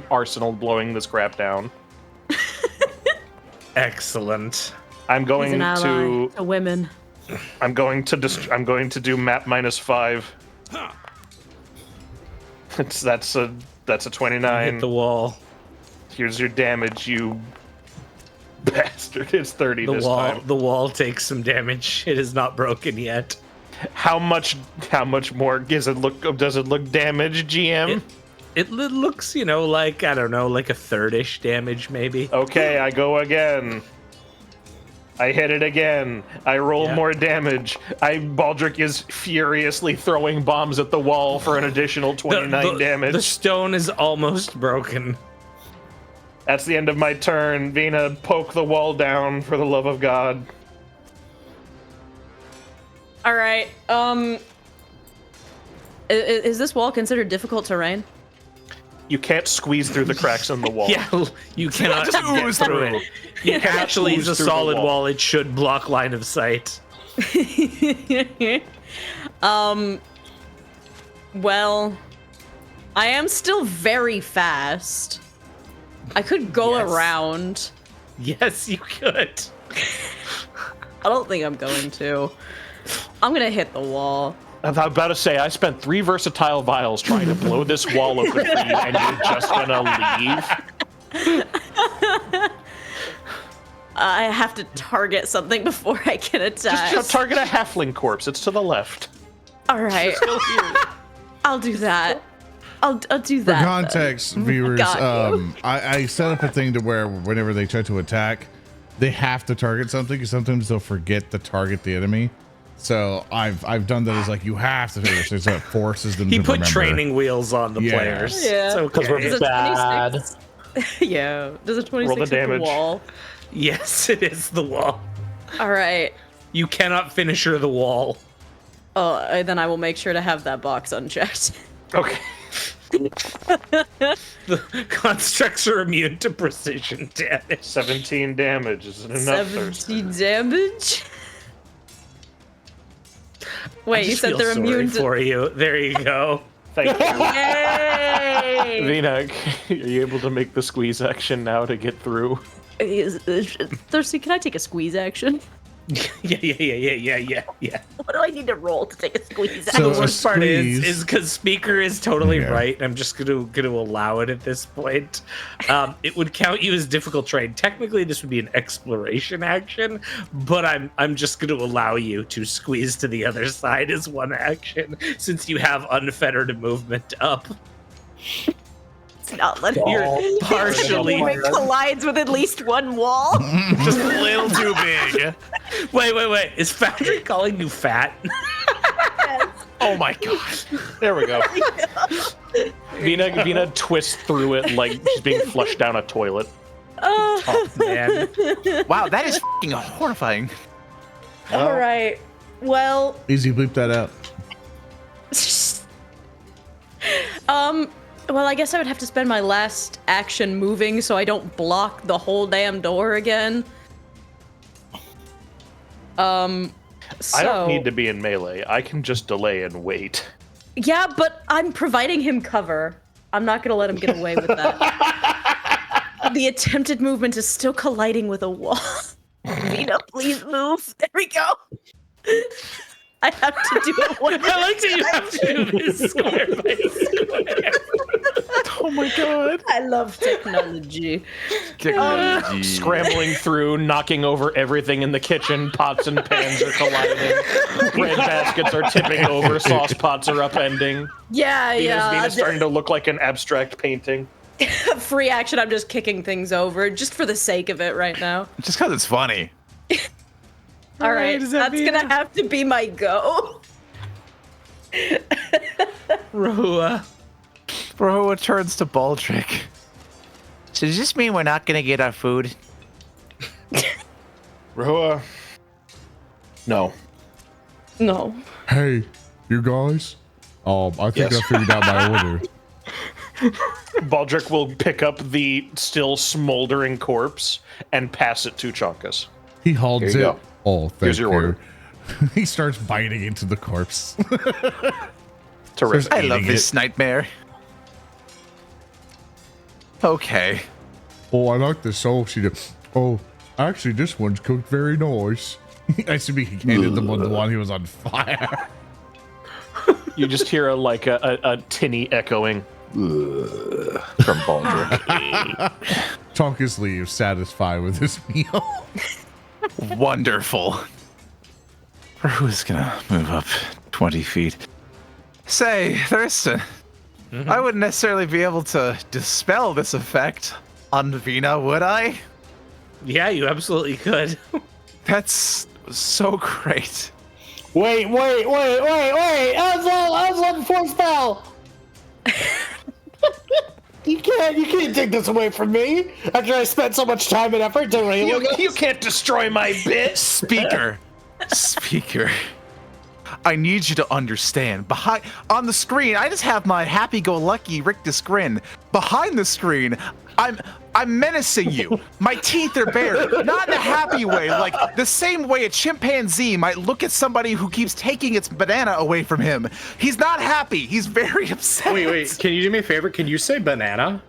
arsenal blowing this crap down. Excellent. I'm He's going an ally to. to women. I'm going to do map -5. That's a 29. Hit the wall. Here's your damage, you bastard. It's 30 The this wall. time. The wall takes some damage. It is not broken yet. How much more does it look damaged, GM? It looks, like, I don't know, like a third-ish damage, maybe. Okay, I go again. I hit it again. I roll Yeah. more damage. Baldric is furiously throwing bombs at the wall for an additional 29 damage. The stone is almost broken. That's the end of my turn. Vina, poke the wall down for the love of God. All right. Is this wall considered difficult terrain? You can't squeeze through the cracks in the wall. Yeah, you cannot just get ooze through through. it. It actually is a ooze through the solid wall. wall. It should block line of sight. Well, I am still very fast. I could go Yes. around. Yes, you could. I don't think I'm going to. I'm gonna hit the wall. I'm about to say, I spent 3 versatile vials trying to blow this wall open for you, and you're just gonna leave? I have to target something before I can attack. Just target a halfling corpse. It's to the left. All right. I'll do that. I'll do For that. then. context, viewers, Got you. I set up a thing to where whenever they try to attack, they have to target something because sometimes they'll forget to target the enemy. So I've done that as like you have to target, so it forces them He to put remember. training wheels on the Yeah. players. Yeah. It's okay. 'Cause we're Does a bad. 26 yeah. Does a 26 Roll the hit the damage. wall? Yes, it is the wall. All right. You cannot finisher the wall. Then I will make sure to have that box unchecked. Okay. The constructs are immune to precision damage. 17 damage. Is it enough? 17 damage. I Wait, you just said feel they're sorry immune to. for you. There you go. Thank you. Yay! Vina, are you able to make the squeeze action now to get through? Thirsty, can I take a squeeze action? Yeah. What do I need to roll to take a squeeze So action? The a worst part squeeze- is because Speaker is totally Yeah. right. I'm just gonna allow it at this point. It would count you as difficult terrain. Technically, this would be an exploration action, but I'm just gonna allow you to squeeze to the other side as one action since you have unfettered movement up. not let You're partially it collides with at least one wall. Just a little too big. Wait. Is Foundry calling you fat? Oh my god. There we go. Vina twists through it like she's being flushed down a toilet. Oh man. Wow, that is fucking horrifying. All right. Well, Easy, bleep that out. well, I guess I would have to spend my last action moving so I don't block the whole damn door again. I don't need to be in melee. I can just delay and wait. Yeah, but I'm providing him cover. I'm not gonna let him get away with that. The attempted movement is still colliding with a wall. Vina, please move. There we go. I have to do it one I like that you have to do this square by square. Oh my god. I love technology. Technology. Scrambling through, knocking over everything in the kitchen. Pots and pans are colliding. Bread baskets are tipping over. Sauce pots are upending. Yeah, Vina's starting to look like an abstract painting. Free action, I'm just kicking things over, just for the sake of it right now. Just because it's funny. All right, that's gonna have to be my go. Rahua. Rahua turns to Baldric. So does this mean we're not gonna get our food? Rahua. No. No. Hey, you guys. I think Yes. I figured out my order. Baldric will pick up the still smoldering corpse and pass it to Chonkus. He holds Here you it. go. Oh, thank Here's your you. order. He starts biting into the corpse. Terrific. I love Eating this nightmare. Okay. Oh, I like the sauce. Oh, actually, this one's cooked very nice. I should be handed the one he was on fire. You just hear a tinny echoing from Baldric. Tonkus leaves satisfied with his meal. Wonderful. Who's gonna move up 20 feet? Say, Thurston, I wouldn't necessarily be able to dispel this effect on Vina, would I? Yeah, you absolutely could. That's so great. Wait! That's level 4 spell! You can't take this away from me after I spent so much time and effort to You can't destroy my bit. Speaker. I need you to understand. On the screen, I just have my happy-go-lucky rictus grin. Behind the screen, I'm menacing you. My teeth are bared, not in a happy way, like the same way a chimpanzee might look at somebody who keeps taking its banana away from him. He's not happy. He's very upset. Wait. Can you do me a favor? Can you say banana?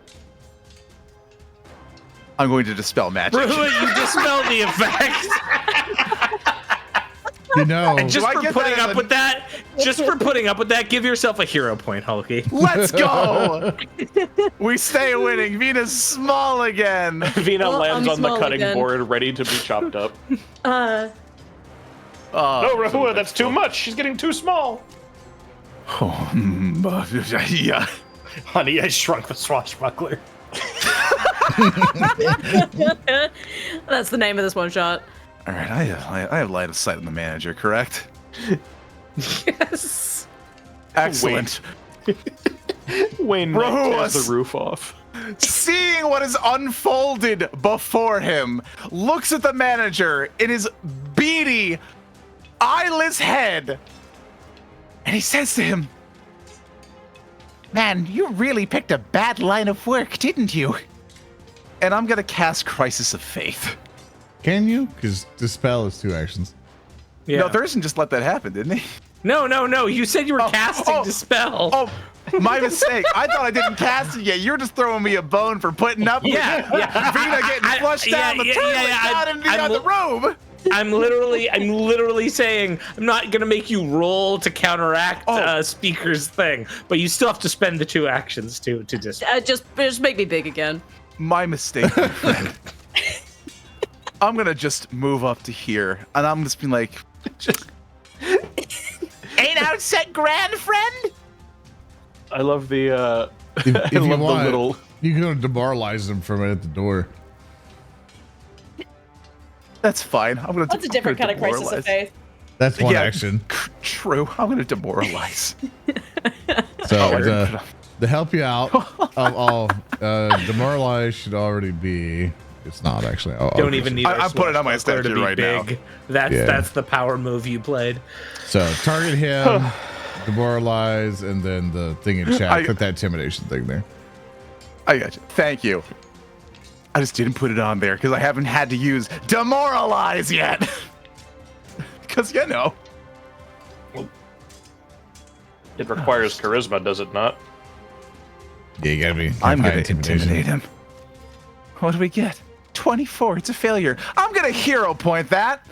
I'm going to dispel magic. Rahua, you dispelled the effect. You know, And just Do I for get putting that as up with that, give yourself a hero point, Hulky. Let's go. We stay winning. Vina's small again. Vina Well, lands I'm on the small cutting again. board, ready to be chopped up. Uh, No, Rahua, that's too much. She's getting too small. Yeah. Honey, I shrunk the swashbuckler. that's the name of this one shot. All right, I have line of sight on the manager, correct? Yes. Excellent. Wayne Rahua. tears the roof off. Seeing what is unfolded before him, looks at the manager in his beady, eyeless head, and he says to him, "Man, you really picked a bad line of work, didn't you?" And I'm gonna cast Crisis of Faith. can you? Because dispel is 2 actions. Yeah. No, Thurston just let that happen, didn't he? No. You said you were casting Dispel. Oh, my mistake. I thought I didn't cast it yet. You were just throwing me a bone for putting up with Yeah. Vina getting flushed down the toilet, not in the other room. I'm literally saying I'm not gonna make you roll to counteract Speaker's thing, but you still have to spend the 2 actions to dispel. Just make me big again. My mistake, my friend. I'm gonna just move up to here, and I'm just being like, ain't outset grand, friend? I love the If I you love want, the little You can demoralize them from at the door. That's fine. I'm gonna. That's a different kind of crisis of faith. That's one action. True. I'm gonna demoralize. So to help you out, I'll demoralize should already be. It's not actually. Don't even need. I'm putting it on my statue right now. That's the power move you played. So target him, demoralize, and then the thing in chat. Put that intimidation thing there. I got you. Thank you. I just didn't put it on there because I haven't had to use demoralize yet. Because you know. It requires charisma, does it not? Yeah, you gotta be. I'm gonna intimidate him. What do we get? 24. It's a failure. I'm gonna hero point that.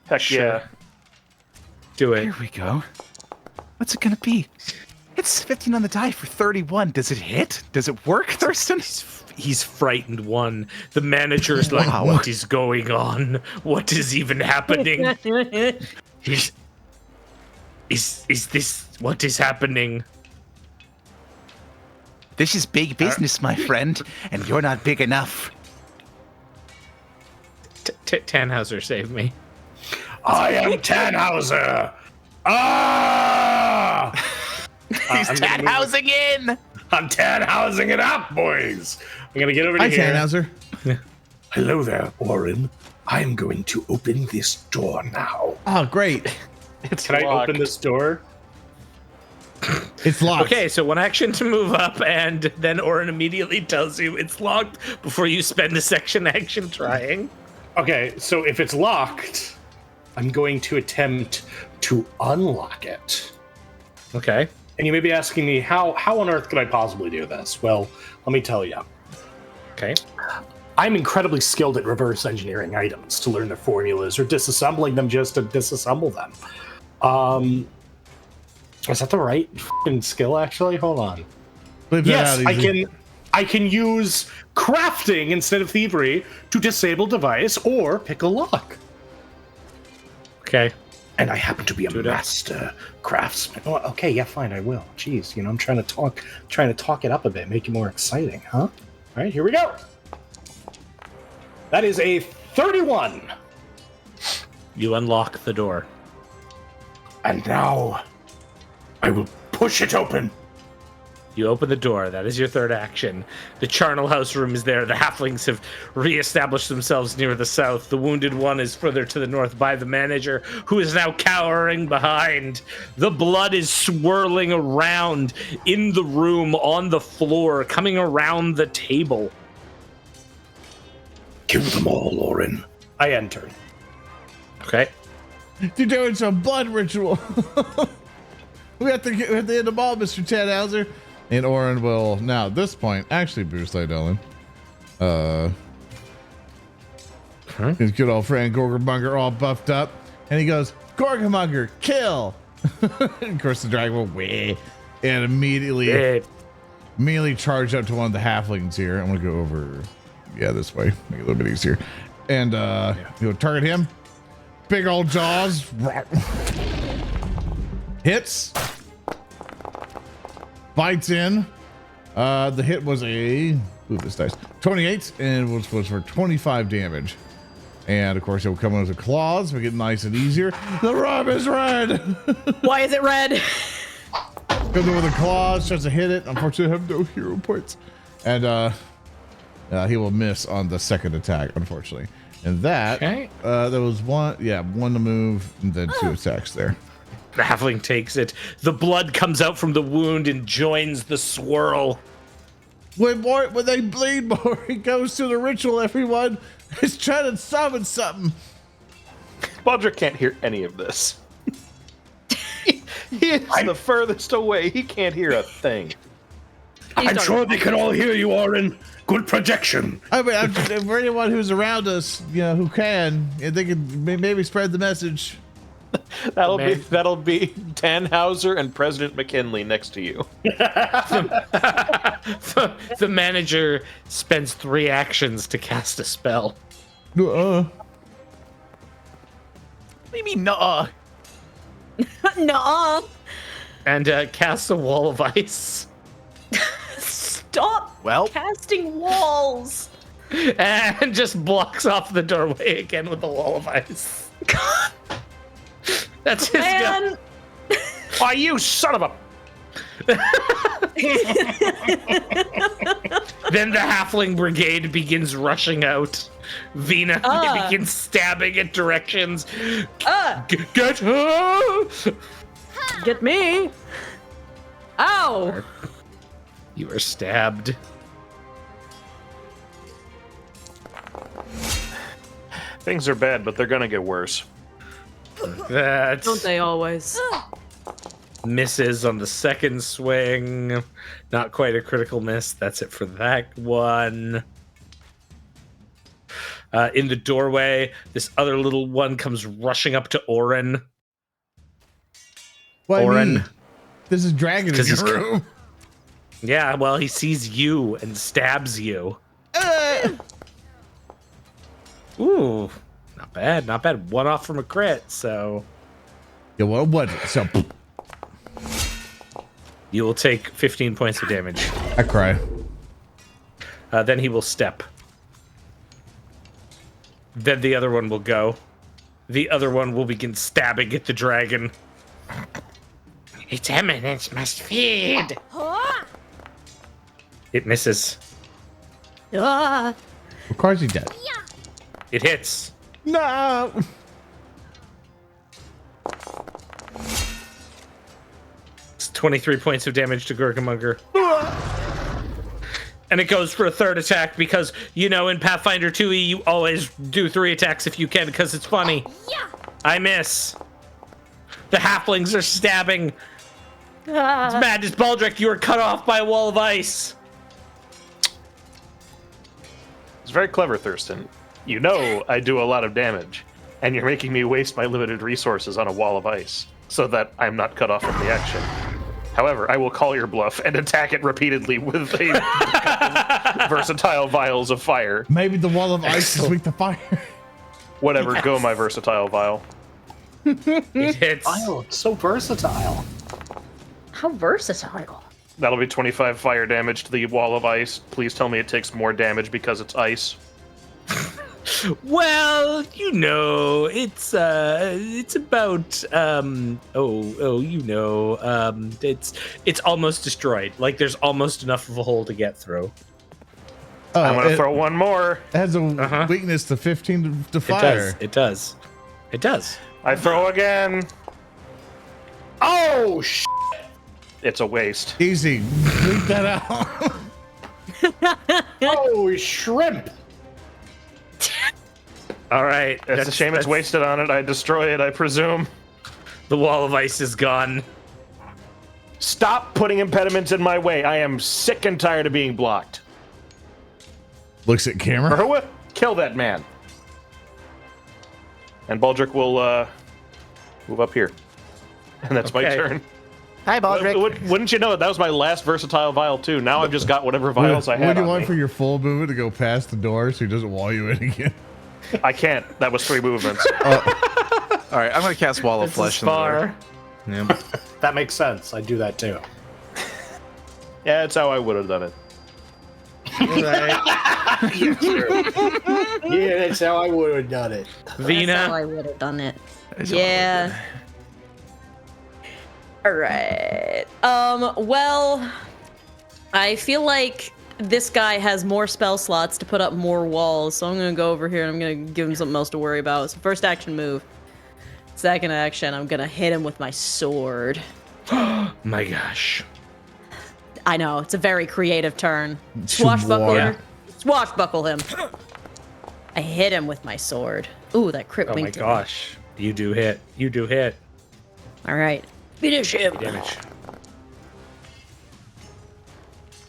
Heck yeah. Do it. Here we go. What's it gonna be? It's 15 on the die for 31. Does it hit? Does it work, Thurston? He's frightened one. The manager is like, what is going on? What is even happening? Is this what is happening? This is big business, my friend, and you're not big enough. Tannhauser, save me. I am Tannhauser. Ah! He's Tannhausing in. I'm Tannhausing it up, boys. I'm gonna get over to Hi, here. Tannhauser. Hello there, Orin. I am going to open this door now. Oh, great. Can I open this door? It's locked. Okay, so one action to move up, and then Orin immediately tells you it's locked before you spend a section action trying. Okay, so if it's locked, I'm going to attempt to unlock it. Okay. And you may be asking me, how on earth could I possibly do this? Well, let me tell you. Okay. I'm incredibly skilled at reverse engineering items to learn their formulas or disassembling them just to disassemble them. Is that the right f***ing skill, actually? Hold on. Yes, I can use crafting instead of thievery to disable device or pick a lock. Okay. And I happen to be a master craftsman. Oh, okay, yeah, fine, I will. Jeez, I'm trying to talk it up a bit, make it more exciting, huh? All right, here we go. That is a 31. You unlock the door. And now I will push it open. You open the door. That is your third action. The charnel house room is there. The halflings have reestablished themselves near the south. The wounded one is further to the north by the manager, who is now cowering behind. The blood is swirling around in the room, on the floor, coming around the table. Kill them all, Orin. I enter. Okay. You're doing some blood ritual. we have to end them all, Mr. Tannhauser. And Orin will now at this point actually boost Dylan. His good old friend Gorgamonger all buffed up, and he goes, Gorgamonger, kill! Of course, the dragon will wah, and immediately charge up to one of the halflings here. I'm gonna go over, this way, make it a little bit easier, and you'll target him. Big old jaws, hits. Bites in. The hit was this dice 28, and was for 25 damage. And of course, it will come in with the claws. We get nice and easier. The rub is red. Why is it red? Comes in with the claws, tries to hit it. Unfortunately, I have no hero points, and he will miss on the second attack. Unfortunately, and that there was one to move, and then two attacks there. The halfling takes it. The blood comes out from the wound and joins the swirl. When they bleed more, it goes to the ritual, everyone. It's trying to summon something. Bodger can't hear any of this. He is the furthest away. He can't hear a thing. I'm sure they can all hear you, Orin. Good projection. I mean, for anyone who's around us, who can, they can maybe spread the message. That'll be Tannhauser and President McKinley next to you. The manager spends 3 actions to cast a spell. What do you mean, nuh-uh? Nuh-uh. And casts a wall of ice. Stop Well, Casting walls. And just blocks off the doorway again with a wall of ice. That's his go. Man. Why, you son of a... Then the halfling brigade begins rushing out. Vina begins stabbing at directions. Get her! Get me. Ow. You are stabbed. Things are bad, but they're gonna get worse. That's Don't they always? misses on the second swing. Not quite a critical miss. That's it for that one. In the doorway, this other little one comes rushing up to Orin. Why Orin. me? There's a dragon in 'Cause he's your room. Yeah, well, he sees you and stabs you. Ooh, not bad, not bad. One off from a crit, so Yeah, well, what? So you will take 15 points of damage. I cry. Then he will step. Then the other one will go. The other one will begin stabbing at the dragon. Its eminence must feed. It misses. Ah. Of course he does. It hits. No. It's 23 points of damage to Gurgamunger. And it goes for a third attack because, you know, in Pathfinder 2e, you always do 3 attacks if you can because it's funny. Yeah. I miss. The halflings are stabbing. It's madness, Baldric. You were cut off by a wall of ice. It's very clever, Thurston. You know I do a lot of damage, and you're making me waste my limited resources on a wall of ice so that I'm not cut off from the action. However, I will call your bluff and attack it repeatedly with a versatile vials of fire. Maybe the wall of ice is weak to fire. Whatever, go my versatile vial. It hits. Oh, it's so versatile. How versatile. That'll be 25 fire damage to the wall of ice. Please tell me it takes more damage because it's ice. Well, you know, it's about it's almost destroyed. Like there's almost enough of a hole to get through. I'm gonna It throw one more. has a weakness to 15 to It fire. does. It does. I throw again. Oh, sh! It's a waste. Easy. Bleep that out. Oh, shrimp! All right. It's a shame it's wasted on it. I destroy it, I presume. The wall of ice is gone. Stop putting impediments in my way. I am sick and tired of being blocked. Looks at camera. Rahua, kill that man. And Baldric will move up here. And that's my Okay. turn. hi, Baldric. Wouldn't you know it? That was my last versatile vial, too. Now I've just got whatever vials I What had do you on want me. for your full movement to go past the door so he doesn't wall you in again? I can't. That was 3 movements. All right, I'm gonna cast Wall of This Flesh is in the door. far. That makes sense. I do that too. Yeah, that's how I would have done it. Yeah, that's how I would have done it. That's how Vina. I would have done it. That's all I Yeah. All right. Well, I feel like this guy has more spell slots to put up more walls, so I'm gonna go over here and I'm gonna give him something else to worry about. So first action move. Second action, I'm gonna hit him with my sword. My gosh. I know, it's a very creative turn. Swashbuckle Yeah. him. Swashbuckle him. I hit him with my sword. Ooh, that crit Oh my winked him. gosh. You do hit. You do hit. All right. Finish him. Damage.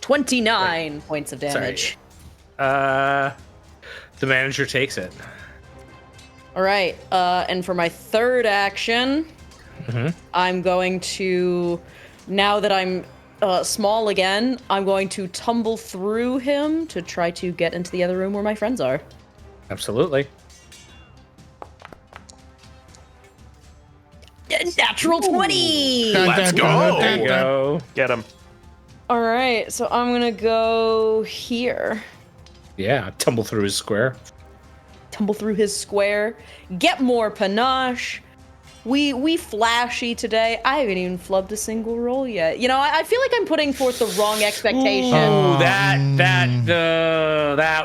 29 points of damage. The manager takes it. All right. And for my third action, I'm going to, now that I'm small again, I'm going to tumble through him to try to get into the other room where my friends are. Absolutely. Natural 20! Let's go. There you go. Get him. All right, so I'm gonna go here. Yeah, tumble through his square. Tumble through his square. Get more panache. We flashy today. I haven't even flubbed a single roll yet. You know, I feel like I'm putting forth the wrong expectation. Ooh, that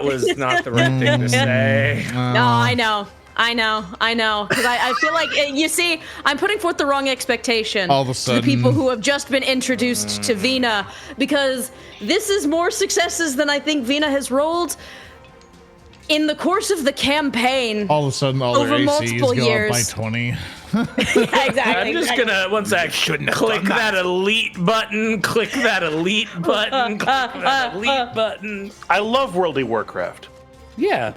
was not the right thing to say. No, I know. Because I feel like, you see, I'm putting forth the wrong expectation All of a to sudden. the people who have just been introduced to Vina, because this is more successes than I think Vina has rolled in the course of the campaign. All of a sudden, all over their ACs multiple go years. up by 20. Yeah, exactly. I'm just gonna, one sec, click that elite button, click that elite button, click that elite button. I love World of Warcraft. Yeah.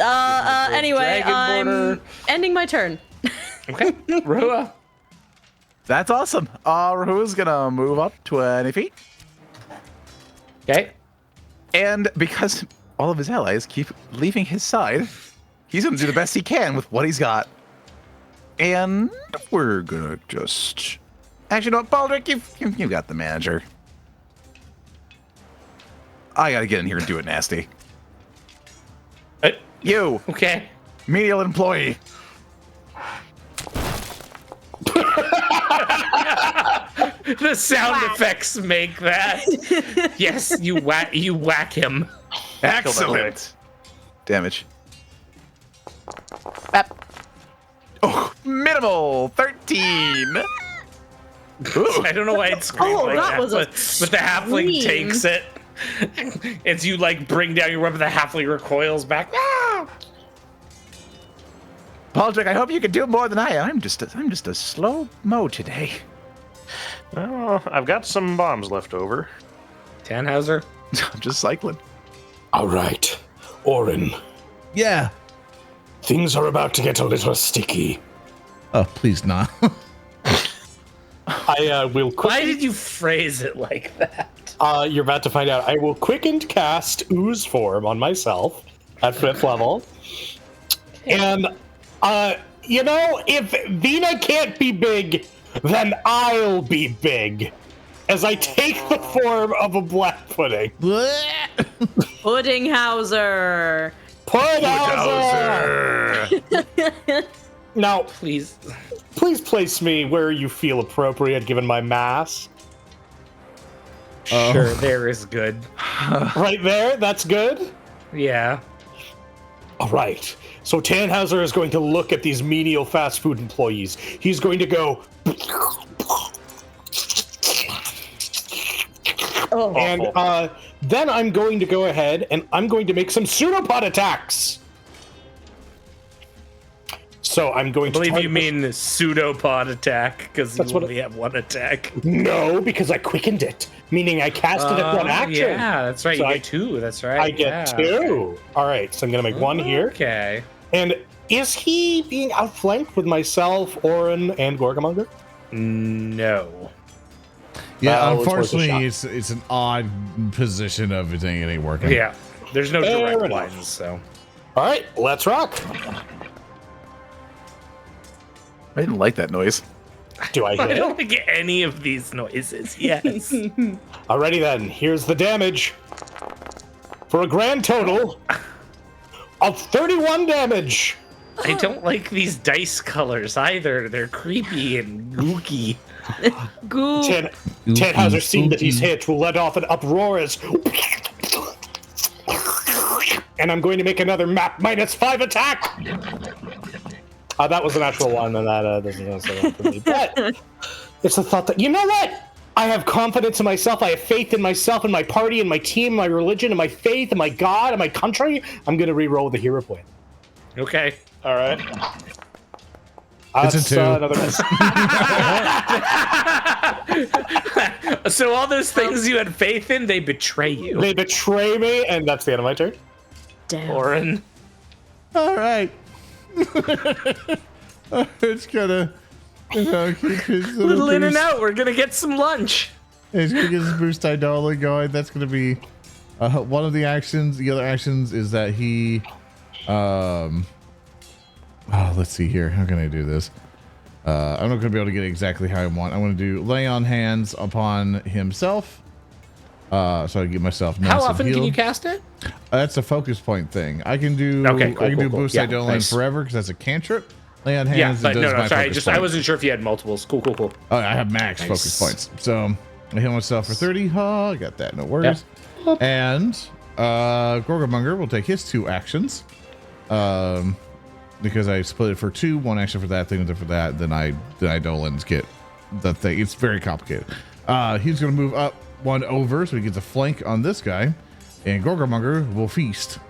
Anyway, Dragon I'm border. ending my turn. Okay, Rua. That's awesome. Rahu's gonna move up 20 feet. Okay. And because all of his allies keep leaving his side, he's gonna do the best he can with what he's got. And we're gonna just... Actually, no, Baldric, you've got the manager. I gotta get in here and do it nasty. You, Okay. menial employee. The sound effects make that. Yes, you whack him. Excellent. Damage. Oh, minimal 13. Ooh. I don't know why it's screamed like that that, was a but the halfling scream. takes it. As you like bring down your weapon, the halfling recoils back. Ah! Baldric, I hope you can do more than I am. I'm just a slow mo today. Well, I've got some bombs left over. Tannhauser. I'm just cycling. All right, Orin, Yeah. things are about to get a little sticky. Oh, please not. I will Why quickly. did you phrase it like that? You're about to find out. I will quicken cast ooze form on myself at 5th level. And, you know, if Vina can't be big, then I'll be big. As I take the form of a black pudding. Puddinghauser. Puddinghauser! Now, Please. please place me where you feel appropriate given my mass. Sure, there is good. Right there, that's good? Yeah. All right. So Tannhauser is going to look at these menial fast food employees. He's going to go... Oh. And then I'm going to go ahead and I'm going to make some pseudopod attacks. So I'm going I believe to... you mean pseudopod attack, because you That's what only have one attack. No, because I quickened it. Meaning I cast it at one action. Yeah, that's right. So You get two. That's right. I get Yeah, two. All right, so I'm going to make one here. Okay. And is he being outflanked with myself, Orin, and Gorgamonger? No. Yeah, It's worth a unfortunately, shot. it's an odd position of it ain't working. Yeah. There's no Fair direct enough. lines, so. All right, let's rock. I didn't like that noise. Do I I hit? don't get any of these noises. Yes. Alrighty then, here's the damage. For a grand total of 31 damage. I don't like these dice colors either. They're creepy and gooky. Goo. Tannhauser, seeing that he's hit, will let off an uproar as... And I'm going to make another map -5 attack! That was a natural one, and that doesn't say that for me. But it's the thought that, you know what? I have confidence in myself. I have faith in myself and my party and my team, my religion and my faith and my God and my country. I'm going to re-roll the hero point. Okay. All right. It's a That's, 2. another miss. So all those things you had faith in, they betray you. They betray me, and that's the end of my turn. Damn. Orin. All right. It's gonna, keep his little Little in and boost. out. We're gonna get some lunch. It's gonna get his boost Idola going. That's gonna be one of the actions. The other actions is that he, let's see here. How can I do this? I'm not gonna be able to get it exactly how I want. I want to do lay on hands upon himself. So I give myself nice How and often can healed. you cast it? That's a focus point thing. I can do. Okay, cool, I can cool, do cool. boost Yeah, Eidolon nice. forever because that's a cantrip. Lay on Yeah, hands. but it does no, my sorry. focus I point. wasn't sure if you had multiples. Cool. Oh, I have max focus points. So I heal myself for 30. I got that. No worries. Yep. And Gorgamonger will take his 2 actions. Because I split it for 2, 1 action for that thing, for that. Then Eidolons get the thing. It's very complicated. He's going to move up 1 over, so he gets a flank on this guy. And Gorgamonger will feast.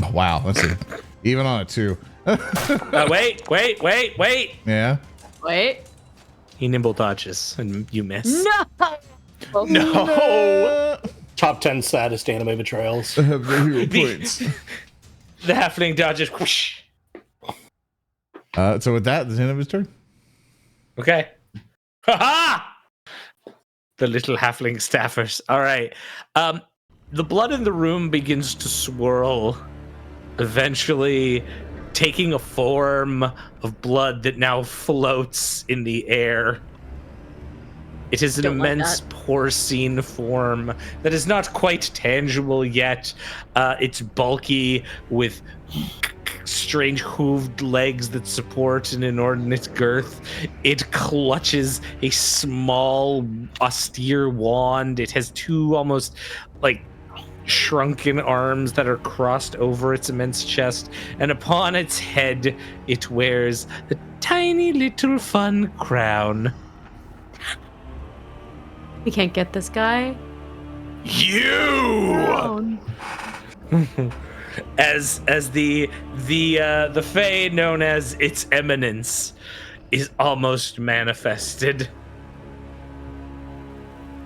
Oh, wow, that's it. Even on a 2. Wait. Yeah. Wait. He nimble dodges and you miss. No. No. Top 10 saddest anime betrayals. I have no hero points. The halfling dodges. Whoosh. So with that, that's the end of his turn. Okay. Ha-ha! The little halfling staffers. All right. The blood in the room begins to swirl, eventually taking a form of blood that now floats in the air. It is an Don't like immense that. porcine form that is not quite tangible yet. It's bulky with strange hooved legs that support an inordinate girth. It clutches a small, austere wand. It has 2 almost like shrunken arms that are crossed over its immense chest, and upon its head it wears a tiny little fun crown. We can't get this guy. You! As the fae known as its eminence is almost manifested.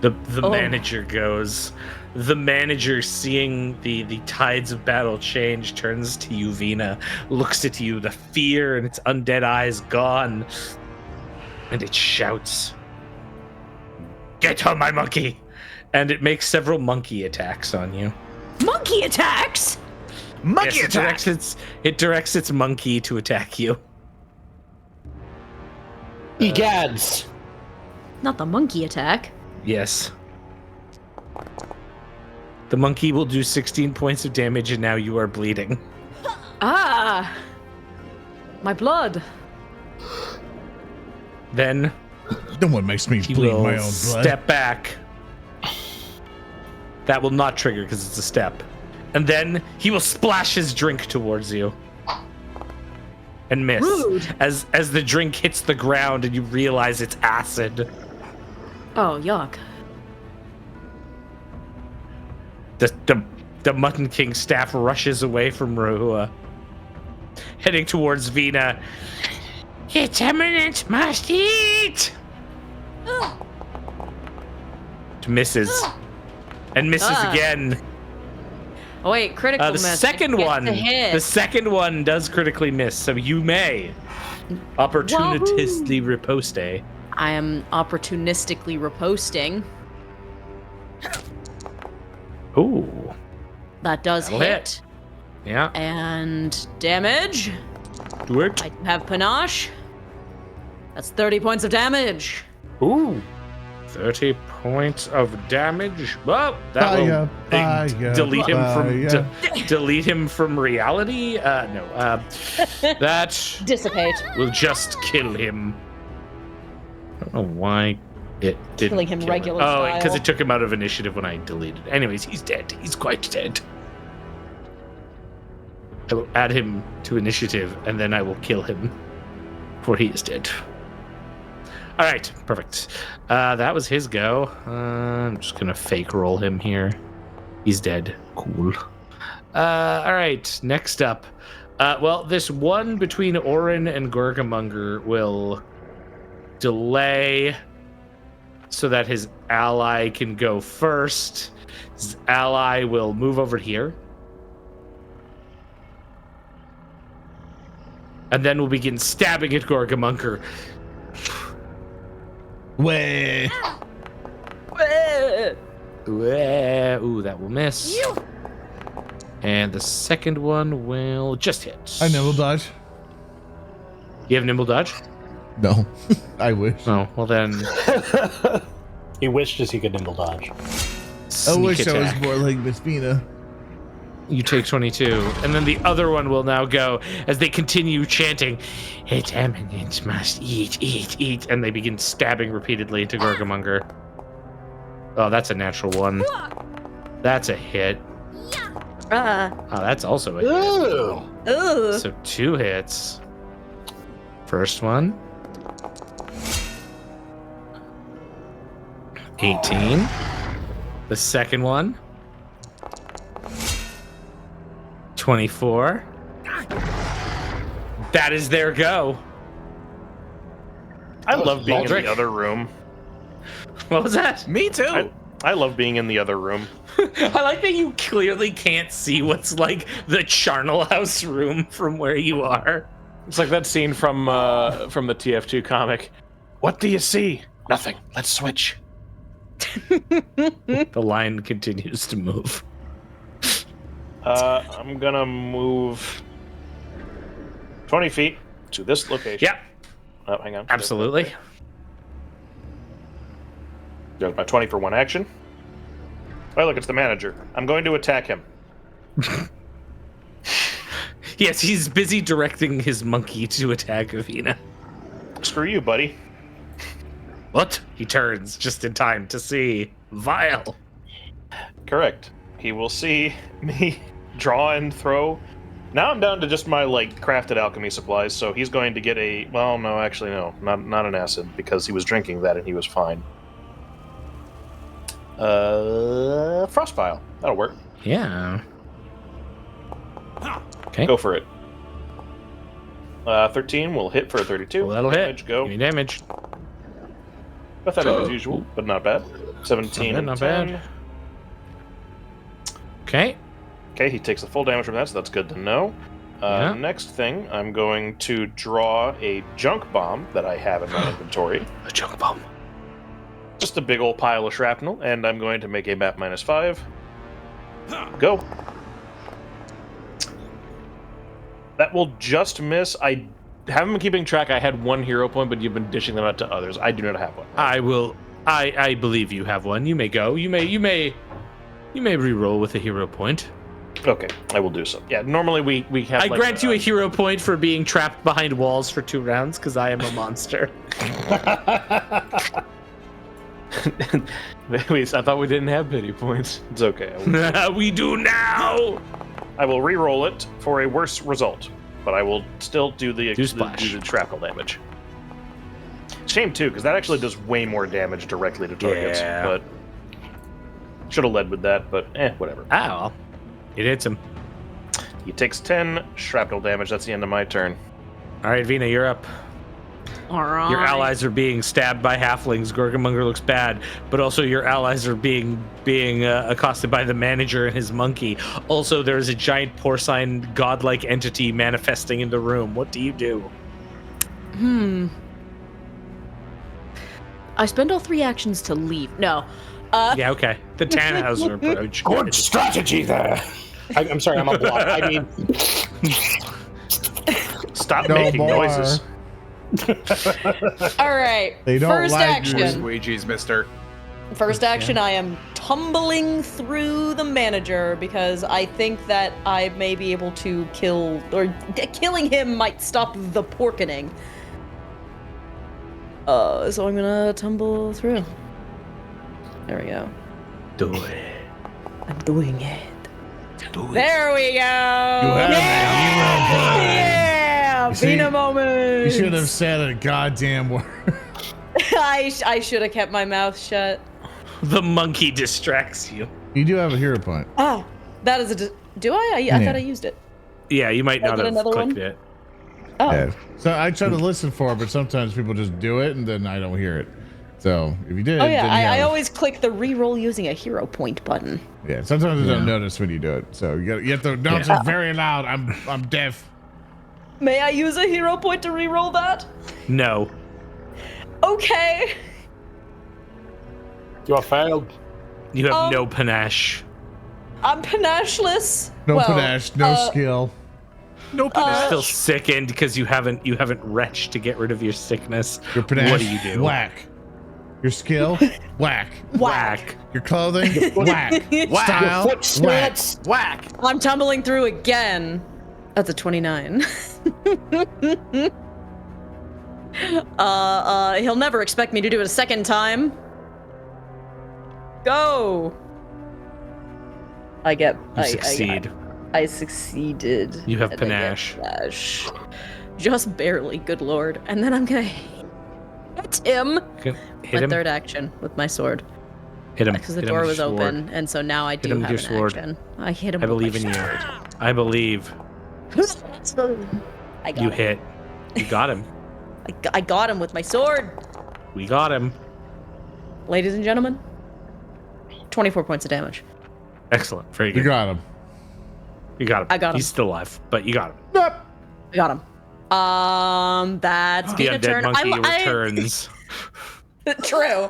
The manager goes. The manager, seeing the tides of battle change, turns to you, Vina, looks at you, the fear in its undead eyes gone, and it shouts, "Get on my monkey!" And it makes several monkey attacks on you. Monkey attacks? Monkey Yes, attack! it directs its monkey to attack you. Egads. Not the monkey attack. Yes. The monkey will do 16 points of damage, and now you are bleeding. Ah! My blood. Then No one makes me he bleed will my own blood. step back. That will not trigger because it's a step. And then he will splash his drink towards you. And miss. Rude. As the drink hits the ground and you realize it's acid. Oh, yuck. The Mutton King staff rushes away from Rahua, heading towards Vina. Its eminence must eat! Misses. And misses again. Oh, wait, critical The miss. second Gets one. the hit. The second one does critically miss, so you may opportunistically riposte. I am opportunistically riposting. Ooh. That does That'll hit. Yeah. And damage. Do it. I have panache. That's 30 points of damage. Ooh. 30 points of damage. Well, that will delete him from delete him from reality. No. That Dissipate. will just kill him. I don't know why it didn't Killing him kill regular Oh, because style. it took him out of initiative when I deleted. Anyways, he's dead. He's quite dead. I will add him to initiative, and then I will kill him, for he is dead. All right, perfect. That was his go. I'm just gonna fake roll him here. He's dead. Cool. All right, next up. Well, this one between Orin and Gorgamonger will delay so that his ally can go first. His ally will move over here. And then we'll begin stabbing at Gorgamonger. Way. Ooh, that will miss. And the second one will just hit. I nimble dodge. You have nimble dodge? No, I wish. Oh, well then. He wishes he could nimble dodge. I wish sneak I was attack. more like Miss Mina. You take 22, and then the other one will now go as they continue chanting, "Its eminence must eat, eat, eat," and they begin stabbing repeatedly into Gorgamonger. Oh, that's a natural 1. That's a hit. Oh, that's also a hit. Ooh. So 2 hits. First one. 18. The second one. 24. That is their go. I love being in Baldric? the other room. What was that? Me too. I love being in the other room. I like that you clearly can't see what's like the Charnel House room from where you are. It's like that scene from the TF2 comic. What do you see? Nothing. Let's switch. The line continues to move. I'm gonna move 20 feet to this location. Yep, Oh, hang on. absolutely. There's my 20 for 1 action. Oh, look, it's the manager. I'm going to attack him. Yes, he's busy directing his monkey to attack Avina. Screw you, buddy. What? He turns just in time to see Vile. Correct. He will see me draw and throw. Now I'm down to just my crafted alchemy supplies, so he's going to get a not an acid, because he was drinking that and he was fine. Frost vial. That'll work. Yeah. Okay. Go for it. 13 will hit for a 32. Well, that'll Damage, hit. Go. Give me damage. Pathetic as usual, but not bad. 17 and Not 10. bad. Okay. Okay, he takes the full damage from that, so that's good to know. Yeah. Next thing, I'm going to draw a junk bomb that I have in my inventory. A chunk bomb. Just a big old pile of shrapnel, and I'm going to make a map -5. Go. That will just miss. I haven't been keeping track. I had 1 hero point, but you've been dishing them out to others. I do not have one. I will. I believe you have one. You may go. You may re-roll with a hero point. Okay, I will do so. Yeah, normally we have. I grant you a hero point for being trapped behind walls for 2 rounds because I am a monster. I thought we didn't have pity points. It's okay. We do now. I will re-roll it for a worse result, but I will still do the splash. do the shrapnel damage. Shame too, because that actually does way more damage directly to targets. Yeah. But should have led with that, but whatever. Ah, well, it hits him. He takes 10 shrapnel damage. That's the end of my turn. All right, Vina, you're up. All right. Your allies are being stabbed by halflings. Gorgamonger looks bad, but also your allies are being accosted by the manager and his monkey. Also, there is a giant porcine godlike entity manifesting in the room. What do you do? I spend all 3 actions to leave. No. Yeah, okay. The Tannhauser approach. Good strategy there. I'm sorry, I'm a block. I mean, Stop No making more. noises. All right. They don't First like action. Squeegees, mister. First action, I am tumbling through the manager because I think that I may be able to kill, or killing him might stop the porkening. So I'm gonna tumble through. There we go. Do it. I'm doing it. Do it. There we go. have Yeah, You see, Vina moment. You should have said a goddamn word. I should have kept my mouth shut. The monkey distracts you. You do have a hero point. Oh, that is a. Do I? I thought I used it. Yeah, you might I not get have another clicked one? it. Oh. Yeah. So I try to listen for it, but sometimes people just do it and then I don't hear it. So if you did, Oh yeah, then you I have- always click the re-roll using a hero point button. Yeah, sometimes I don't notice when you do it. So you have to announce it very loud. I'm deaf. May I use a hero point to re-roll that? No. Okay. you are failed. You have Um, no panache. I'm panacheless. No Well, panache, no skill. No You're still sickened because you haven't retched to get rid of your sickness. Your panache, What do you do? Whack. Your skill, whack. Whack. Your clothing, whack. Style, Foot splits. Whack. I'm tumbling through again. That's a 29. He'll never expect me to do it a second time. Go. You succeed. I succeeded. You have and I get panache. panache. Just barely, good lord. And then I'm gonna hit him. Hit My him. third action with my sword. Hit him. Because the Hit him door with was your sword. open, and so now I do him with have your an sword. action. I hit him I with believe in my you. sword. I believe. I got You him. hit. You got him. I got him with my sword. We got him. Ladies and gentlemen, 24 points of damage. Excellent. Very You good. got him. You got him. I got him. He's still alive, but you got him. I got him. That's The gonna undead turn. monkey returns. True.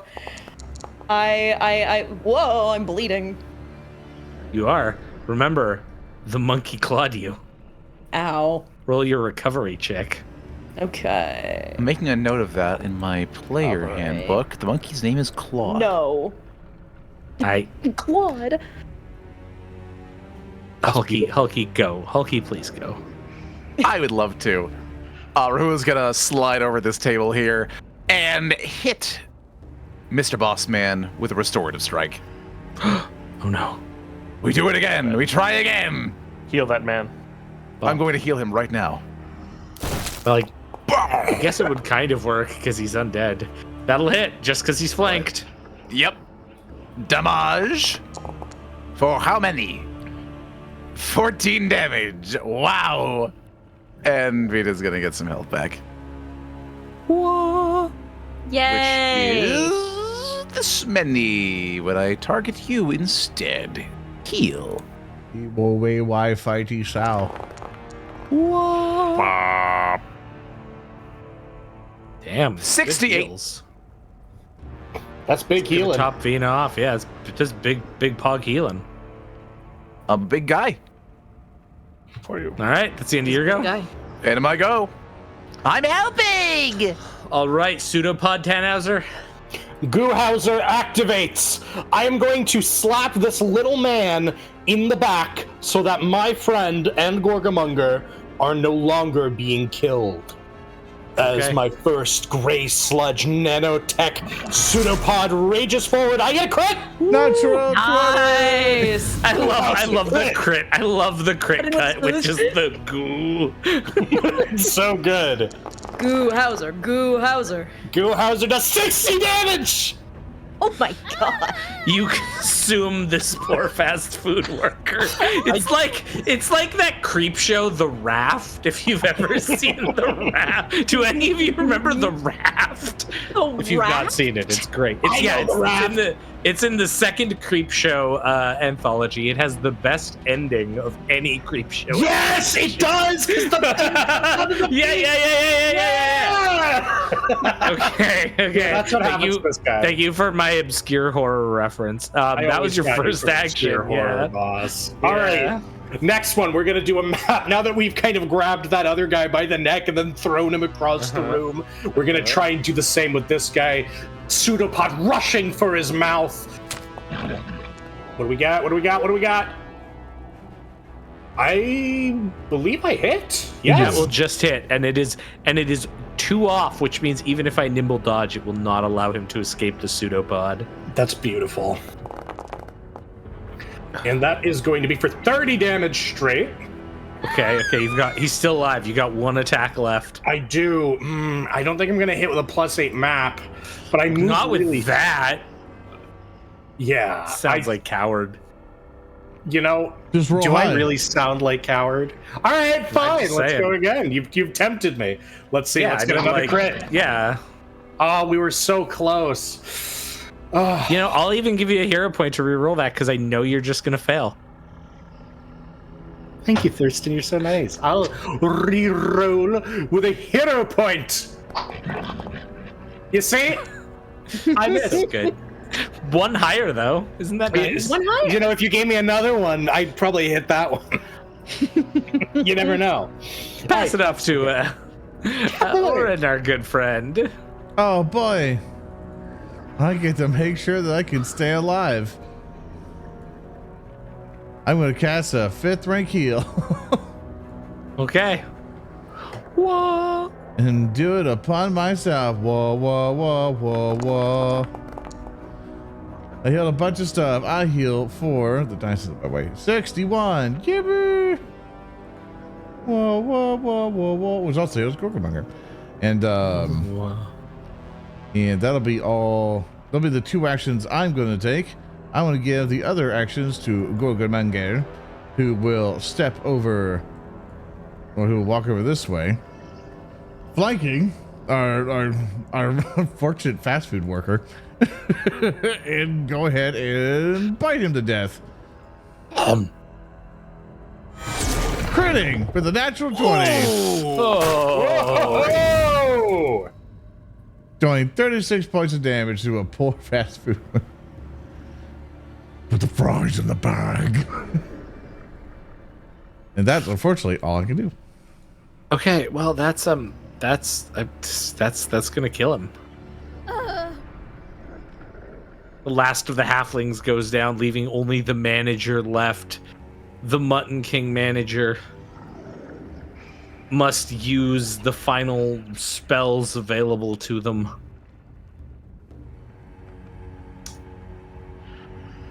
Whoa, I'm bleeding. You are. Remember, the monkey clawed you. Ow. Roll your recovery check. Okay. I'm making a note of that in my player Alright. handbook. The monkey's name is Claude. No. Claude. Hulky, go. Hulky, please go. I would love to. Rahu's gonna slide over this table here and hit Mr. Bossman with a restorative strike. Oh no. We do it again. We try again. Heal that man. I'm going to heal him right now. Like, I guess it would kind of work because he's undead. That'll hit just because he's flanked. Yep. Damage. For how many? 14 damage. Wow. And Vita's gonna get some health back. Yay. Which is this many. Would I target you instead? Heal. Evil way why fighty Sal. Damn. 68. Heals. That's big Gonna healing. Top Vina off. Yeah, it's just big pog healing. I'm a big guy. For you. All right, that's the end of your go. Guy. And I go. I'm helping. All right, pseudopod Tannhauser. Goohauser activates. I am going to slap this little man in the back so that my friend and Gorgamonger are no longer being killed. As Okay. my first gray sludge nanotech pseudopod rages forward, I get a crit! Natural 20. Nice. I love the crit. I love the crit But cut with it's- just the goo. It's so good. Goohauser. Goohauser does 60 damage! Oh my god. You consume this poor fast food worker. It's like that creep show, The Raft. If you've ever seen The Raft, do any of you remember The Raft? The If you've not Raft? seen it, it's great. It's in the second creep show anthology. It has the best ending of any creep show. Yes, it does! Yeah. Okay. That's what happens to this guy. Thank you for my obscure horror reference. That was your first action. Yeah. Boss. Yeah. All right. Next one, we're going to do a map. Now that we've kind of grabbed that other guy by the neck and then thrown him across the room, we're going to try and do the same with this guy. Pseudopod rushing for his mouth. What do we got? I believe I hit. That Yes. will just hit, and it is 2 off, which means even if I nimble dodge, it will not allow him to escape the pseudopod. That's beautiful. And that is going to be for 30 damage straight. Okay, he's still alive. You got 1 attack left. I do. I don't think I'm going to hit with a +8 map, but I move Not with really that. Yeah. Sounds like coward. You know, Just roll do I high. really sound like coward? All right, fine. just Let's saying. go again. You've tempted me. Let's see. Let's I get mean, another like, crit. Yeah. Oh, we were so close. Oh, You know, I'll even give you a hero point to reroll that because I know you're just gonna fail. thank you, Thurston. You're so nice. I'll re-roll with a hero point. You see? I That's missed. good. 1 higher though. Isn't that nice? One higher. You know, if you gave me another one, I'd probably hit that one. You never know. Pass it up to Orin, our good friend. Oh boy. I get to make sure that I can stay alive. I'm going to cast a 5th rank heal. Okay. Whoa. And do it upon myself. Whoa, whoa, whoa, whoa, whoa. I healed a bunch of stuff. I heal for the dice is my way. 61. Yippee. Whoa, whoa, whoa, whoa, whoa. Which also heals Gorgomonger. And and that'll be all. That'll be the 2 actions I'm going to take. I want to give the other actions to Gorgomonger, who will step over, or who will walk over this way, flanking our fortunate fast food worker, and go ahead and bite him to death. Critting for the natural 20. Oh! Doing 36 points of damage to a poor fast food. Put the fries in the bag. And that's unfortunately all I can do. Okay, well that's gonna kill him. The last of the halflings goes down, leaving only the manager left. The Mutton King manager must use the final spells available to them.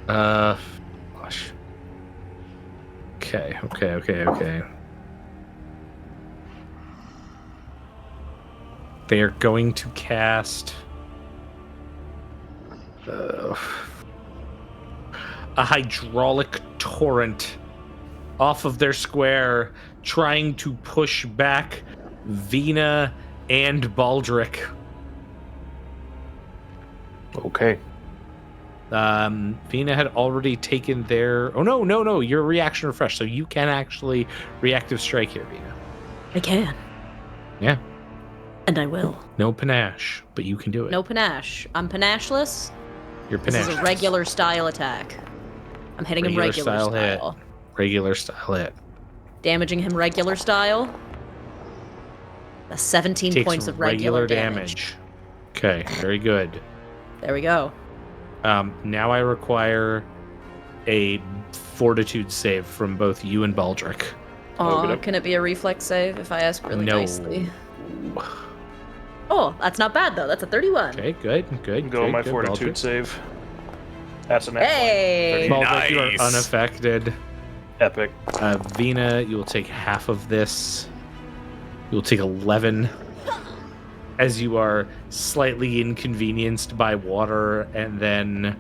Gosh. Okay. They are going to cast a hydraulic torrent off of their square, trying to push back Vina and Baldric. Okay. Vina had already taken their... Oh, no. Your reaction refreshed, so you can actually reactive strike here, Vina. I can. Yeah. And I will. No panache, but you can do it. No panache. I'm panacheless. You're This panache. is a regular style attack. I'm hitting him regular style. Regular style hit. Damaging him regular style. That's 17 Takes points of regular damage. Okay, very good. There we go. Now I require a fortitude save from both you and Baldric. Can it be a reflex save if I ask really No. nicely? Oh, that's not bad though. That's a 31. Okay, good. Go my good, fortitude Baldric. save. That's an excellent. Hey! Baldric, you are Nice. unaffected. Epic. Vina, you will take half of this. You will take 11 as you are slightly inconvenienced by water, and then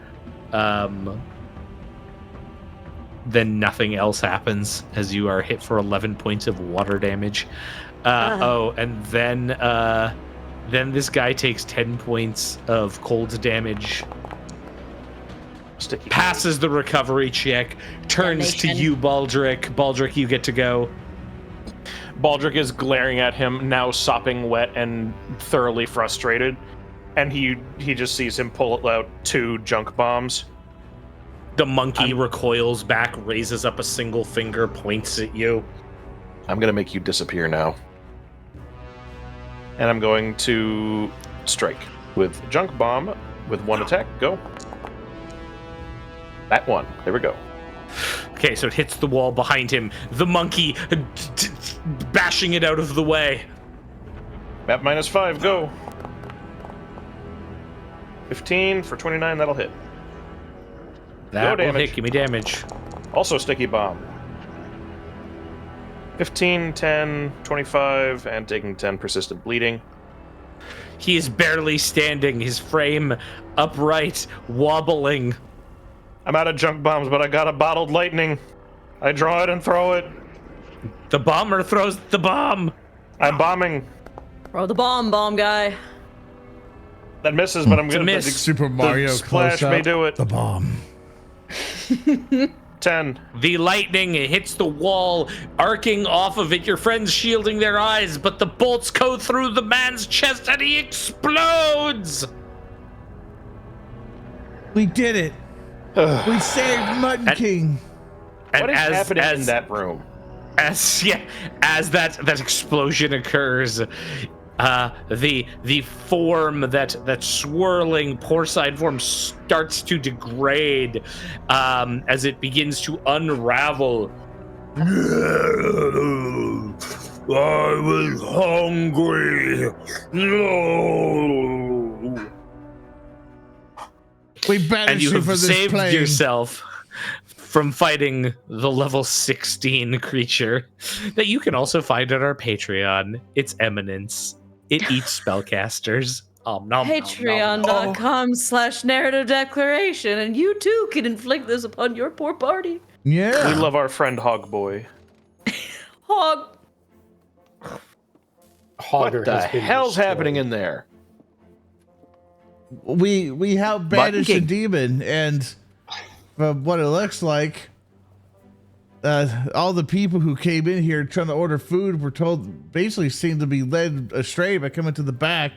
nothing else happens as you are hit for 11 points of water damage. And then this guy takes 10 points of cold damage. Sticky. Passes the recovery check, turns to Damnation. you, Baldric. Baldric, you get to go. Baldric is glaring at him, now sopping wet and thoroughly frustrated. And he just sees him pull out 2 junk bombs. The monkey recoils back, raises up a single finger, points at you. I'm gonna make you disappear now. And I'm going to strike with junk bomb with 1 attack. Go. That one. There we go. Okay, so it hits the wall behind him. The monkey bashing it out of the way. Map -5. Go. 15 for 29. That'll hit. That will damage. hit. Give me damage. Also sticky bomb. 15, 10, 25, and taking 10 persistent bleeding. He is barely standing, his frame upright, wobbling. I'm out of junk bombs, but I got a bottled lightning. I draw it and throw it. The bomber throws the bomb. I'm bombing. Throw the bomb guy. That misses, but I'm gonna miss. Super Mario splash close may up. do it. The bomb. 10. The lightning hits the wall, arcing off of it. Your friends shielding their eyes, but the bolts go through the man's chest and he explodes. We did it. We saved Mutton King. And What is happening in that room? as that explosion occurs, the form that swirling porcine form starts to degrade as it begins to unravel. I was hungry. No. We banish And you you have from this saved plane. yourself from fighting the level 16 creature that you can also find on our Patreon. It's Eminence. It eats spellcasters. Patreon.com/narrative declaration, and you too can inflict this upon your poor party. Yeah. We love our friend Hogboy. Hog. Hogger What the has been hell's destroyed. happening in there? We have banished a King. demon, and from what it looks like, all the people who came in here trying to order food were told, basically seemed to be led astray by coming to the back,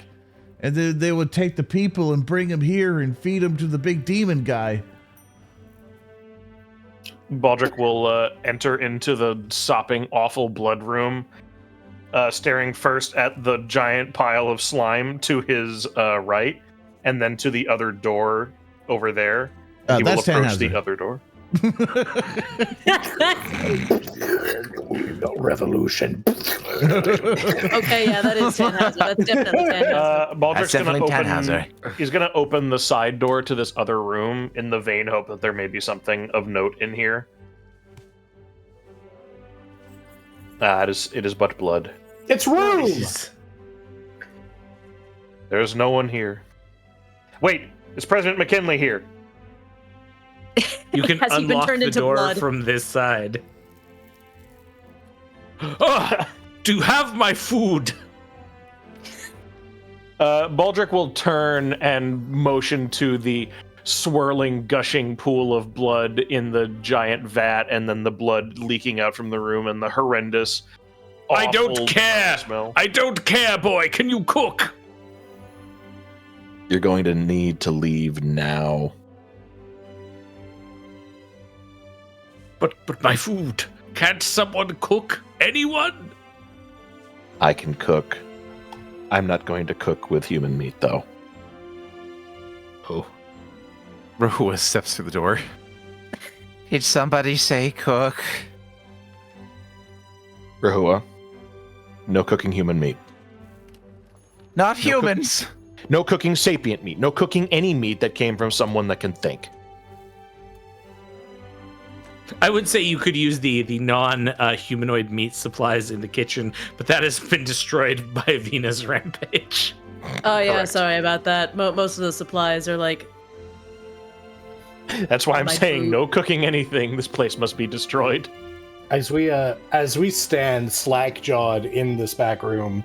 and then they would take the people and bring them here and feed them to the big demon guy. Baldric will enter into the sopping, awful blood room, staring first at the giant pile of slime to his right, and then to the other door over there. He will That's approach Tannhauser. the other door. Revolution. Okay, yeah, that is Tannhauser. That's definitely Tannhauser. Baldric's That's gonna definitely open. Tannhauser. He's gonna open the side door to this other room in the vain hope that there may be something of note in here. It is but blood. It's room. There's no one here. Wait, is President McKinley here? You can Has he been unlock turned the into door blood? from this side. Do have my food. Baldric will turn and motion to the swirling, gushing pool of blood in the giant vat, and then the blood leaking out from the room, and the horrendous. I don't awful care. smell. I don't care, boy. Can you cook? You're going to need to leave now. But my food. Can't someone cook? Anyone? I can cook. I'm not going to cook with human meat, though. Oh. Rahua steps through the door. Did somebody say cook? Rahua, no cooking human meat. Not humans. No cooking sapient meat. No cooking any meat that came from someone that can think. I would say you could use the non-humanoid meat supplies in the kitchen, but that has been destroyed by Vina's rampage. Oh yeah, Correct. sorry about that. Most of the supplies are like. That's why I'm My saying food. no cooking anything. This place must be destroyed. As we stand slack-jawed in this back room,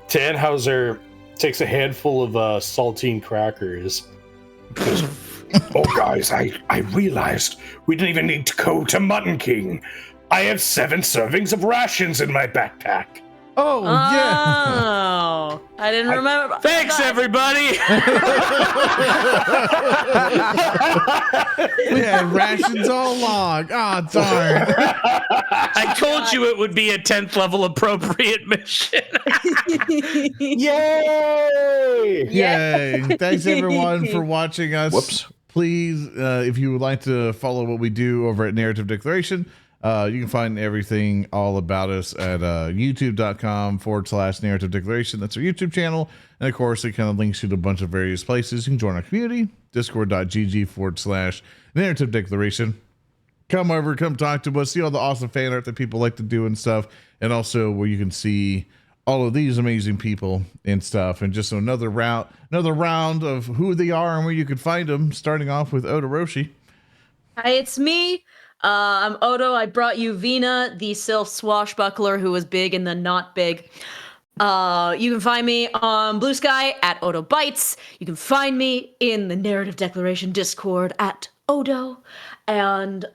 Tannhauser takes a handful of saltine crackers. Oh, guys, I realized we didn't even need to go to Mutton King. I have 7 servings of rations in my backpack. Oh, yeah. Oh, I didn't remember. Thanks, everybody. We had rations all along. Oh, darn. I told you it would be a 10th level appropriate mission. Yay! Yay. Thanks, everyone, for watching us. Whoops. Please, if you would like to follow what we do over at Narrative Declaration, you can find everything all about us at youtube.com/Narrative Declaration. That's our YouTube channel. And of course, it kind of links you to a bunch of various places. You can join our community, discord.gg/Narrative Declaration. Come over, come talk to us, see all the awesome fan art that people like to do and stuff. And also where you can see all of these amazing people and stuff. And just another round of who they are and where you can find them, starting off with Oda Roshi. Hi, it's me. I'm Odo. I brought you Vina, the sylph swashbuckler who was big and then not big. You can find me on Blue Sky at Odo Bites. You can find me in the Narrative Declaration Discord at Odo. And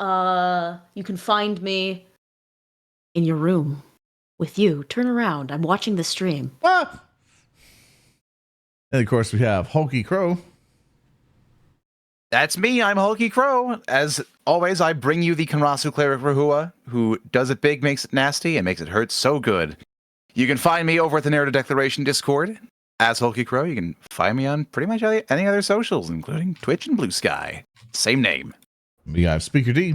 you can find me in your room with you. Turn around. I'm watching the stream. Ah! And of course, we have Hulky Crow. That's me. I'm Hulky Crow. As always, I bring you the Kenrasu cleric Rahua, who does it big, makes it nasty, and makes it hurt so good. You can find me over at the Narrative Declaration Discord as Hulky Crow. You can find me on pretty much any other socials, including Twitch and Blue Sky. Same name. We got Speaker D.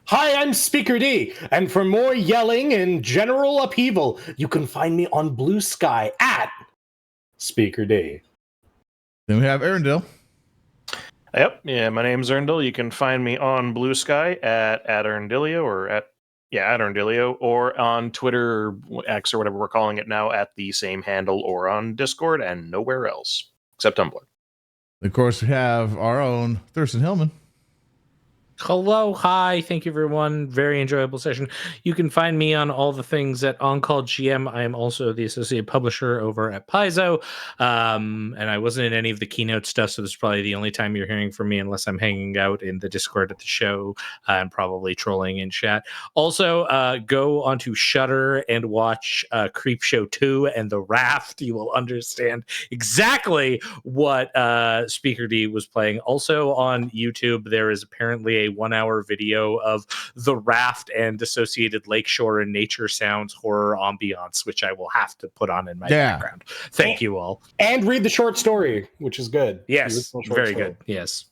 Hi, I'm Speaker D, and for more yelling and general upheaval, you can find me on Blue Sky at Speaker D. Then we have Arendelle. Yep, yeah, my name's Erndil. You can find me on Blue Sky at Erndilio or at Erndilio, or on Twitter or X or whatever we're calling it now at the same handle, or on Discord and nowhere else except Tumblr. Of course, we have our own Thurston Hillman. Hello, hi, thank you everyone. Very enjoyable session. You can find me on all the things at On Call GM. I am also the associate publisher over at Paizo, and I wasn't in any of the keynote stuff, so this is probably the only time you're hearing from me, unless I'm hanging out in the Discord at the show and probably trolling in chat. Also, go onto Shudder and watch Creepshow 2 and The Raft. You will understand exactly what Speaker D was playing. Also on YouTube, there is apparently a 1-hour video of The Raft and associated lakeshore and nature sounds horror ambiance, which I will have to put on in my background. Thank you all. And read the short story, which is good. Yes, very good. Yes.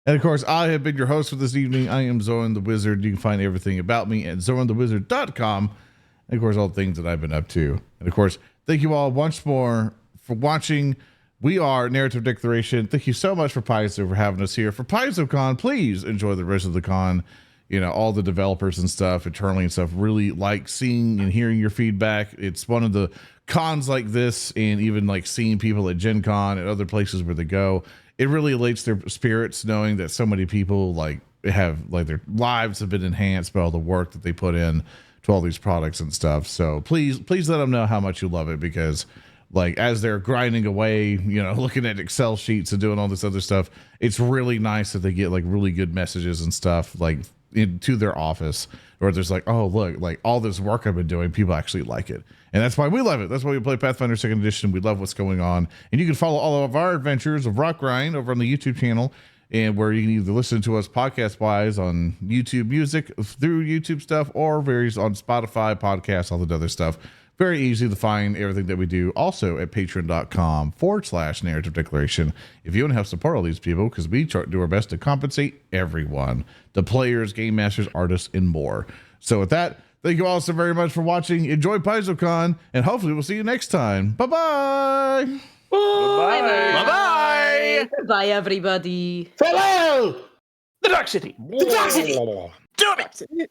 And of course, I have been your host for this evening. I am Zoran the Wizard. You can find everything about me at zoranthewizard.com. And of course, all the things that I've been up to. And of course, thank you all once more for watching. We are Narrative Declaration. Thank you so much for Paizo for having us here. For PaizoCon, please enjoy the rest of the con. You know, all the developers and stuff, internally and stuff, really like seeing and hearing your feedback. It's one of the cons like this, and even like seeing people at Gen Con and other places where they go. It really elates their spirits knowing that so many people like have like their lives have been enhanced by all the work that they put in to all these products and stuff. So please let them know how much you love it, because like as they're grinding away, you know, looking at Excel sheets and doing all this other stuff, it's really nice that they get like really good messages and stuff like into their office, or there's like, oh look, like all this work I've been doing, people actually like it. And that's why we love it. That's why we play Pathfinder 2nd Edition. We love what's going on. And you can follow all of our adventures of Rotgrind over on the YouTube channel, and where you can either listen to us podcast wise on YouTube Music through YouTube stuff, or various on Spotify podcasts, all the other stuff. Very easy to find everything that we do. Also at patreon.com/narrative declaration. If you want to help support all these people, because we do our best to compensate everyone, the players, game masters, artists, and more. So with that, thank you all so very much for watching. Enjoy PaizoCon, and hopefully we'll see you next time. Bye-bye. Bye-bye. Bye-bye. Bye, everybody. Farewell! The Dark City. The Dark City. Do it.